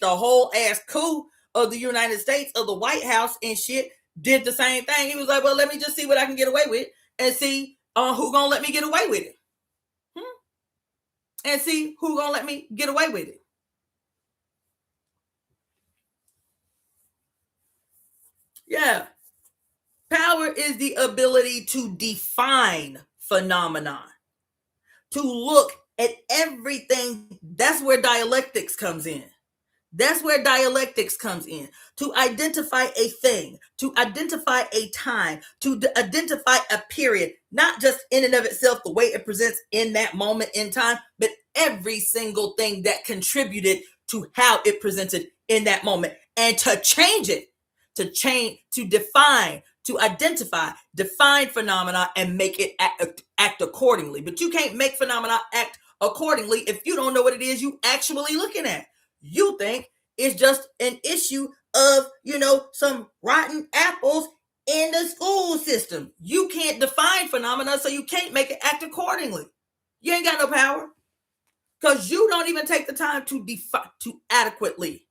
the whole ass coup of the United States, of the White House and shit, did the same thing. He was like, well, let me just see what I can get away with and see who gonna let me get away with it. And see who gonna let me get away with it. Yeah. Power is the ability to define phenomenon, to look at everything. That's where dialectics comes in. That's where dialectics comes in. To identify a thing, to identify a time, to identify a period, not just in and of itself, the way it presents in that moment in time, but every single thing that contributed to how it presented in that moment. And to change it, to define, to identify, define phenomena and make it act accordingly. But you can't make phenomena act accordingly if you don't know what it is you actually looking at. You think it's just an issue of, some rotten apples in the school system. You can't define phenomena, so you can't make it act accordingly. You ain't got no power because you don't even take the time to adequately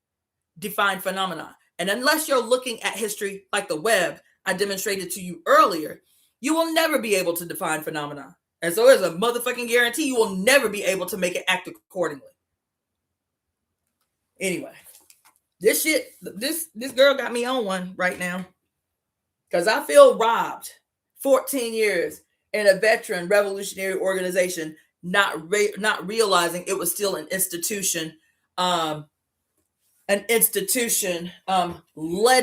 define phenomena. And unless you're looking at history like the web I demonstrated to you earlier, you will never be able to define phenomena. And so there's a motherfucking guarantee you will never be able to make it act accordingly. Anyway, this girl got me on one right now because I feel robbed. 14 years in a veteran revolutionary organization, not realizing it was still an institution, led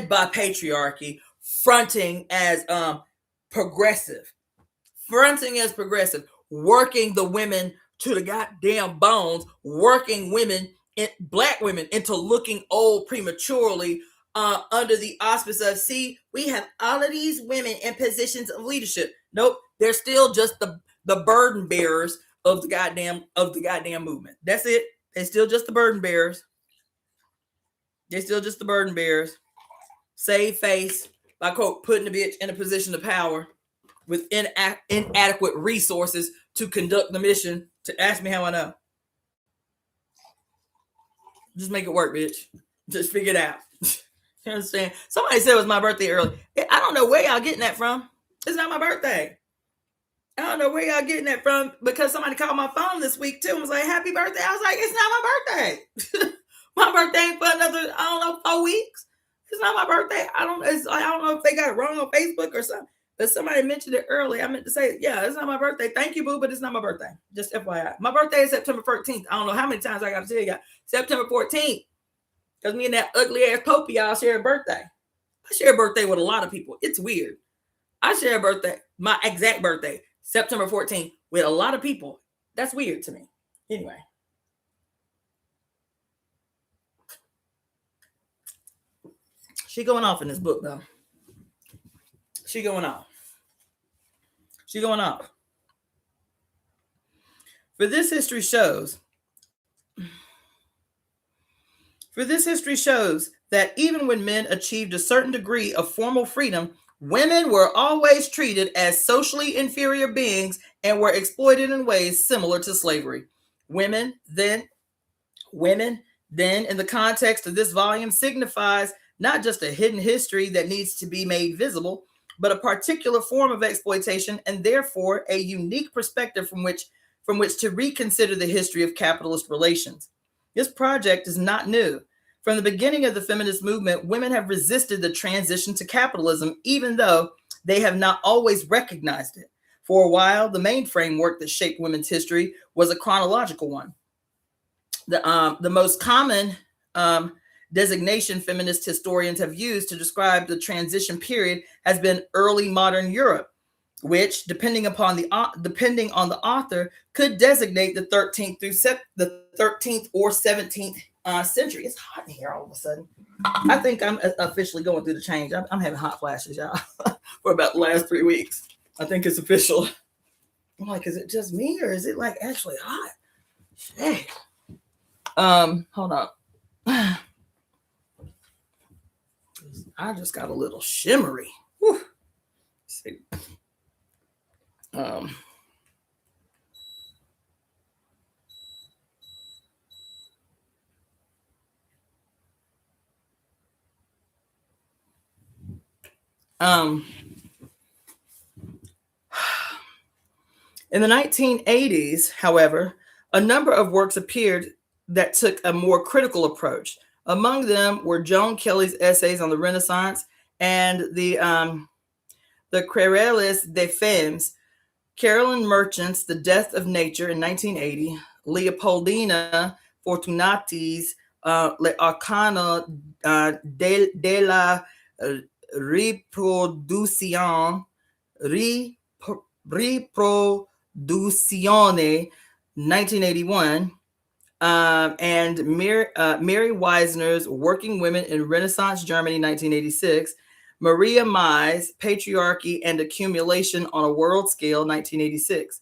by patriarchy, fronting as progressive, working the women to the goddamn bones, working black women into looking old prematurely under the auspice of, see, we have all of these women in positions of leadership. Nope, they're still just the burden bearers of the goddamn movement. That's it. They're still just the burden bearers. Save face by, quote, putting the bitch in a position of power with inadequate resources to conduct the mission. To ask me how I know. Just make it work, bitch. Just figure it out. You understand? Somebody said it was my birthday early. I don't know where y'all getting that from. It's not my birthday. I don't know where y'all getting that from because somebody called my phone this week too and was like, happy birthday. I was like, it's not my birthday. My birthday ain't for another, 4 weeks. It's not my birthday. I don't know if they got it wrong on Facebook or something. But somebody mentioned it early. I meant to say, yeah, it's not my birthday. Thank you, boo, but it's not my birthday. Just FYI. My birthday is September 14th. I don't know how many times I got to tell you. September 14th. Because me and that ugly ass Popey, y'all share a birthday. I share a birthday with a lot of people. It's weird. I share a birthday, my exact birthday, September 14th, with a lot of people. That's weird to me. Anyway. She going off in this book, though. She going off. For this history shows that even when men achieved a certain degree of formal freedom, women were always treated as socially inferior beings and were exploited in ways similar to slavery. Women then in the context of this volume signifies not just a hidden history that needs to be made visible, but a particular form of exploitation and therefore a unique perspective from which to reconsider the history of capitalist relations. This project is not new. From the beginning of the feminist movement, women have resisted the transition to capitalism, even though they have not always recognized it. For a while, the main framework that shaped women's history was a chronological one. The most common designation feminist historians have used to describe the transition period has been early modern Europe, which, depending on the author, could designate the 13th or 17th century. It's hot in here all of a sudden. I think I'm officially going through the change. I'm having hot flashes, y'all, for about the last 3 weeks. I think it's official. I'm like, is it just me or is it like actually hot? Shit. Hold on. I just got a little shimmery. Whew. Let's see. In the 1980s, however, a number of works appeared that took a more critical approach. Among them were Joan Kelly's essays on the Renaissance and the Querelles des Femmes, Carolyn Merchant's The Death of Nature in 1980, Leopoldina Fortunati's Le Arcana de la Reproduzione, Riproduzione, 1981, and Mary Wisner's Working Women in Renaissance Germany, 1986, Maria Mai's Patriarchy and Accumulation on a World Scale, 1986.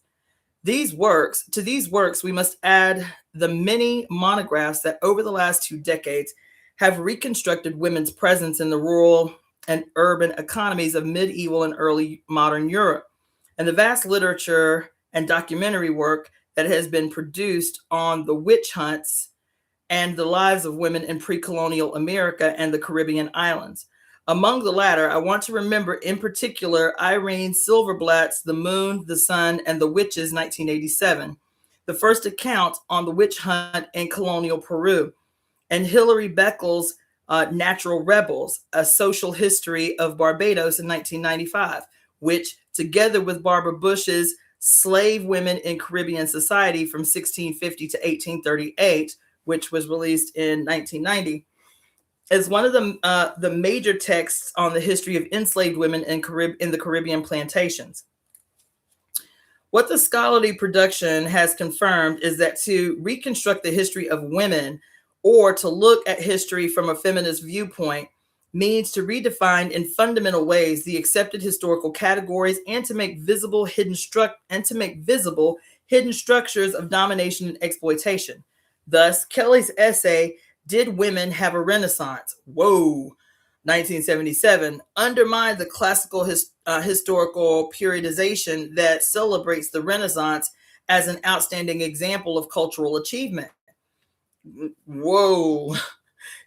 To these works, we must add the many monographs that over the last 2 decades have reconstructed women's presence in the rural and urban economies of medieval and early modern Europe, and the vast literature and documentary work that has been produced on the witch hunts and the lives of women in pre-colonial America and the Caribbean islands. Among the latter, I want to remember in particular Irene Silverblatt's The Moon, the Sun, and the Witches, 1987, the first account on the witch hunt in colonial Peru, and Hilary Beckel's Natural Rebels, A Social History of Barbados in 1995, which, together with Barbara Bush's Slave Women in Caribbean Society from 1650 to 1838, which was released in 1990, is one of the major texts on the history of enslaved women in the Caribbean plantations. What the scholarly production has confirmed is that to reconstruct the history of women, or to look at history from a feminist viewpoint, means to redefine in fundamental ways the accepted historical categories and to make visible hidden structures of domination and exploitation. Thus, Kelly's essay, Did Women Have a Renaissance? Whoa, 1977, undermined the classical historical periodization that celebrates the Renaissance as an outstanding example of cultural achievement. Whoa.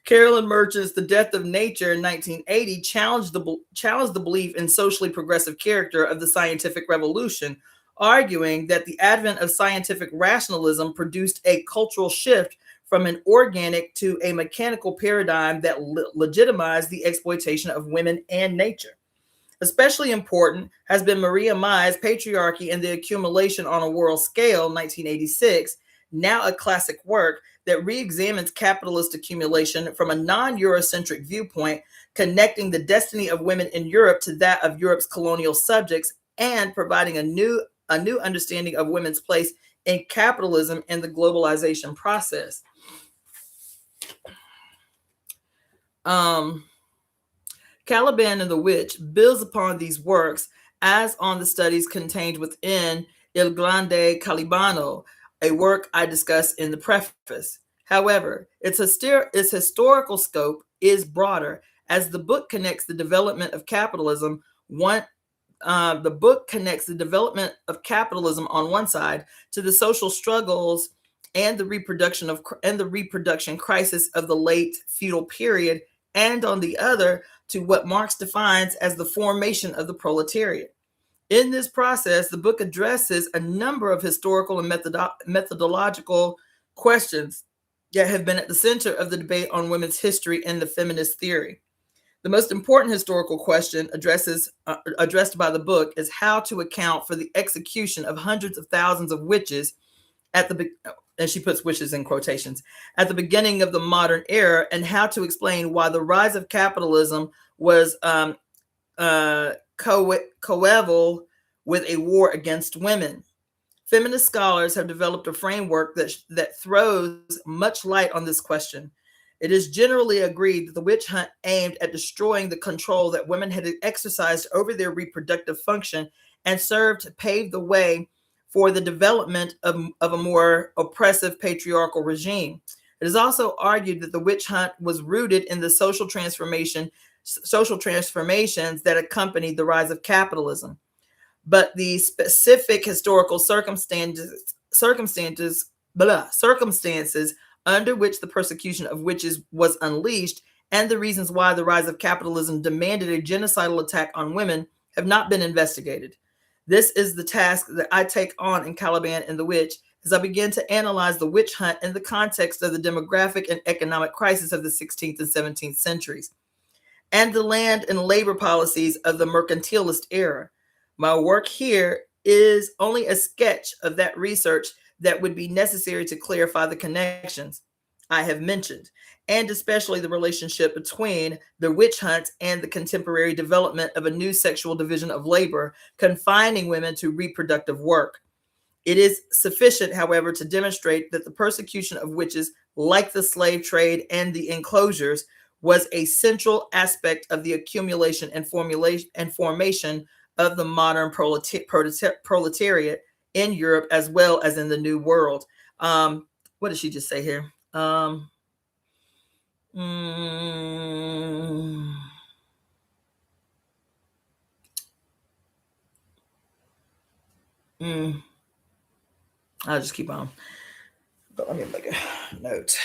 Carolyn Merchant's The Death of Nature in 1980 challenged the belief in socially progressive character of the scientific revolution, arguing that the advent of scientific rationalism produced a cultural shift from an organic to a mechanical paradigm that legitimized the exploitation of women and nature. Especially important has been Maria Mai's Patriarchy and the Accumulation on a World Scale, 1986, now a classic work that re-examines capitalist accumulation from a non-Eurocentric viewpoint, connecting the destiny of women in Europe to that of Europe's colonial subjects and providing a new understanding of women's place in capitalism and the globalization process. Caliban and the Witch builds upon these works as on the studies contained within Il Grande Calibano, a work I discuss in the preface. However, its historical scope is broader, as the book connects the development of capitalism on one side to the social struggles and the reproduction crisis of the late feudal period, and on the other, to what Marx defines as the formation of the proletariat. In this process, the book addresses a number of historical and methodological questions that have been at the center of the debate on women's history and the feminist theory. The most important historical question addressed by the book is how to account for the execution of hundreds of thousands of witches and she puts witches in quotations, at the beginning of the modern era, and how to explain why the rise of capitalism was coeval with a war against women. Feminist scholars have developed a framework that throws much light on this question. It is generally agreed that the witch hunt aimed at destroying the control that women had exercised over their reproductive function and served to pave the way for the development of a more oppressive patriarchal regime. It is also argued that the witch hunt was rooted in the social transformations that accompanied the rise of capitalism. But the specific historical circumstances under which the persecution of witches was unleashed and the reasons why the rise of capitalism demanded a genocidal attack on women have not been investigated. This is the task that I take on in Caliban and the Witch as I begin to analyze the witch hunt in the context of the demographic and economic crisis of the 16th and 17th centuries and the land and labor policies of the mercantilist era. My work here is only a sketch of that research that would be necessary to clarify the connections I have mentioned, and especially the relationship between the witch hunt and the contemporary development of a new sexual division of labor, confining women to reproductive work. It is sufficient, however, to demonstrate that the persecution of witches, like the slave trade and the enclosures, was a central aspect of the accumulation and formation of the modern proletariat in Europe as well as in the New World. What did she just say here? I'll just keep on. But let me make a note.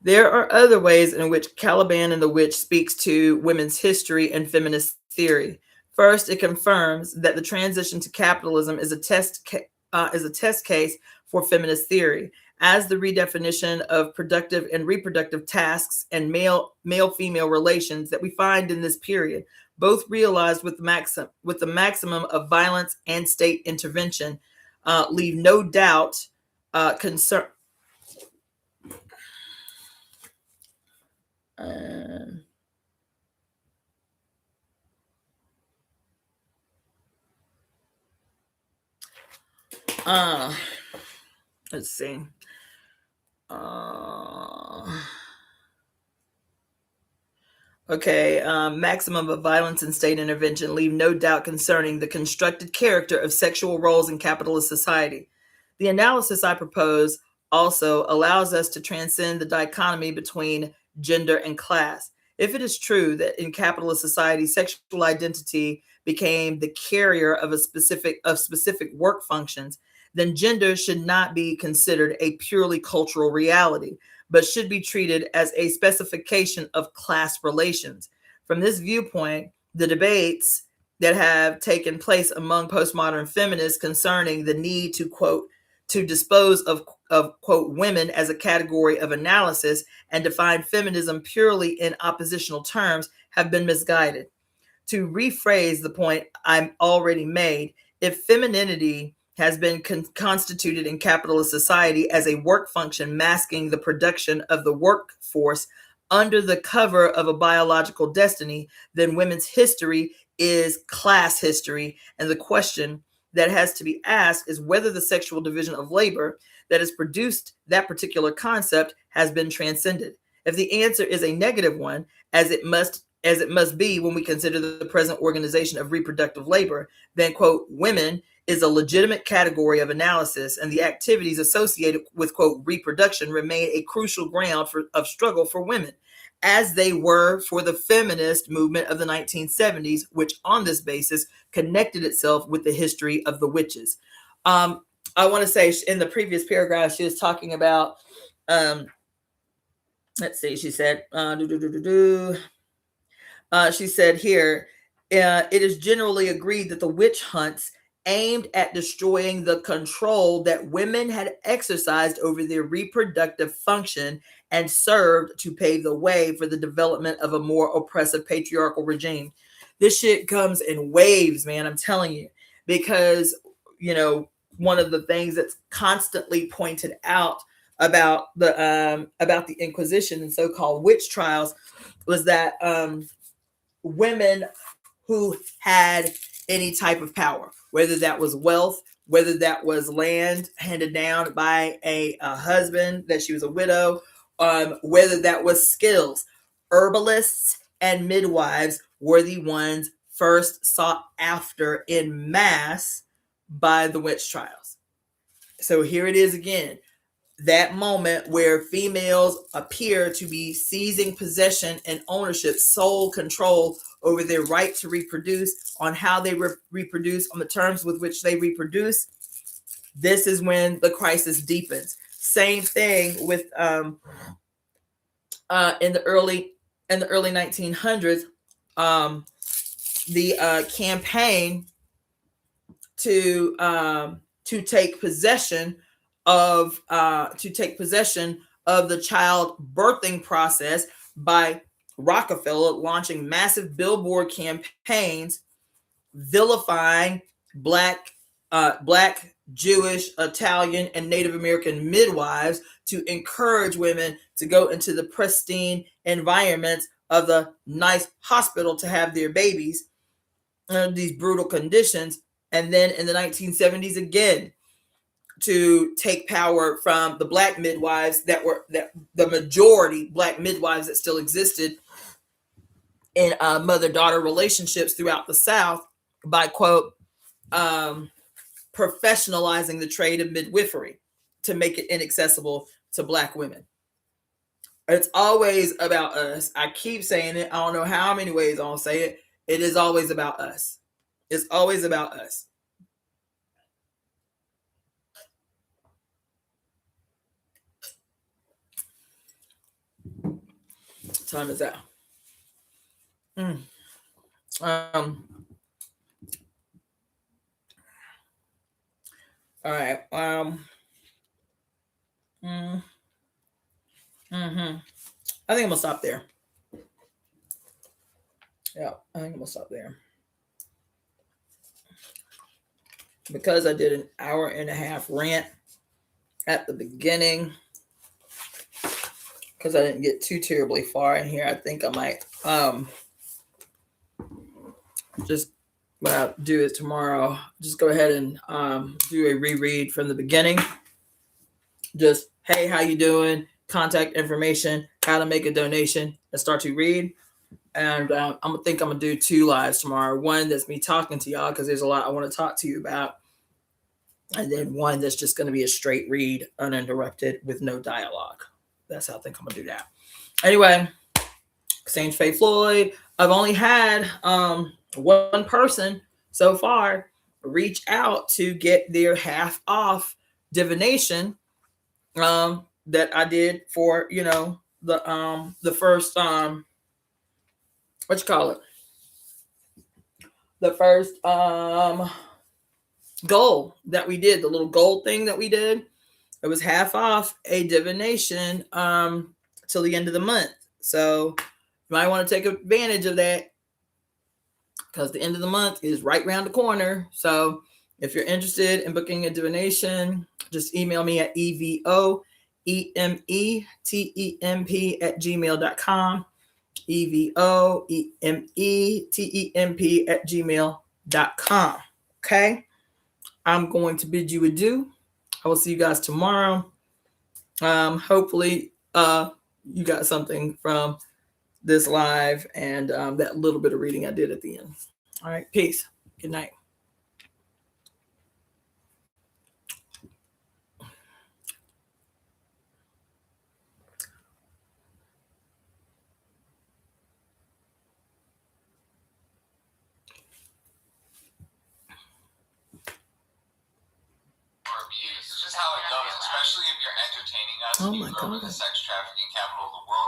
There are other ways in which Caliban and the Witch speaks to women's history and feminist theory. First, it confirms that the transition to capitalism is a test case for feminist theory, as the redefinition of productive and reproductive tasks and male-female relations that we find in this period, both realized with the maximum of violence and state intervention, leave no doubt concern. Let's see. Maximum of violence and state intervention leave no doubt concerning the constructed character of sexual roles in capitalist society. The analysis I propose also allows us to transcend the dichotomy between gender and class. If it is true that in capitalist society, sexual identity became the carrier of specific work functions, then gender should not be considered a purely cultural reality, but should be treated as a specification of class relations. From this viewpoint, the debates that have taken place among postmodern feminists concerning the need to, quote, to dispose of quote, women as a category of analysis and define feminism purely in oppositional terms have been misguided. To rephrase the point I'm already made, if femininity has been constituted in capitalist society as a work function masking the production of the workforce under the cover of a biological destiny, then women's history is class history, and the question that has to be asked is whether the sexual division of labor that has produced that particular concept has been transcended. If the answer is a negative one, as it must be when we consider the present organization of reproductive labor, then, quote, women is a legitimate category of analysis, and the activities associated with, quote, reproduction remain a crucial ground of struggle for women, as they were for the feminist movement of the 1970s, which on this basis connected itself with the history of the witches. I want to say in the previous paragraph, she was talking about, let's see, she said, she said here, it is generally agreed that the witch hunts aimed at destroying the control that women had exercised over their reproductive function and served to pave the way for the development of a more oppressive patriarchal regime. This shit comes in waves, man, I'm telling you, because, you know, one of the things that's constantly pointed out about the Inquisition and so-called witch trials was that women who had any type of power, whether that was wealth, whether that was land handed down by a husband, that she was a widow, whether that was skills, herbalists and midwives were the ones first sought after in mass by the witch trials. So here it is again, that moment where females appear to be seizing possession and ownership, sole control over their right to reproduce, on how they reproduce, on the terms with which they reproduce. This is when the crisis deepens. Same thing with in the early 1900s, the campaign to take possession of the child birthing process by Rockefeller, launching massive billboard campaigns vilifying black, Jewish, Italian, and Native American midwives to encourage women to go into the pristine environments of the nice hospital to have their babies under these brutal conditions. And then in the 1970s again, to take power from the black midwives that the majority black midwives that still existed in mother-daughter relationships throughout the South by, quote, professionalizing the trade of midwifery to make it inaccessible to black women. It's always about us. I keep saying it. I don't know how many ways I'll say it. It is always about us. It's always about us. What time is that? All right. I think I'm gonna stop there. Yeah, I think I'm gonna stop there. Because I did an hour and a half rant at the beginning, because I didn't get too terribly far in here, I think I might just what I'll do is tomorrow, just go ahead and do a reread from the beginning. Just, hey, how you doing? Contact information, how to make a donation, and start to read. And I'm gonna do 2 lives tomorrow. One that's me talking to y'all because there's a lot I want to talk to you about, and then one that's just going to be a straight read, uninterrupted, with no dialogue. That's how I think I'm gonna do that. Anyway, Cassandra Faye Floyd. I've only had one person so far reach out to get their half off divination that I did for, you know, the first what you call it? The first goal that we did, the little gold thing that we did. It was half off a divination till the end of the month. So you might want to take advantage of that because the end of the month is right around the corner. So if you're interested in booking a divination, just email me at EvoEmeTemp EvoEmeTemp@gmail.com. Okay. I'm going to bid you adieu. I will see you guys tomorrow. Hopefully you got something from this live and that little bit of reading I did at the end. All right. Peace. Good night. you're entertaining us. Oh we my cover God. the sex trafficking capital of the world.